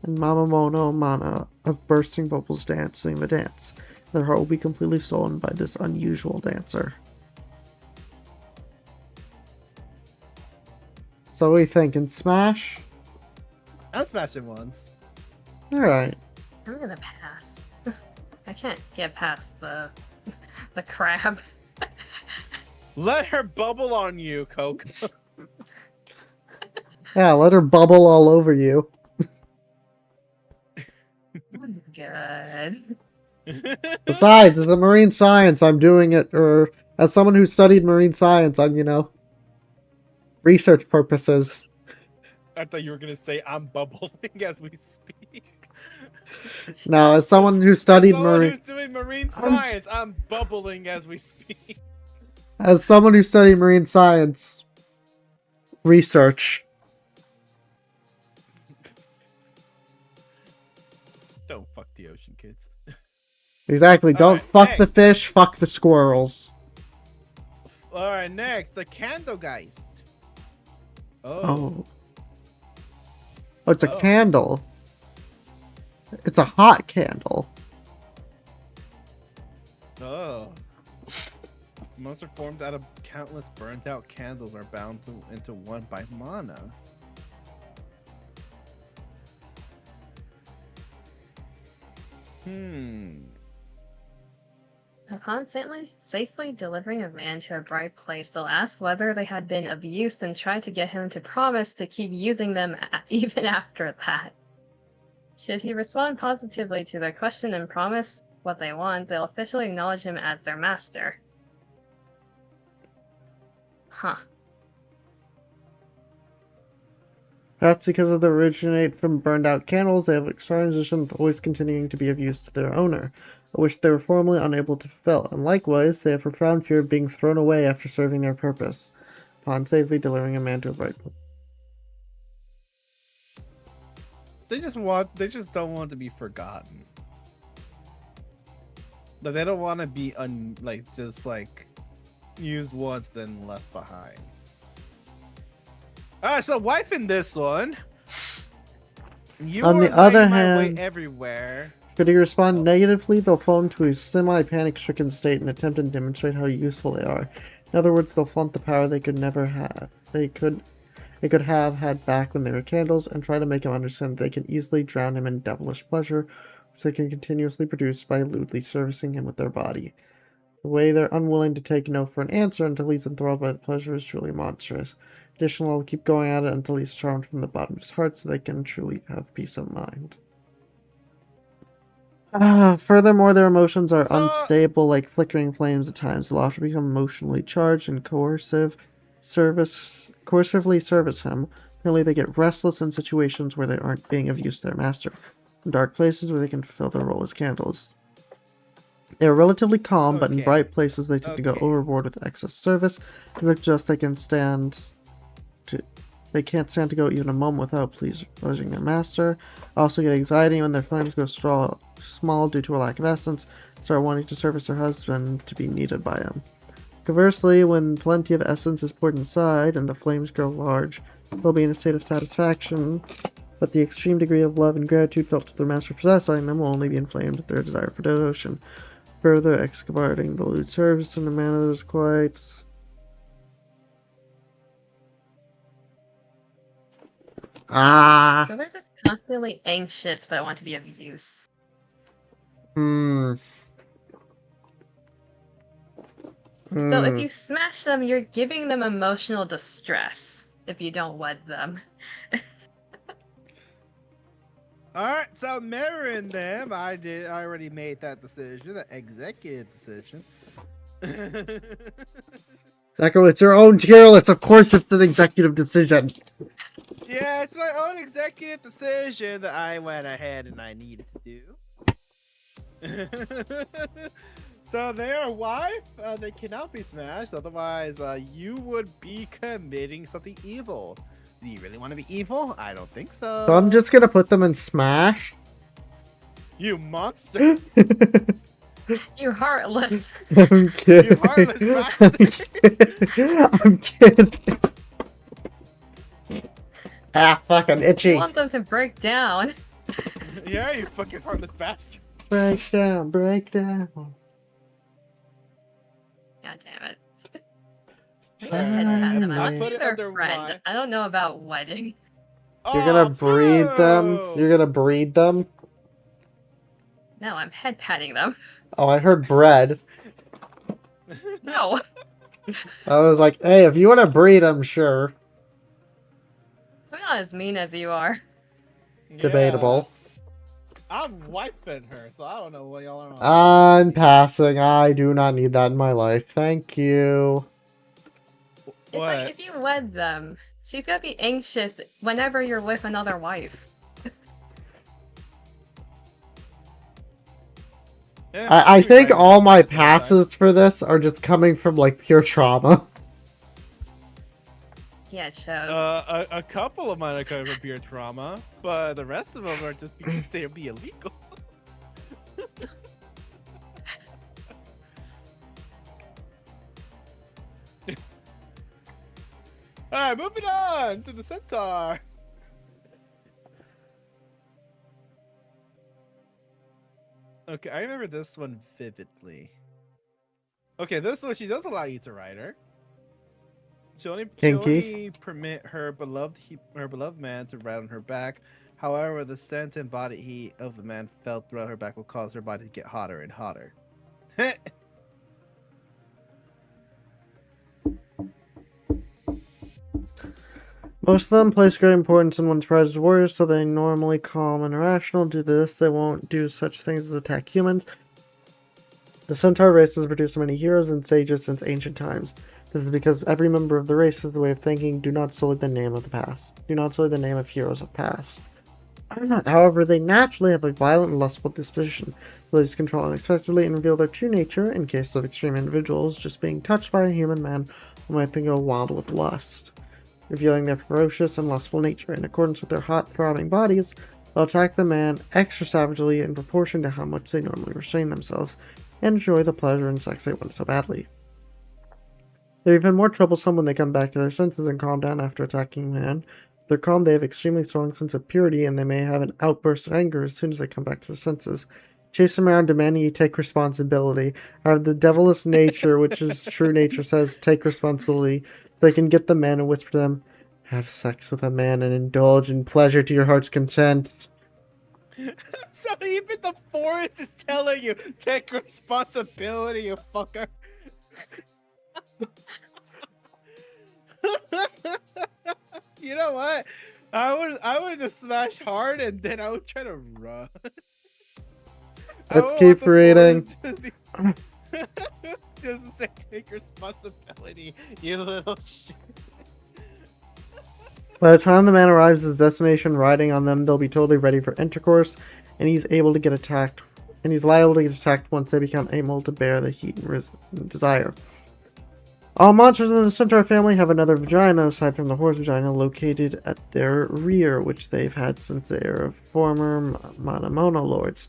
in mana of bursting bubbles dancing the dance. Their heart will be completely stolen by this unusual dancer. So what do you think? In Smash? I'll smash it once. Alright. I'm gonna pass. I can't get past the crab. Let her bubble on you, Coke. Yeah, let her bubble all over you. good. Besides, it's a marine science. I'm doing it, or as someone who studied marine science, I'm, research purposes. I thought you were gonna say I'm bubbling as we speak. Now, as someone who For studied someone marine, who's doing marine science, I'm bubbling as we speak. as someone who studied marine science, research. Don't fuck the ocean, kids. Exactly. Don't Alright, fuck the next. fish. Fuck the squirrels. All right, next the candle geist. Oh, it's a Oh. candle. It's a hot candle. Oh. Monster formed out of countless burnt out candles are bound into one by mana. Upon safely delivering a man to a bright place, they'll ask whether they had been of use and try to get him to promise to keep using them even after that. Should he respond positively to their question and promise what they want, they'll officially acknowledge him as their master. Huh. Perhaps because of the originate from burned out candles, they have a transition with always continuing to be of use to their owner, a wish they were formerly unable to fulfill, and likewise, they have profound fear of being thrown away after serving their purpose, upon safely delivering a man to a bright place. They just don't want to be forgotten. Like they don't want to be used once then left behind. Alright, so wife in this one. You On are the other lighting my way hand, everywhere. should he respond negatively, they'll fall into a semi-panic-stricken state and attempt to demonstrate how useful they are. In other words, they'll flaunt the power they could never have. They could have had back when they were candles, and try to make him understand that they can easily drown him in devilish pleasure, which they can continuously produce by lewdly servicing him with their body. The way they're unwilling to take no for an answer until he's enthralled by the pleasure is truly monstrous. Additionally, they'll keep going at it until he's charmed from the bottom of his heart so they can truly have peace of mind. Furthermore, their emotions are unstable, like flickering flames at times. They'll often become emotionally charged and coercively service him. Apparently, they get restless in situations where they aren't being of use to their master. In dark places where they can fulfill their role as candles. They are relatively calm, but in bright places they tend to go overboard with excess service. They can't stand to go even a moment without pleasing their master. Also get anxiety when their flames go small due to a lack of essence. Start wanting to service their husband to be needed by him. Conversely, when plenty of essence is poured inside and the flames grow large, they'll be in a state of satisfaction, but the extreme degree of love and gratitude felt to their master for satisfying them will only be inflamed with their desire for devotion. Further excavating the lewd service in a manner that is quite... So they're just constantly anxious but want to be of use. So if you smash them, you're giving them emotional distress if you don't wed them. Alright, so marrying them, I already made that decision, the executive decision. Echo, it's your own tier list. Of course it's an executive decision. Yeah, it's my own executive decision that I went ahead and I needed to do. So their wife, they cannot be smashed, otherwise you would be committing something evil. Do you really want to be evil? I don't think so. So I'm just gonna put them in Smash. You monster! You heartless. I'm kidding. You heartless bastard! I'm kidding. Ah, fuck, I'm itchy. You want them to break down. Yeah, you fucking heartless bastard. Break down, break down. God damn it. Family. I want to put be it their under friend. Y. I don't know about wedding. You're gonna Oh, breed them? boo! You're gonna breed them? No, I'm head patting them. Oh, I heard bread. No. I was like, hey, if you wanna breed them, sure. I'm not as mean as you are. Yeah. Debatable. I'm wiping her, so I don't know what y'all are on. I'm passing. I do not need that in my life. Thank you. It's like What? if you wed them, she's gonna be anxious whenever you're with another wife. Yeah, I she'll be think pregnant all my the whole time. passes for this are just coming from like pure trauma. Yeah, it shows. A couple of mine are coming from pure trauma, but the rest of them are just because they would be illegal. All right, moving on to the centaur. Okay, I remember this one vividly. Okay, this one she does allow you to ride her. She Kinky. only permit her beloved man to ride on her back. However, the scent and body heat of the man felt throughout her back will cause her body to get hotter and hotter. Most of them place great importance in one's pride as warriors, so they normally calm and rational. Do this, they won't do such things as attack humans. The centaur race has produced many heroes and sages since ancient times. This is because every member of the race has the way of thinking, do not sully the name of the past. Do not sully the name of heroes of past. However, they naturally have a violent and lustful disposition. They lose control unexpectedly and reveal their true nature in cases of extreme individuals. Just being touched by a human man will make them go wild with lust, revealing their ferocious and lustful nature. In accordance with their hot, throbbing bodies, they'll attack the man extra savagely in proportion to how much they normally restrain themselves and enjoy the pleasure and sex they want so badly. They're even more troublesome when they come back to their senses and calm down after attacking a man. If they're calm, they have extremely strong sense of purity, and they may have an outburst of anger as soon as they come back to their senses. Chase them around, demanding you take responsibility. However, the devilish nature, which is true nature, says take responsibility, so they can get the man and whisper to them, have sex with a man and indulge in pleasure to your heart's content. So even the forest is telling you, take responsibility, you fucker. You know what? I would just smash hard and then I would try to run. Let's keep reading. Just to say, take responsibility, you little shit. By the time the man arrives at the destination riding on them, they'll be totally ready for intercourse, and he's able to get attacked. And he's liable to get attacked once they become able to bear the heat and desire. All monsters in the centaur family have another vagina aside from the horse vagina located at their rear, which they've had since their former Manamono lords.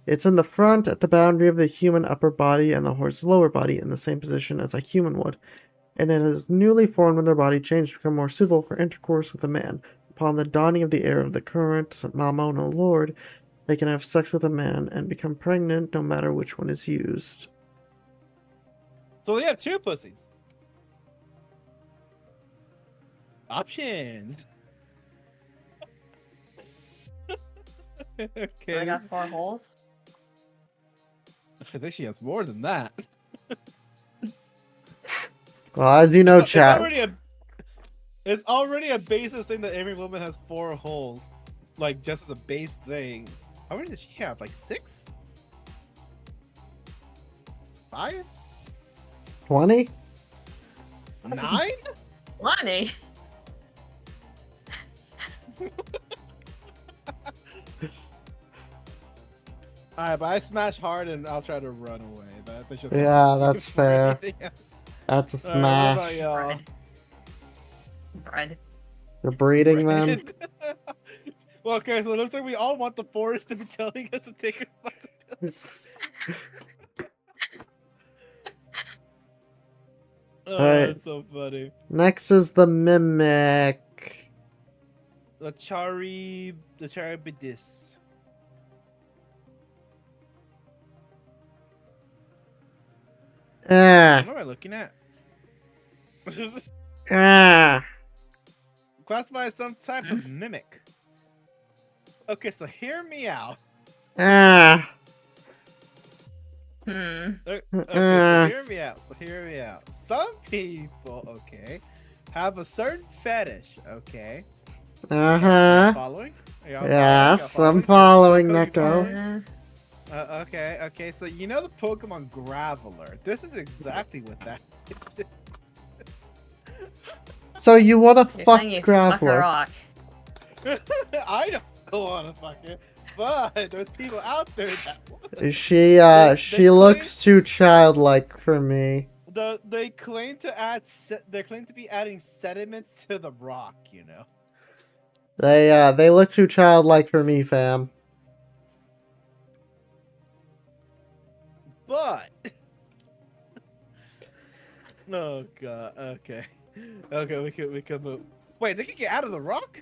It's in the front at the boundary of the human upper body and the horse's lower body in the same position as a human would, and it is newly formed when their body changed to become more suitable for intercourse with a man. Upon the dawning of the heir of the current Manamono lord, they can have sex with a man and become pregnant no matter which one is used. So they have two pussies. Options. Okay. So I got 4 holes. I think she has more than that. Well, as you know, It's chat. It's already a basis thing that every woman has 4 holes, like just as a base thing. How many does she have? Like 6? 5? 20? 9? Lonnie! Alright, but I smash hard and I'll try to run away. That should Yeah, that's before fair. anything else. That's a Alright, what smash. about y'all? Bread. You're breeding them. Well, okay, so it looks like we all want the forest to be telling us to take responsibility. Oh, Alright. that's so funny. Next is the mimic. The Charybdis. Ah. What am I looking at? Ah. Classified as some type of mimic. Okay, so hear me out. Ah. Okay, so hear me out. Some people, okay, have a certain fetish, okay? Uh-huh. Following? Y'all Yes, I'm following? following Neko, you Neko. Okay. So you know the Pokemon Graveler. This is exactly what that. So you wanna You're fuck saying you fuck a Graveler? rock. I don't want to fuck it, but there's people out there that would. She They claim looks too childlike for me. they claim to they claim to be adding sediments to the rock. You know. They look too childlike for me, fam. But oh god, okay, we can move. Wait, they can get out of the rock?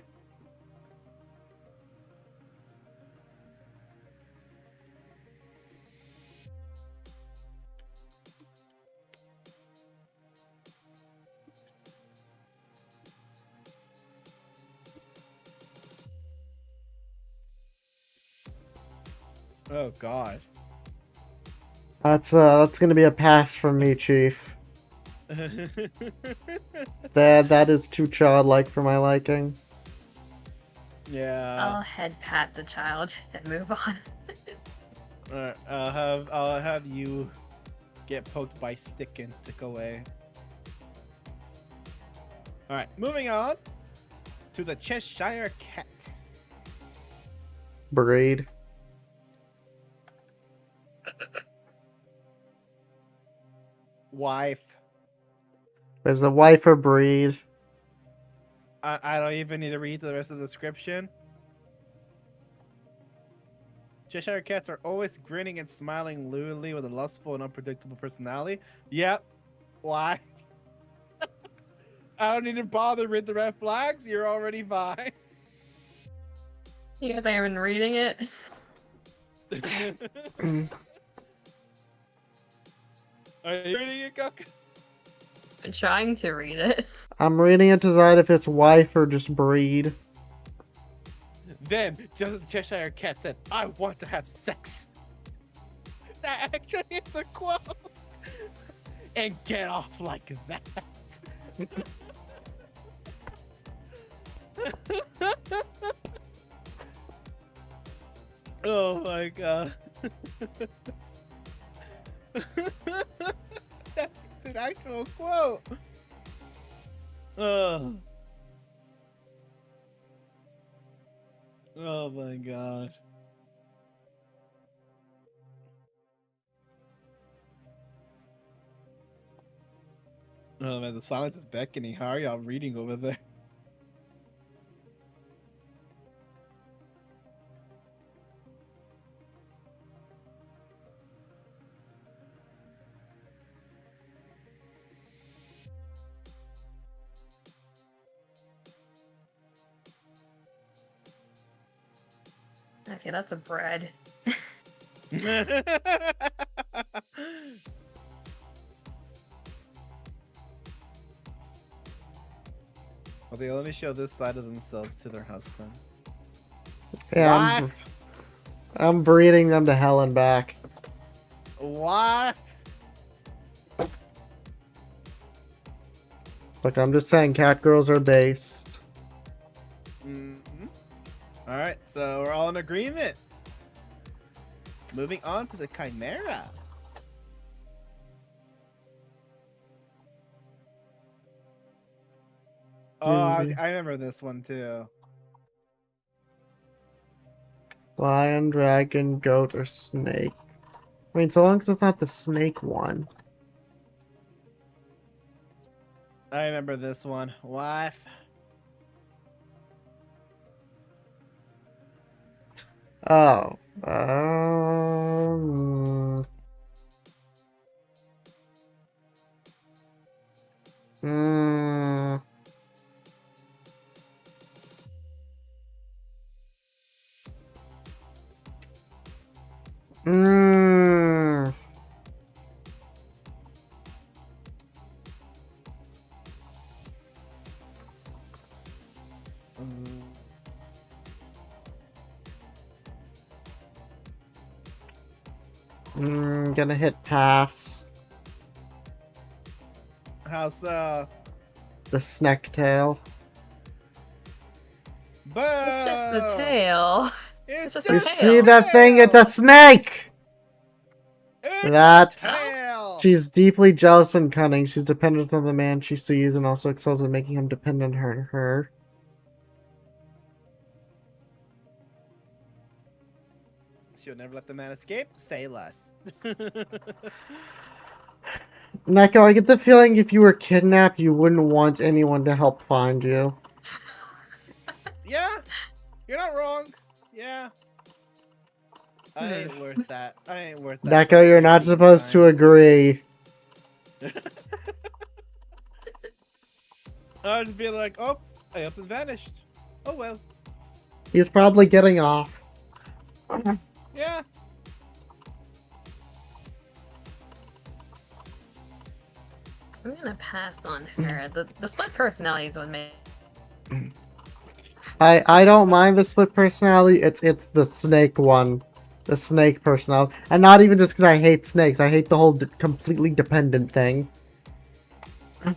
Oh god. That's gonna be a pass from me, Chief. That is too childlike for my liking. Yeah. I'll head pat the child and move on. Alright, I'll have you get poked by stick and stick away. Alright, moving on to the Cheshire Cat. Breed. Wife. There's a wife or breed. I don't even need to read the rest of the description. Cheshire Cats are always grinning and smiling lewdly with a lustful and unpredictable personality. Yep. Why? I don't need to bother with the red flags. You're already fine. You guys aren't even reading it. Are you reading it, Cook? I'm trying to read it. I'm reading it to decide if it's wife or just breed. Then, just as the Cheshire Cat said, I want to have sex. That actually is a quote. And get off like that. Oh my god. That's an actual quote. Oh. Oh my god. Oh man, the silence is beckoning. How are y'all reading over there? Okay, that's a bread. Well, they only show this side of themselves to their husband. Yeah, Wife! I'm breeding them to hell and back. Wife! Look, I'm just saying cat girls are based. Alright, so we're all in agreement. Moving on to the Chimera. Oh, I remember this one too. Lion, dragon, goat, or snake. I mean, so long as it's not the snake one. I remember this one. Wife. Oh. Mm, mm, gonna hit pass. How's The snack tail. It's just the Boo! tail. It's just You a just see tail. that thing? It's a snake! It's That's... a tail. She's deeply jealous and cunning. She's dependent on the man she sees and also excels at making him dependent on her. She'll never let the man escape. Say less. Neko, I get the feeling if you were kidnapped, you wouldn't want anyone to help find you. Yeah, you're not wrong. Yeah. I ain't worth that. I ain't worth that. Neko, you're not supposed to agree. I'd be like, oh, I up and vanished. Oh well. He's probably getting off. Yeah. I'm gonna pass on her. The split personalities would make. I don't mind the split personality. It's the snake one. The snake personality. And not even just because I hate snakes. I hate the whole completely dependent thing. Yeah.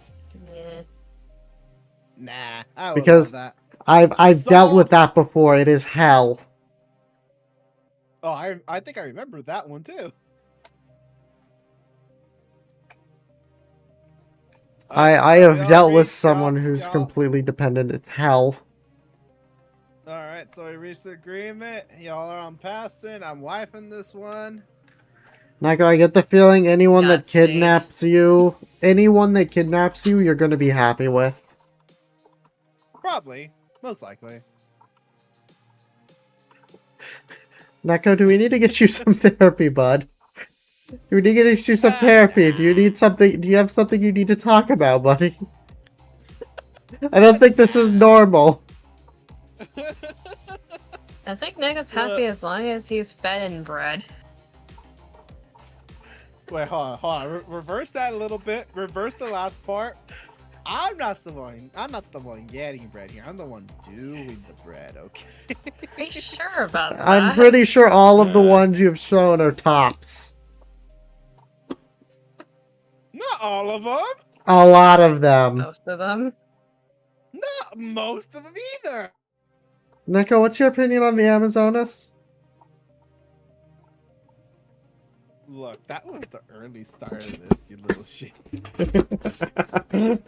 Nah, I would Because love that. I've dealt with that before. It is hell. Oh, I think I remember that one too. I have dealt with someone who's completely dependent. It's hell. Alright, so we reached the agreement. Y'all are on passing. I'm wifing this one. Neko, I get the feeling anyone that Godspeed. kidnaps you, you're gonna be happy with. Probably. Most likely. Neko, do we need to get you some therapy, bud? Do we need to get you some therapy? Do you need something? Do you have something you need to talk about, buddy? I don't think this is normal. I think Nega's happy as long as he's fed and bred. Wait, hold on. Reverse that a little bit. Reverse the last part. I'm not the one getting bread here. I'm the one doing the bread, okay? Are you sure about that? I'm pretty sure all of the ones you've shown are tops. Not all of them. A lot of them. Most of them. Not most of them either. Neko, what's your opinion on the Amazonas? Look, that was the early start of this, you little shit. And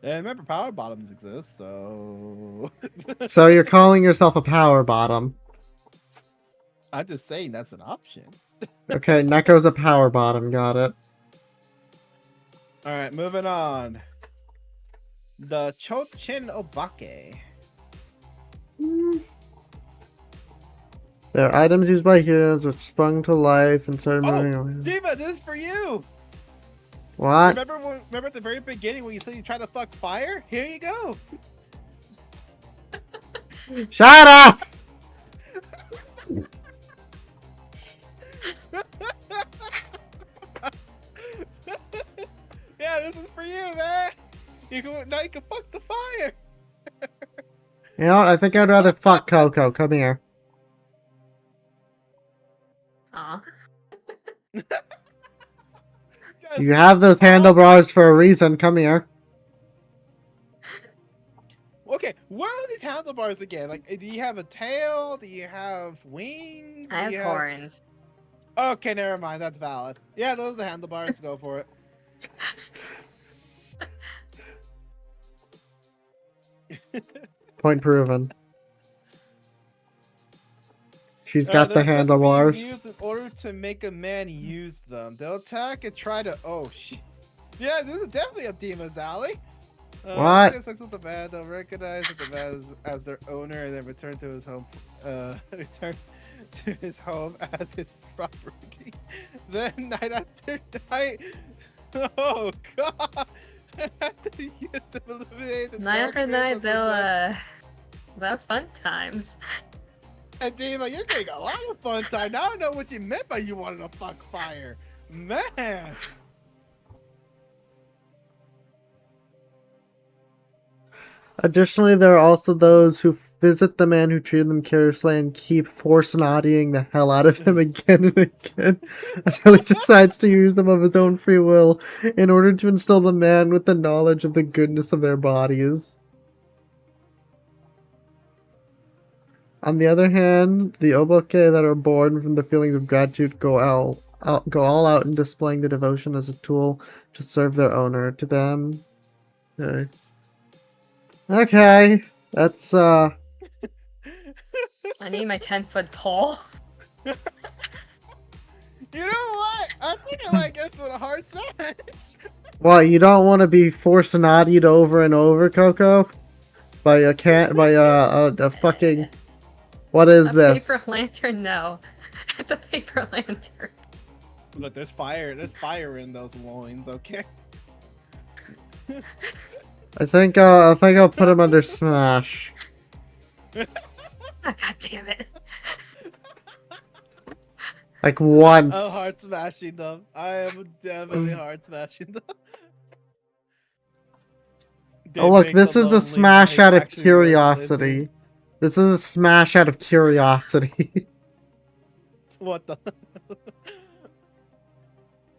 remember, power bottoms exist, so... So you're calling yourself a power bottom. I'm just saying that's an option. Okay, Neko's a power bottom, got it. Alright, moving on. The Chochin Obake. They're items used by humans which sprung to life and started moving Oh, on. Diva, this is for you! What? Remember at the very beginning when you said you tried to fuck fire? Here you go! Shut up! Yeah, this is for you, man! Now you can fuck the fire! You know what? I think I'd rather fuck Coco. Come here. Aw. You have those handlebars for a reason. Come here. Okay, what are these handlebars again? Like, do you have a tail? Do you have wings? I Do you have horns. Okay, never mind. That's valid. Yeah, those are the handlebars. Go for it. Point proven. She's got the They're supposed to be handlebars. used in order to make a man use them. They'll attack and try to. Oh shit! Yeah, this is definitely up Dima's alley. What? Sex with the man, they'll recognize the man as their owner and then return to his home. Return to his home as his property. Then night after night. Oh god! After use to eliminate the Night after darkness night, of the night. they'll have fun times. And Dima, you're getting a lot of fun time. Now I know what you meant by you wanted to fuck fire. Man. Additionally, there are also those who visit the man who treated them carelessly and keep force naughtying the hell out of him again and again until he decides to use them of his own free will in order to instill the man with the knowledge of the goodness of their bodies. On the other hand, the oboke that are born from the feelings of gratitude go all out in displaying the devotion as a tool to serve their owner. To them, okay, that's I need my 10-foot pole. You know what? I think I like this with a hard smash. What, you don't want to be force naughtied over and over, Coco? By a fucking... What is this? Paper lantern? No. It's a paper lantern. Look, there's fire in those loins, okay? I think I'll put him under smash. Oh, God damn it. Like once. I'm hard smashing them. I am definitely hard smashing them. Oh look, this is a smash out of curiosity. This is a smash out of curiosity. What the?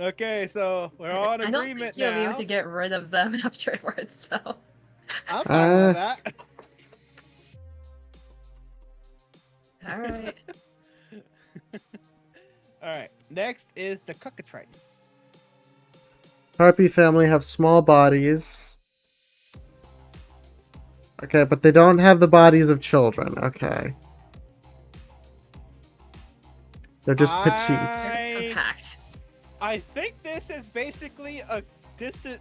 Okay, so we're all in I don't agreement think you'll now. be able to get rid of them afterwards, so... I'm fine with that. Alright. Alright, next is the cockatrice. Harpy family have small bodies. Okay, but they don't have the bodies of children. Okay. They're just petite. It's compact. I think this is basically a distant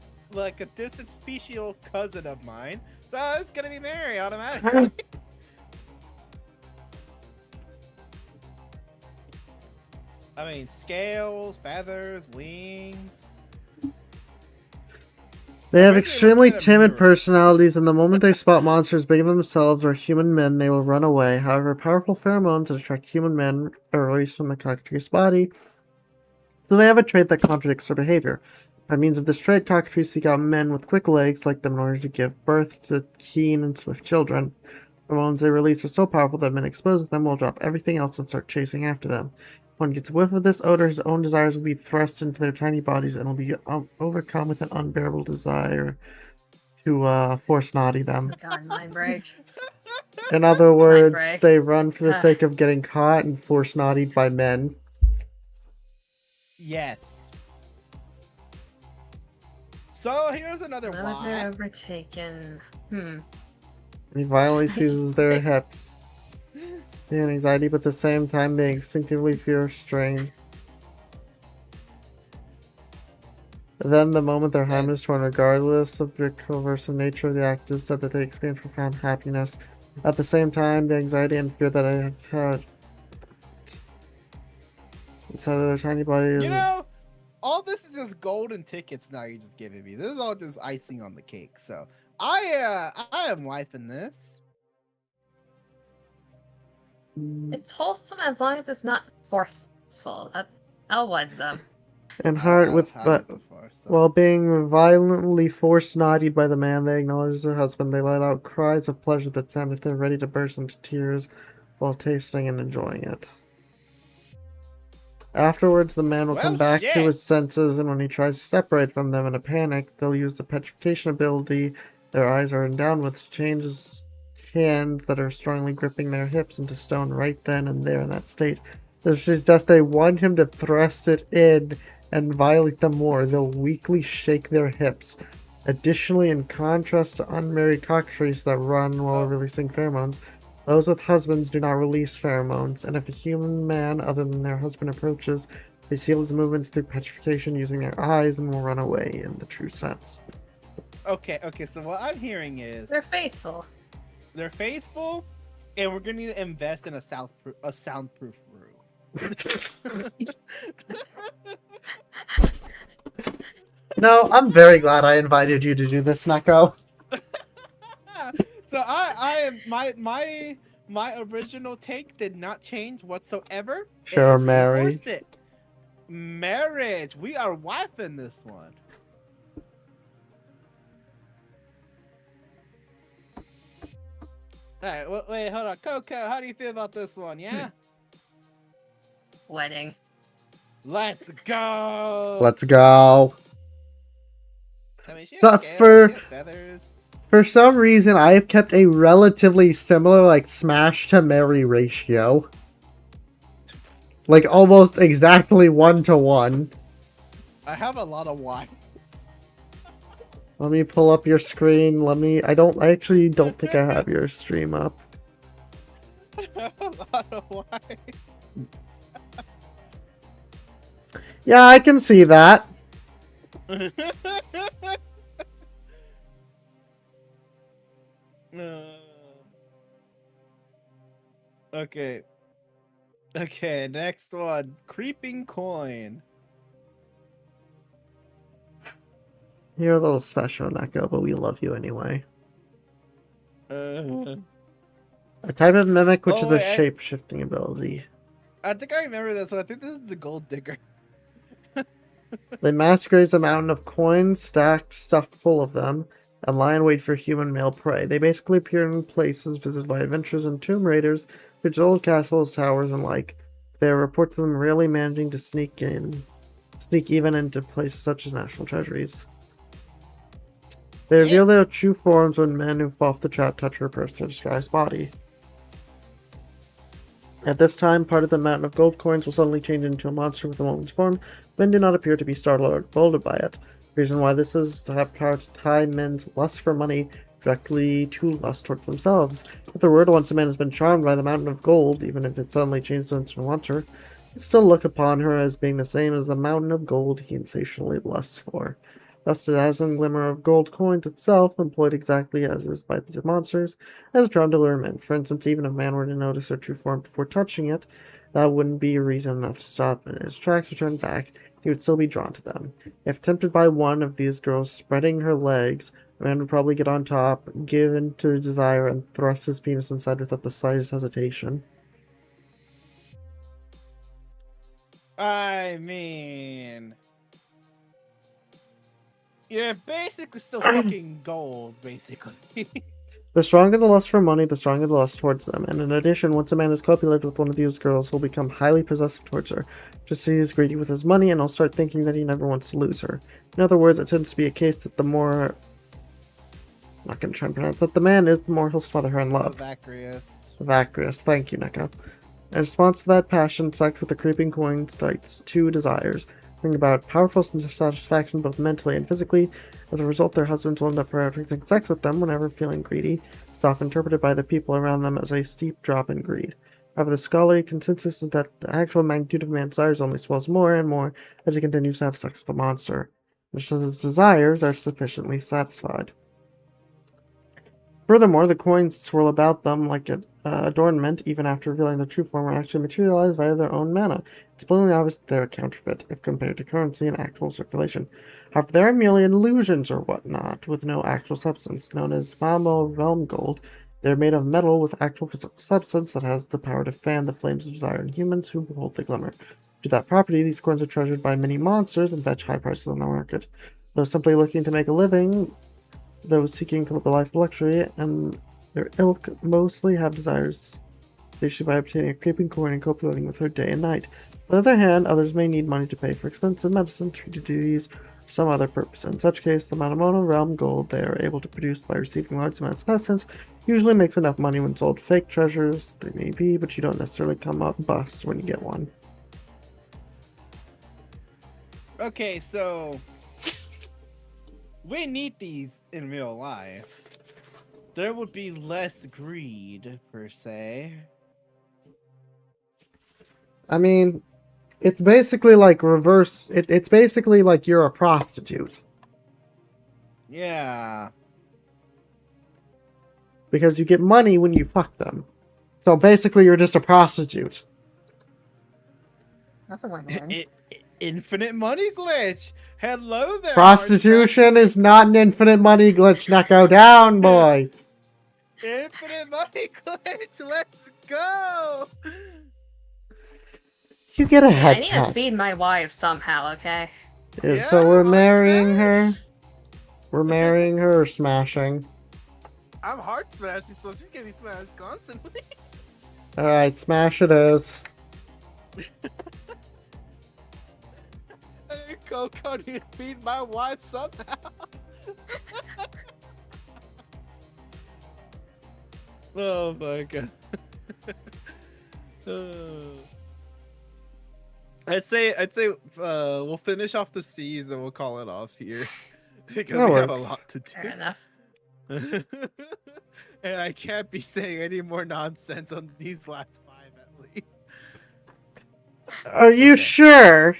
special cousin of mine. So it's gonna be Mary automatically. I mean, scales, feathers, wings. They have Basically extremely looking at a timid mirror. personalities, and the moment they spot monsters bigger than themselves or human men, they will run away. However, powerful pheromones that attract human men are released from the cockatrice's body, so they have a trait that contradicts their behavior. By means of this trait, cockatrices seek out men with quick legs like them in order to give birth to keen and swift children. Pheromones they release are so powerful that men exposed to them will drop everything else and start chasing after them. When one gets a whiff of this odor, his own desires will be thrust into their tiny bodies and will be overcome with an unbearable desire to force naughty them. God, mind break. In other words, break. they run for the sake of getting caught and force naughtied by men. Yes. So here's another Now that they're overtaken. He violently seizes their hips. They have anxiety, but at the same time they instinctively fear strain. Then, the moment their hand is torn, regardless of the coercive nature of the act, is said that they experience profound happiness. At the same time, the anxiety and fear that I have had inside of their tiny body is... You know, all this is just golden tickets now you're just giving me. This is all just icing on the cake. So I am wifing this. It's wholesome as long as it's not forceful. I'll wed them. And heart with... I've had but it before, so. while being violently force naughtied by the man they acknowledge as their husband, they let out cries of pleasure that sound if they're ready to burst into tears while tasting and enjoying it. Afterwards, the man will come back to his senses, and when he tries to separate from them in a panic, they'll use the petrification ability their eyes are endowed with to change his hands that are strongly gripping their hips into stone right then and there in that state. This is just they want him to thrust it in and violate them more. They'll weakly shake their hips. Additionally, in contrast to unmarried cockatrices that run while releasing pheromones, those with husbands do not release pheromones, and if a human man other than their husband approaches, they seal his movements through petrification using their eyes and will run away in the true sense. Okay, so what I'm hearing is They're faithful. They're faithful, and we're gonna need to invest in a soundproof room. No, I'm very glad I invited you to do this, Neko. So I am my original take did not change whatsoever. Sure, marriage. Marriage. We are wifing this one. Alright, wait, hold on. Coco, how do you feel about this one, yeah? Wedding. Let's go! Let's go. I mean, she has So scales, she has feathers. for some reason, I have kept a relatively similar, like, smash to marry ratio. Like, almost exactly 1-to-1. I have a lot of wives. Let me pull up your screen. I actually don't think I have your stream up. I have a lot of wives. Yeah, I can see that. Okay. Okay, next one. Creeping coin. You're a little special, Neko, but we love you anyway. Uh, A type of mimic which Oh, is a wait, shape-shifting ability. I think I remember this one. I think this is the gold digger. They masquerade a mountain of coins stacked, stuffed full of them, and lie in wait for human male prey. They basically appear in places visited by adventurers and tomb raiders, which old castles, towers, and like. There are reports of them rarely managing to sneak even into places such as national treasuries. They reveal their true forms when men who fall off the trap touch or approach their disguised body. At this time, part of the mountain of gold coins will suddenly change into a monster with a woman's form. Men do not appear to be startled or bewildered by it. The reason why this is to have power to tie men's lust for money directly to lust towards themselves. If the word once a man has been charmed by the mountain of gold, even if it suddenly changes into a monster, they still look upon her as being the same as the mountain of gold he insatiably lusts for. Thus, the dazzling glimmer of gold coins itself, employed exactly as is by the monsters, has a charm to lure men. For instance, even if a man were to notice their true form before touching it, that wouldn't be a reason enough to stop in his tracks or turn back. He would still be drawn to them. If tempted by one of these girls spreading her legs, a man would probably get on top, give in to desire, and thrust his penis inside without the slightest hesitation. I mean, you're basically still fucking gold, basically. The stronger the lust for money, the stronger the lust towards them, and in addition, once a man is copulated with one of these girls, he'll become highly possessive towards her, just as he is greedy with his money, and he'll start thinking that he never wants to lose her. In other words, it tends to be a case that the more... I'm not going to try and pronounce that the man is, the more he'll smother her in love. Vacrius, thank you, Neko. In response to that passion, sex with the creeping coin strikes two desires, bring about powerful sense of satisfaction both mentally and physically. As a result, their husbands will end up prioritizing sex with them whenever feeling greedy. It's often interpreted by the people around them as a steep drop in greed. However, the scholarly consensus is that the actual magnitude of man's desires only swells more and more as he continues to have sex with the monster, just as his desires are sufficiently satisfied. Furthermore, the coins swirl about them like an adornment even after revealing their true form and actually materialize via their own mana. It's blatantly obvious that they're a counterfeit if compared to currency in actual circulation. However, they are merely illusions or whatnot, with no actual substance. Known as smashable realm gold, they're made of metal with actual physical substance that has the power to fan the flames of desire in humans who behold the glimmer. To that property, these coins are treasured by many monsters and fetch high prices on the market. Though simply looking to make a living, those seeking to live the life of luxury and their ilk mostly have desires issued by obtaining a creeping coin and copulating with her day and night. On the other hand, others may need money to pay for expensive medicine, treated disease, or some other purpose. In such case, the Manamono realm gold they are able to produce by receiving large amounts of essence usually makes enough money when sold. Fake treasures, they may be, but you don't necessarily come up bust when you get one. Okay, so we need these in real life. There would be less greed, per se. I mean, it's basically like reverse. It's basically like you're a prostitute. Yeah. Because you get money when you fuck them. So basically you're just a prostitute. That's a win-win. Infinite money glitch. Hello there. Prostitution is not an infinite money glitch. Now go down, boy. Infinite money glitch. Let's go. You get a I head need pat. to feed my wife somehow, okay? Yeah, Yeah, so we're on marrying Smash. her. We're marrying her or smashing? I'm hard smashing still. She's getting smashed constantly. Alright, smash it is. Hey, Coco, you feed my wife somehow. Oh my god. I'd say we'll finish off the C's and we'll call it off here because That we have a works. lot to Fair do. enough. And I can't be saying any more nonsense on these last 5 at least. Are you Okay. sure?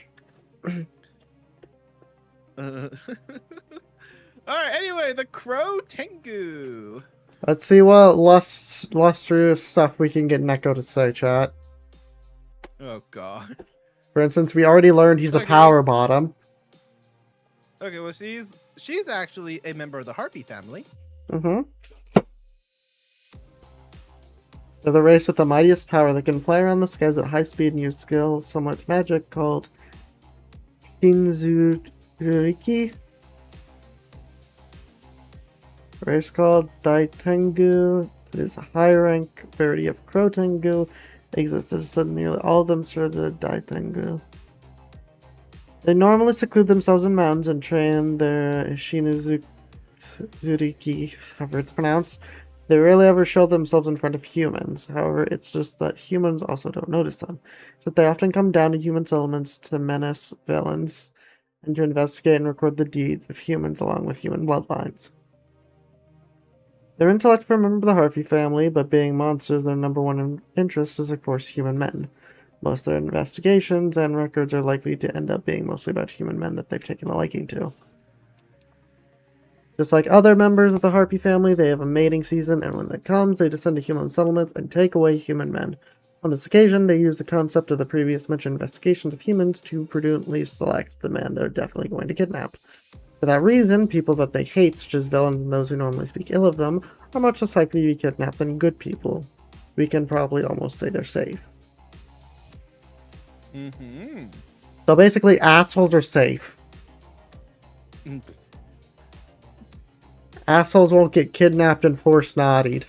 All right. Anyway, the Crow Tengu. Let's see what lustrous stuff we can get Neko to say, chat. Oh god. For instance, we already learned he's the Okay. power bottom. Okay. Well, she's actually a member of the Harpy family. Mm-hmm. They're the race with the mightiest power that can fly around the skies at high speed and use skills similar to magic called Shinzuriki. A race called Daitengu. It is a high rank variety of Crow Tengu. They exist in nearly all of them serve the Daitengu. They normally seclude themselves in mountains and train their Shinzuriki, however it's pronounced. They rarely ever show themselves in front of humans. However, it's just that humans also don't notice them. So they often come down to human settlements to menace villains and to investigate and record the deeds of humans along with human bloodlines. Their intellect from a member of the Harpy family, but being monsters, their number one interest is, of course, human men. Most of their investigations and records are likely to end up being mostly about human men that they've taken a liking to. Just like other members of the Harpy family, they have a mating season, and when that comes, they descend to human settlements and take away human men. On this occasion, they use the concept of the previous mentioned investigations of humans to prudently select the man they're definitely going to kidnap. For that reason, people that they hate, such as villains and those who normally speak ill of them, are much less likely to be kidnapped than good people. We can probably almost say they're safe. Mm-hmm. So basically, assholes are safe. Assholes won't get kidnapped and force naughtied.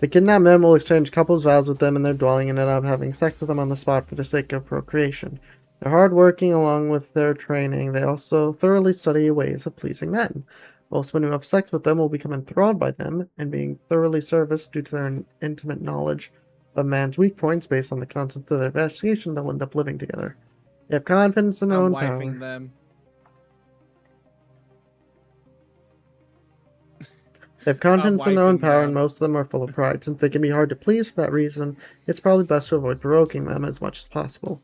The kidnapped men will exchange couples' vows with them in their dwelling and end up having sex with them on the spot for the sake of procreation. They're hardworking along with their training. They also thoroughly study ways of pleasing men. Most men who have sex with them will become enthralled by them, and being thoroughly serviced due to their intimate knowledge of man's weak points based on the contents of their investigation, they'll end up living together. They have confidence in their own power. wifing them. They have confidence in their own wiping power, and them. most of them are full of pride. Since they can be hard to please for that reason, it's probably best to avoid provoking them as much as possible.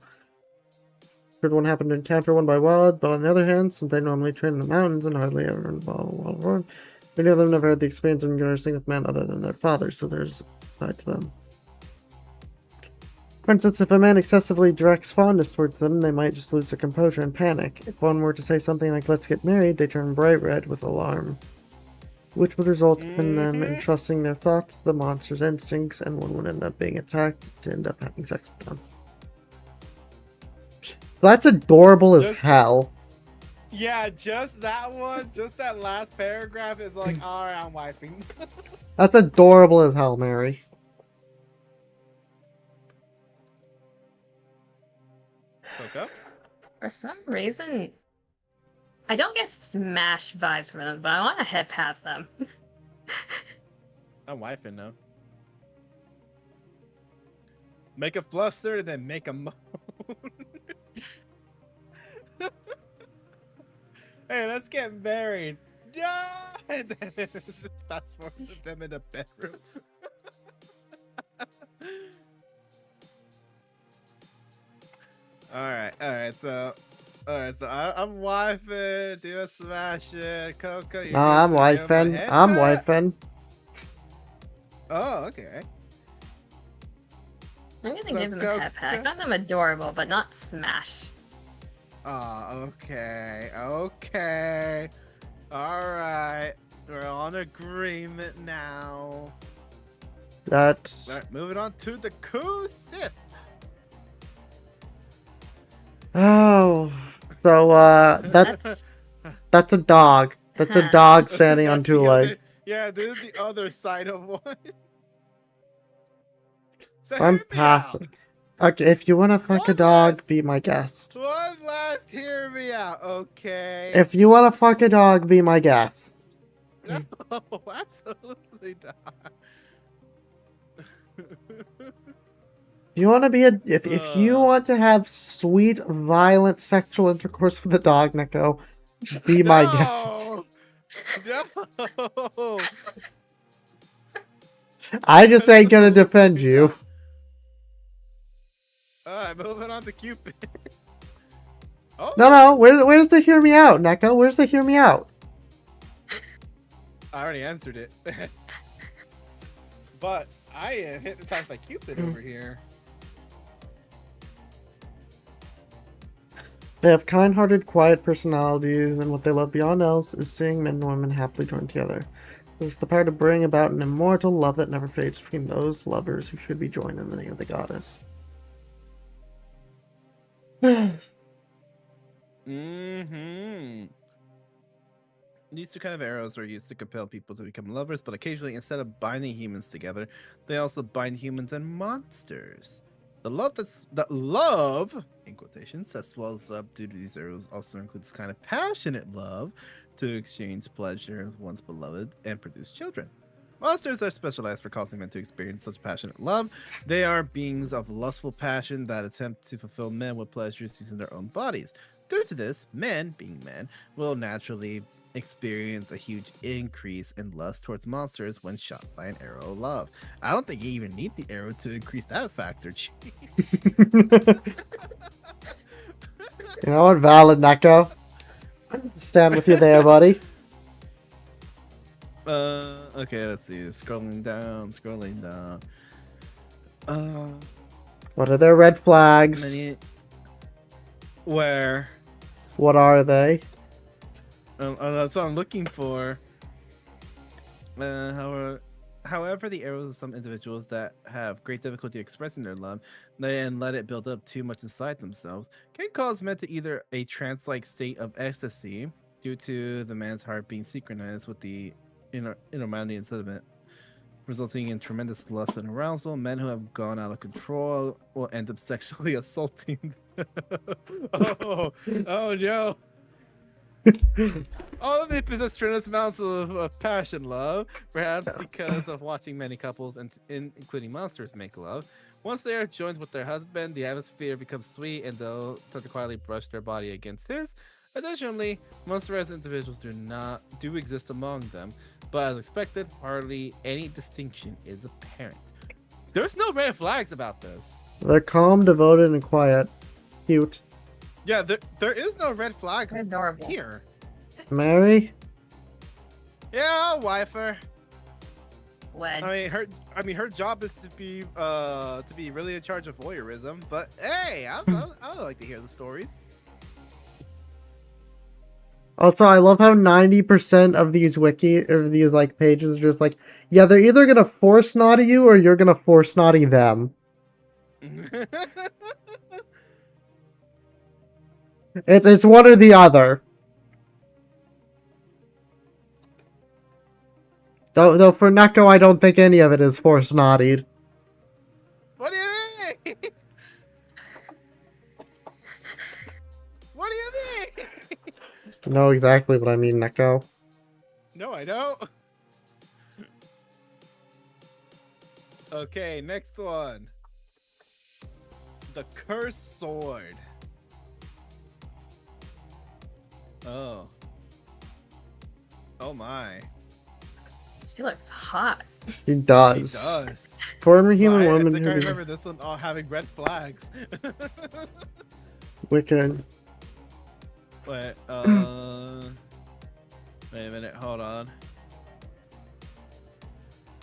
Should one happen to encounter one by wild, but on the other hand, since they normally train in the mountains and hardly ever involve a wild run, many of them never had the experience of conversing with men other than their fathers, so there's a side to them. For instance, if a man excessively directs fondness towards them, they might just lose their composure and panic. If one were to say something like, "Let's get married," they turn bright red with alarm, which would result in them entrusting their thoughts to the monster's instincts, and one would end up being attacked to end up having sex with them. That's adorable as hell. Yeah, just that one, just that last paragraph is like, all right, I'm wiping. That's adorable as hell, Mary. Coco? For some reason, I don't get Smash vibes from them, but I want to head pat them. I'm wifing now. Make a fluster, then make a moan. Hey, let's get married. Yeah! And then it's just fast forward to them in a bedroom. Alright, so I'm wifing, do a smash it, Coco. No, I'm wifing. I'm wifing. Oh, okay. I'm gonna So give them a head pat. I found them adorable, but not smash. Oh, okay. Okay. Alright. We're on agreement now. That's... Alright, moving on to the Kusith. Oh. So, That's a dog. That's a dog standing on That's two the legs. other- yeah, this is the other side of one. So I'm hear me out. passing. Okay, if you wanna fuck a One dog, last- be my guest. One last, hear me out, okay? If you wanna fuck a dog, be my guest. No, absolutely not. If you wanna be if you want to have sweet, violent sexual intercourse with a dog, Neko, be my guest. No. I just ain't gonna defend you. Alright, moving on to Cupid. Oh. No, where's the hear me out, Neko? Where's the hear me out? I already answered it. But I hypnotized by Cupid over here. They have kind-hearted, quiet personalities, and what they love beyond else is seeing men and women happily joined together. This is the power to bring about an immortal love that never fades between those lovers who should be joined in the name of the goddess. Mm-hmm. These two kind of arrows are used to compel people to become lovers, but occasionally, instead of binding humans together, they also bind humans and monsters. The love in quotations that swells up due to these arrows also includes kind of passionate love to exchange pleasure with one's beloved and produce children. Monsters are specialized for causing men to experience such passionate love. They are beings of lustful passion that attempt to fulfill men with pleasures using their own bodies. Due to this, men, being men, will naturally experience a huge increase in lust towards monsters when shot by an arrow of love. I don't think you even need the arrow to increase that factor. You know what? Valid, Neko. Stand with you there, buddy. Okay, let's see. Scrolling down. What are their red flags? Where? What are they? That's what I'm looking for. However, the arrows of some individuals that have great difficulty expressing their love and let it build up too much inside themselves can cause men to either a trance-like state of ecstasy due to the man's heart being synchronized with the inner Mandian sediment, resulting in tremendous lust and arousal. Men who have gone out of control will end up sexually assaulting. Oh no. All of them possess tremendous amounts of passion love, perhaps because of watching many couples, including monsters, make love. Once they are joined with their husband, the atmosphere becomes sweet and they'll start to quietly brush their body against his. Additionally, monstrous individuals do exist among them, but as expected, hardly any distinction is apparent. There's no red flags about this. They're calm, devoted, and quiet. Cute. Yeah, there is no red flags Adorable. here. Mary? Yeah, wifer. Wed. I mean, her job is to be really in charge of voyeurism. But hey, I would like to hear the stories. Also, I love how 90% of these like pages are just like, yeah, they're either gonna force naughty you or you're gonna force naughty them. It's one or the other. Though for Neko, I don't think any of it is force naughtied. What do you mean? What do you mean? You know exactly what I mean, Neko. No, I don't. Okay, next one. The Cursed Sword. Oh. Oh my. She looks hot. She does. He does. Former human I woman think I who remember this one all having red flags. wicked. Wait, wait a minute, hold on.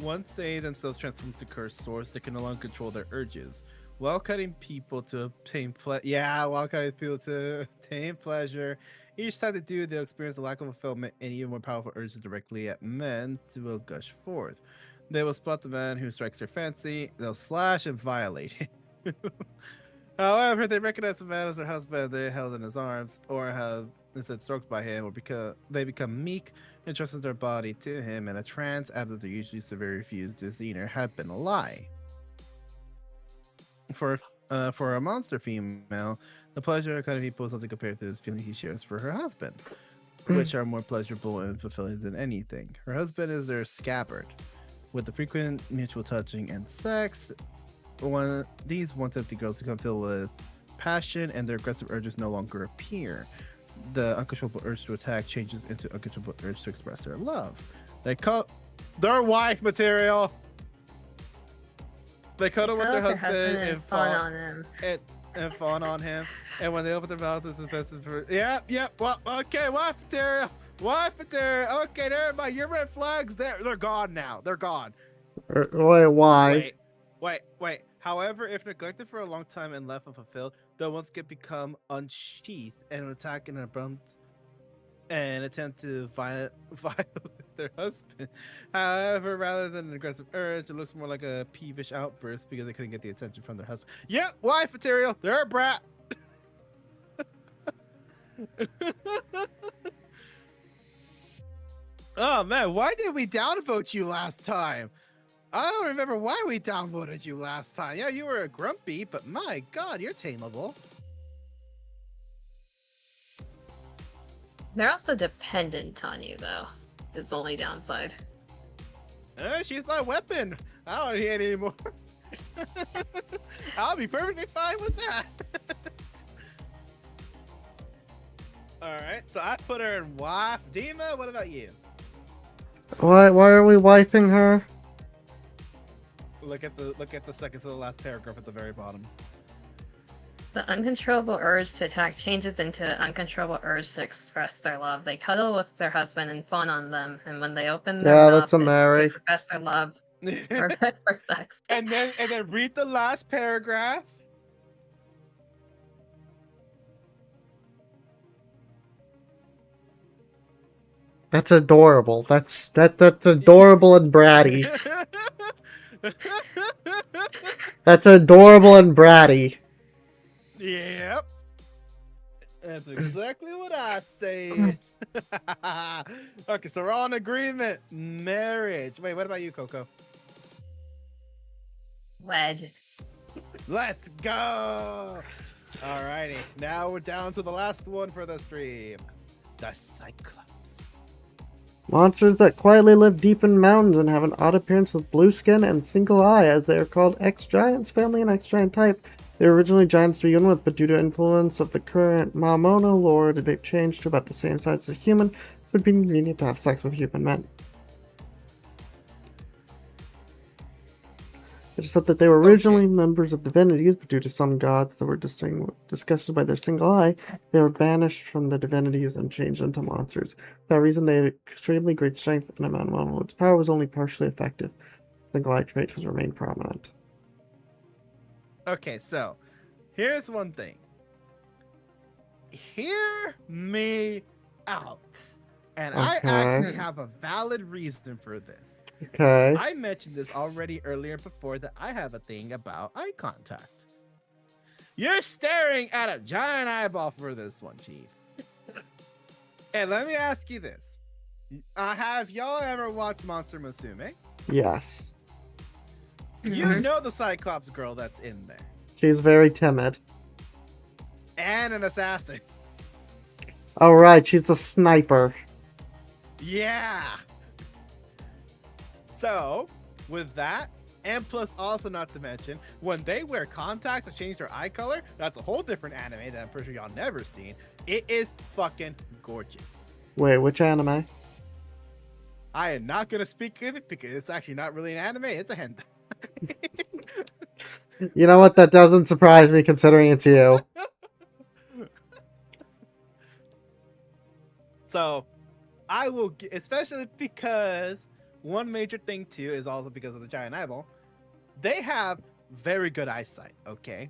Once they themselves transform to cursed swords, they can no longer control their urges. While cutting people to obtain pleasure, each time they do, they'll experience a lack of fulfillment and even more powerful urges directly at men will gush forth. They will spot the man who strikes their fancy, they'll slash and violate him. However, they recognize the man as their husband. They held in his arms, or have instead stroked by him, or because they become meek and trusted their body to him in a trance after their usually severe refused demeanor had been a lie. For a monster female, the pleasure of kind of people is something compared to this feeling he shares for her husband, which are more pleasurable and fulfilling than anything. Her husband is their scabbard, with the frequent mutual touching and sex. These once empty girls become filled with passion, and their aggressive urges no longer appear. The uncontrollable urge to attack changes into uncontrollable urge to express their love. They call their wife material. They cuddle with their husband and fawn on him. And fawn on him. And when they open their mouth, it's the best for. Yep. Well, okay, wife material. Okay, never mind. Your red flags, they're gone now. They're gone. Wait, why? Wait. However, if neglected for a long time and left unfulfilled, they'll once become unsheathed and attack an abrupt and attempt to violate their husband. However, rather than an aggressive urge, it looks more like a peevish outburst because they couldn't get the attention from their husband. Yep, wife material. They're a brat. Oh man, why did we downvote you last time? I don't remember why we downvoted you last time. Yeah, you were grumpy, but my god, you're tameable. They're also dependent on you, though. Is the only downside. She's my weapon. I don't need it anymore. I'll be perfectly fine with that. Alright, so I put her in wife. Dima, what about you? Why are we wiping her? Look at the second to the last paragraph at the very bottom. The uncontrollable urge to attack changes into uncontrollable urge to express their love. They cuddle with their husband and fawn on them, and when they open their mouth, that's a it's Mary. to express their love or beg for sex. And then read the last paragraph. That's adorable. That's adorable and bratty. That's adorable and bratty. Yep. That's exactly what I said. Okay, so we're all in agreement. Marriage. Wait, what about you, Coco? Wed. Let's go. Alrighty, now we're down to the last one for the stream. The Cyclops. Monsters that quietly live deep in mountains and have an odd appearance with blue skin and single eye, as they are called X-Giants family and X-Giant type. They were originally giants to begin with, but due to influence of the current Mamono lore, they've changed to about the same size as a human, so it'd be convenient to have sex with human men. It is said that they were originally members of divinities, but due to some gods that were disgusted by their single eye, they were banished from the divinities and changed into monsters. For that reason, they had extremely great strength, and Mamono, its power was only partially effective. The single eye trait has remained prominent. Okay, so here's one thing. Hear me out. And I actually have a valid reason for this. Okay. I mentioned this already earlier before that I have a thing about eye contact. You're staring at a giant eyeball for this one, Chief. And let me ask you this. Have y'all ever watched Monster Musume? Yes. You know the Cyclops girl that's in there. She's very timid. And an assassin. Oh, right, she's a sniper. Yeah. So, with that, and plus also not to mention, when they wear contacts and change their eye color, that's a whole different anime that I'm pretty sure y'all never seen. It is fucking gorgeous. Wait, which anime? I am not gonna speak of it because it's actually not really an anime, it's a hentai. You know what? That doesn't surprise me considering it's you. So, I will, especially because one major thing too is also because of the giant eyeball. They have very good eyesight, okay?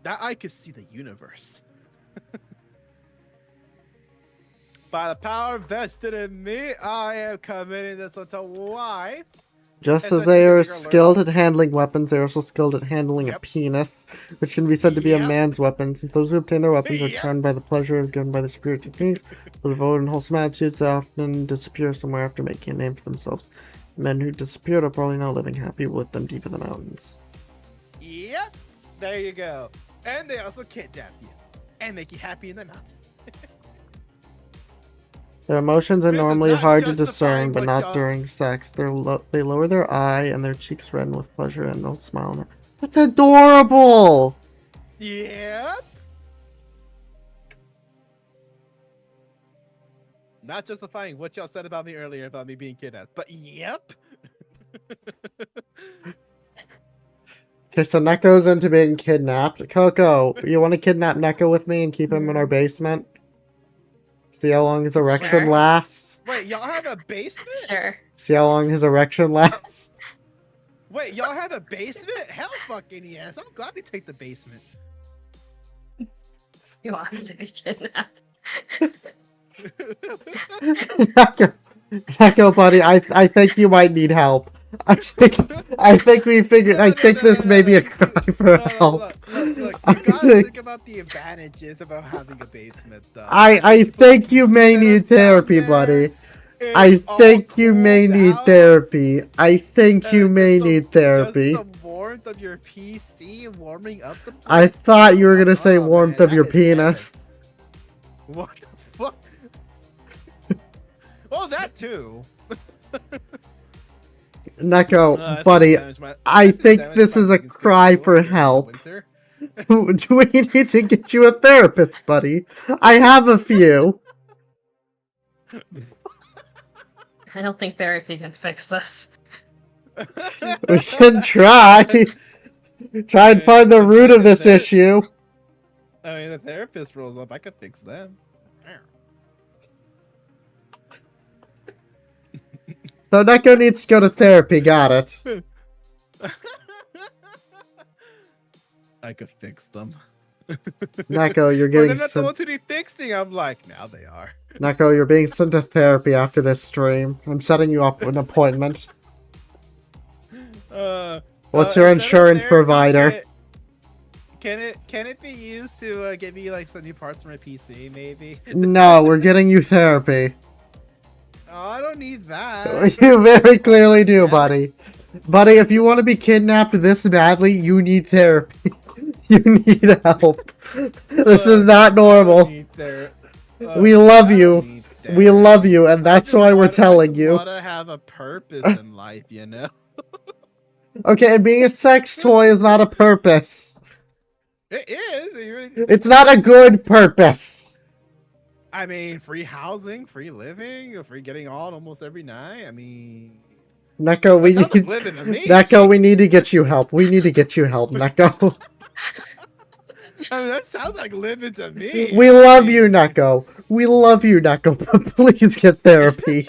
That eye can see the universe. By the power vested in me, I am committing this onto wife. Just as Especially they because are you're gonna learn skilled at handling weapons, they are also skilled at handling a Yep. penis, which can be said to be a Yep. man's weapon. Since those who obtain their weapons are Yep. charmed by the pleasure given by the superior techniques, but devoted and wholesome attitudes, they often disappear somewhere after making a name for themselves. Men who disappeared are probably now living happy with them deep in the mountains. Yep. There you go. And they also kidnap you and make you happy in the mountains. Their emotions are This is normally not hard to justifying discern, but what not y'all- during sex. They lower their eye and their cheeks redden with pleasure, and they'll smile. That's adorable! Yep. Not justifying what y'all said about me earlier about me being kidnapped, but yep. Okay, so Neko's into being kidnapped. Coco, you want to kidnap Neko with me and keep him in our basement? See how long his erection Sure. lasts? Wait, y'all have a basement? Sure. See how long his erection lasts? Wait, y'all have a basement? Hell fucking yes. I'm glad we take the basement. You want to be kidnapped? Neko, buddy, I think you might need help. I think we figured. I think this may be a cry for help. Look, you I gotta think- think about the advantages about having a basement, though. I think you may Set need up down therapy, there, buddy. it's I all think you may cooled need out, therapy. I think and you just may the- need therapy. Just the warmth of your PC warming up the place. I thought you were gonna Oh, say warmth man, of your that is heaven. penis. What the fuck? Oh, that too. Neko, That's buddy, the damage I that's the think damage this my is a vegan skin cry do for during the help. winter. we need to get you a therapist, buddy. I have a few. I don't think therapy can fix this. We can try. Try and find the root of this issue. I mean, the therapist rolls up. I could fix them. So Neko needs to go to therapy, got it. I could fix them. Neko, you're But getting they're not the sent. ones to be fixing. I'm like, now they are. Neko, you're being sent to therapy after this stream. I'm setting you up an appointment. What's your instead of insurance therapy, provider? Can it be used to get me like some new parts for my PC? Maybe. No, we're getting you therapy. Oh, I don't need that. You very clearly do, buddy. Buddy, if you want to be kidnapped this badly, you need therapy. You need help. This is not normal. We love you. We love you, and that's why we're telling you. I want to have a purpose in life, you know? Okay, and being a sex toy is not a purpose. It is. It's not a good purpose. I mean, free housing, free living, free getting on almost every night. I mean, Neko, we sounds like need living to me. Neko, we need to get you help. We need to get you help, Neko. I mean, that sounds like living to me. We love you, Neko. We love you, Neko, but please get therapy.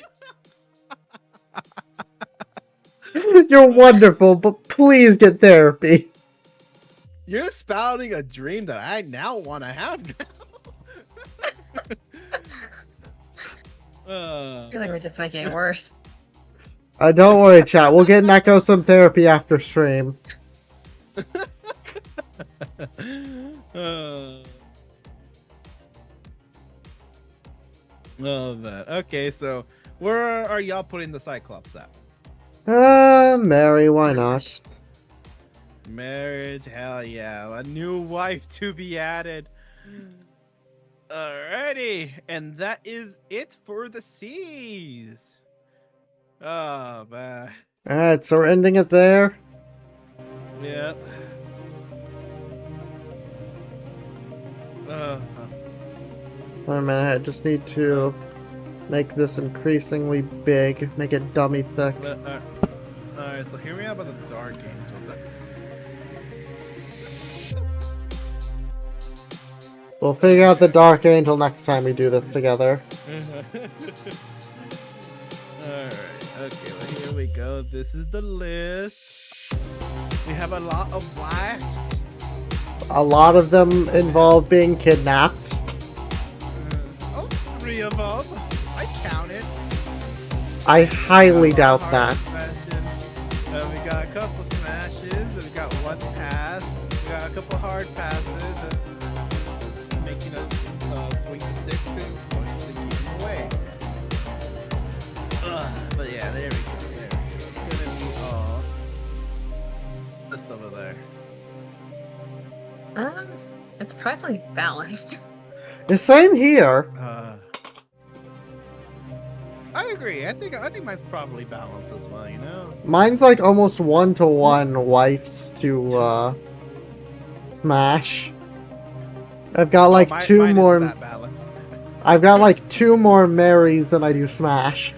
You're wonderful, but please get therapy. You're spouting a dream that I now want to have now. I feel like we're just making it worse. Don't worry, chat. We'll get Neko some therapy after stream. Love that. Okay, so where are y'all putting the Cyclops at? Mary, why not? Marriage, hell yeah. A new wife to be added. Alrighty, and that is it for the seas. Oh, man. Alright, so we're ending it there. Yep. Wait a minute, I just need to make this increasingly big, make it dummy thick. Alright, so hear me out about the Dark Angel. We'll figure out the Dark Angel next time we do this together. Alright, okay, well here we go. This is the list. We have a lot of wives. A lot of them involve being kidnapped. Oh, 3 of them. I counted. I highly doubt that. Questions. We got a couple smashes. We got one pass. We got a couple hard passes. Making us swing the stick to point to keep him away. But yeah, there we go. There we go. It's gonna be all just over there. It's surprisingly balanced. The same here. I agree. I think mine's probably balanced as well. You know. Mine's like almost 1-to-1 wifes to Smash. I've got like mine more. Isn't that balanced. I've got like 2 more Marys than I do Smash.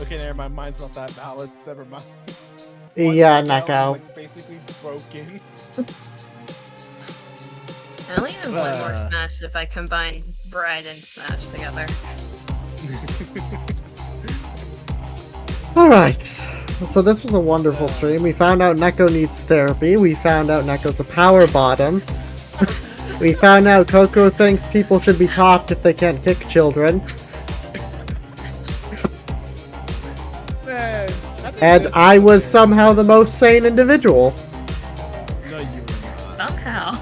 Okay, never mind. Mine's not that balanced. Never mind. Yeah, One scale is, knockout. like, basically broken. I only have one more Smash if I combine Bride and Smash together. Alright. So this was a wonderful stream. We found out Neko needs therapy. We found out Neko's a power bottom. We found out Coco thinks people should be topped if they can't kick children. Man, And I was somehow the most sane individual. No, you were not. Somehow.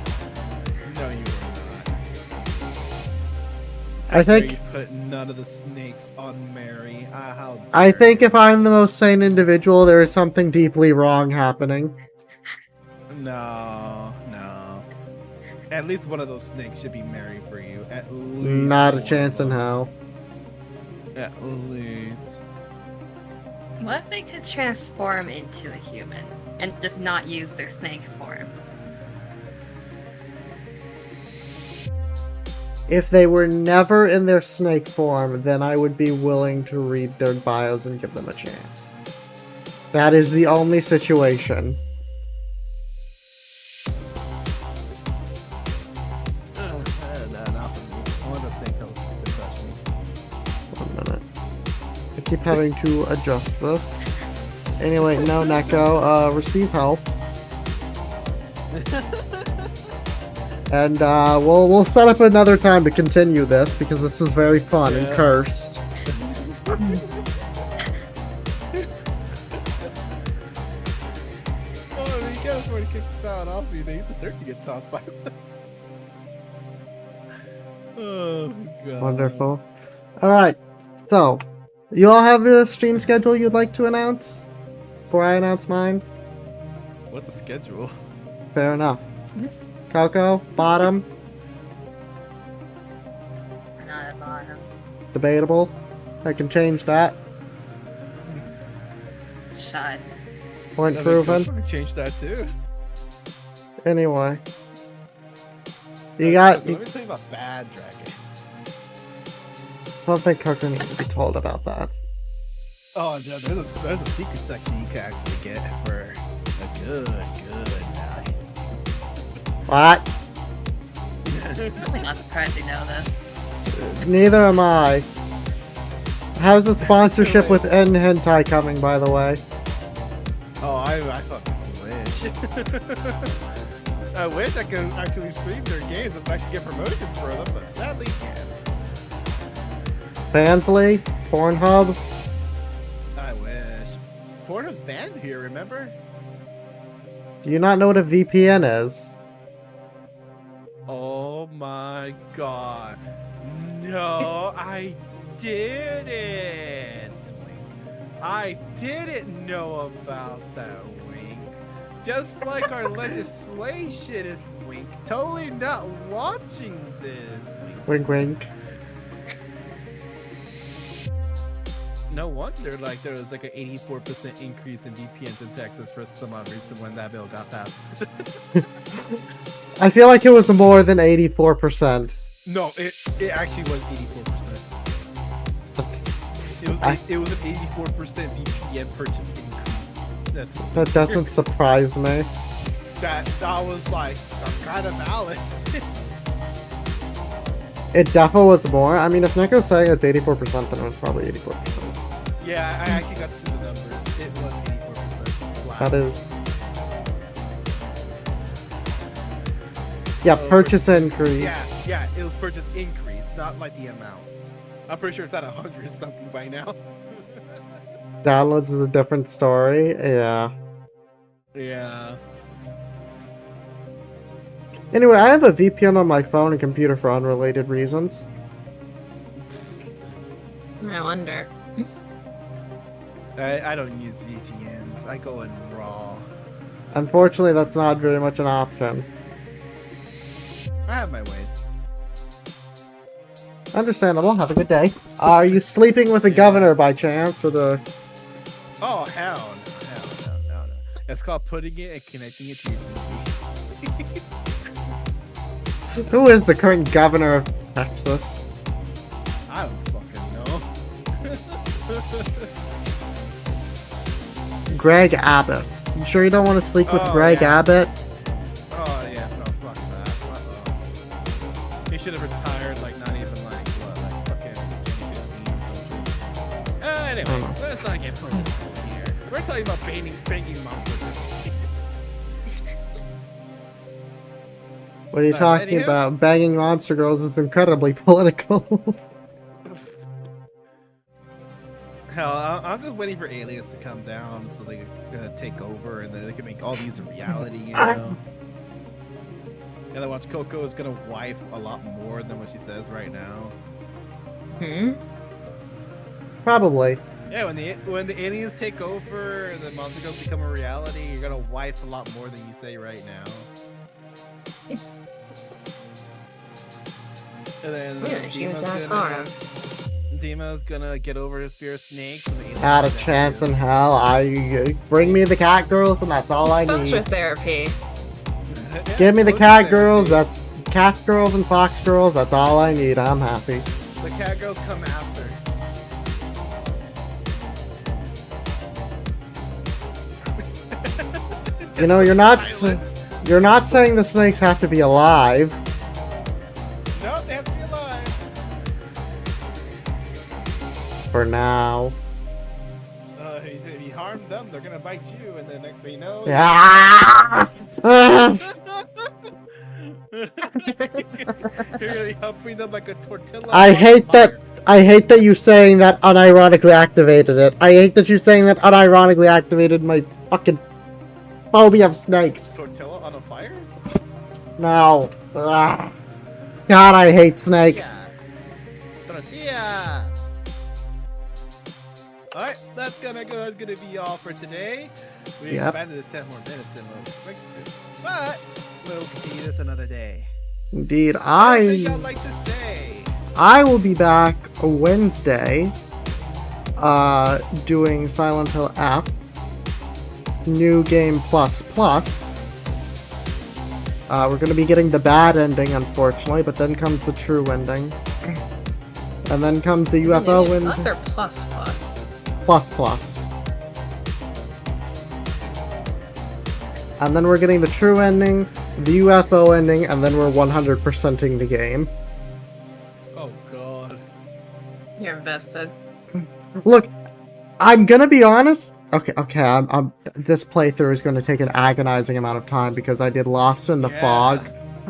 No, you were not. I think You put none of the snakes on Mary. How I dare think you. if I'm the most sane individual, there is something deeply wrong happening. No. At least one of those snakes should be Mary for you. At least. Not a one chance of in them. hell. At least. What if they could transform into a human and just not use their snake form? If they were never in their snake form, then I would be willing to read their bios and give them a chance. That is the only situation. No, not for me. I want to snake those to touch me. 1 minute. I keep having to adjust this. Anyway, no, Neko, receive help. And we'll set up another time to continue this because this was very fun and Yeah. cursed. Oh, you can't afford to kick the sound off you. They deserve to get tossed by them. Oh, God. Wonderful. Alright, so, you all have a stream schedule you'd like to announce? Before I announce mine? What's the schedule? Fair enough. Coco, bottom, Not at bottom. debatable. I can change that. Shut. Point I mean, proven. Coco could change that too. Anyway. You got... Let me tell you about Bad Dragon. I don't think Coco needs to be told about that. Oh, no, there's a secret section you can actually get for a good value. What? I'm really not surprised you know this. Neither am I. How's the sponsorship with N Hentai coming, by the way? Oh, I fucking wish. I wish I could actually stream their games and actually get promotions for them, but sadly can't. Fansly? Pornhub? I wish. Pornhub's banned here, remember? Do you not know what a VPN is? Oh my god. No, I didn't. Wink. I didn't know about that, Wink. Just like our legislation is, Wink. Totally not watching this, Wink. Wink wink. No wonder, like, there was like an 84% increase in VPNs in Texas for some odd reason when that bill got passed. I feel like it was more than 84%. No, it actually was 84%. It was an 84% VPN purchase increase. That doesn't surprise me. That was like, that's kind of valid. It definitely was more. I mean, if Neko's saying it's 84%, then it was probably 84%. Yeah, I actually got to see the numbers. It was 84% flat. That is... Yeah, purchase increase. Yeah, it was purchase increase, not like the amount. I'm pretty sure it's at 100 something by now. Downloads is a different story. Yeah. Yeah. Anyway, I have a VPN on my phone and computer for unrelated reasons. I wonder. I don't use VPNs. I go in raw. Unfortunately, that's not very much an option. I have my ways. Understandable. Have a good day. Are you sleeping with the governor by chance, or the? Oh hell no, hell no, no, no. It's called putting it and connecting it to your TV. Who is the current governor of Texas? I don't fucking know. Greg Abbott. You sure you don't want to sleep with Oh, Greg yeah. Abbott? Oh yeah, no, fuck that. Uh-oh. He should have retired like not even like what, like fucking 2015 or something. Anyway, let's not get political here. We're talking about banging monsters. What are you talking Anywho? about? Banging monster girls is incredibly political. Hell, I'm just waiting for aliens to come down so they can take over and then they can make all these a reality, you know? And I watch Coco is gonna wife a lot more than what she says right now. Hmm? Probably. Yeah, when the aliens take over and the monster girls become a reality, you're gonna wife a lot more than you say right now. And then Yeah, huge ass harem. Dima's gonna get over his fear of snakes. And the aliens Not a do that chance too. in hell. I bring me the cat girls, and that's all I Exposure need. therapy. Yeah, Give me the exposure cat therapy. girls. That's cat girls and fox girls. That's all I need. I'm happy. The cat girls come after. You know, you're not Silence. you're not saying the snakes have to be alive. No, they have to be alive. For now. If you harm them, they're gonna bite you, and then next thing you know, Ah! you're gonna be helping them like a tortilla. I on hate fire. that. I hate that you saying that unironically activated it. I hate that you saying that unironically activated my fucking phobia of snakes. Tortilla on a fire? No. Ah. God, I hate snakes. Tortilla. Alright, that's gonna be all for today. We Yep. expanded this 10 more minutes than we expected to. But we'll continue this another day. Indeed, Anything y'all like to say? I will be back Wednesday, doing Silent Hill F, New Game Plus Plus. We're gonna be getting the bad ending, unfortunately, but then comes the true ending. And then comes the UFO Plus ending. or plus plus? Plus Plus. And then we're getting the true ending, the UFO ending, and then we're 100%ing the game. Oh god. You're invested. Look, I'm gonna be honest. Okay. This playthrough is gonna take an agonizing amount of time because I did Lost in the Yeah. Fog.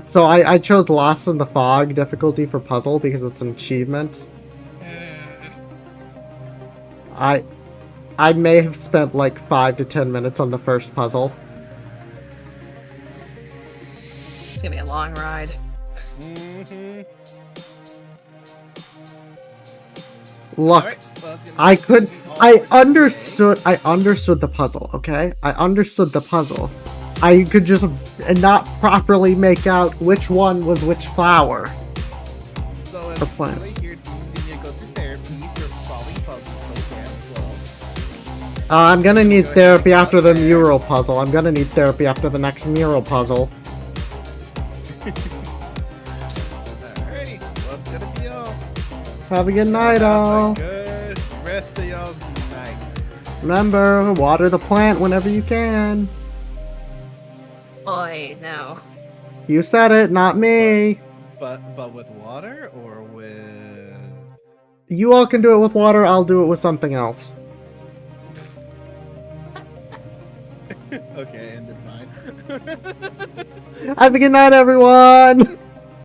So I chose Lost in the Fog difficulty for puzzle because it's an achievement. I may have spent like 5 to 10 minutes on the first puzzle. It's gonna be a long ride. Mm-hmm. Look, I understood the puzzle, okay? I understood the puzzle. I could just not properly make out which one was which flower. So Or plants. really, you're gonna go through therapy for solving puzzles so damn slow. I'm gonna need therapy after the mural puzzle. I'm gonna need therapy after the next mural puzzle. Alrighty, well, it's gonna be all. Have a good night, Have a all. good rest of y'all's night. Remember, water the plant whenever you can. Oi, no. You said it, not me. But with water or with? You all can do it with water, I'll do it with something else. Okay, and then mine. Have a good night, everyone!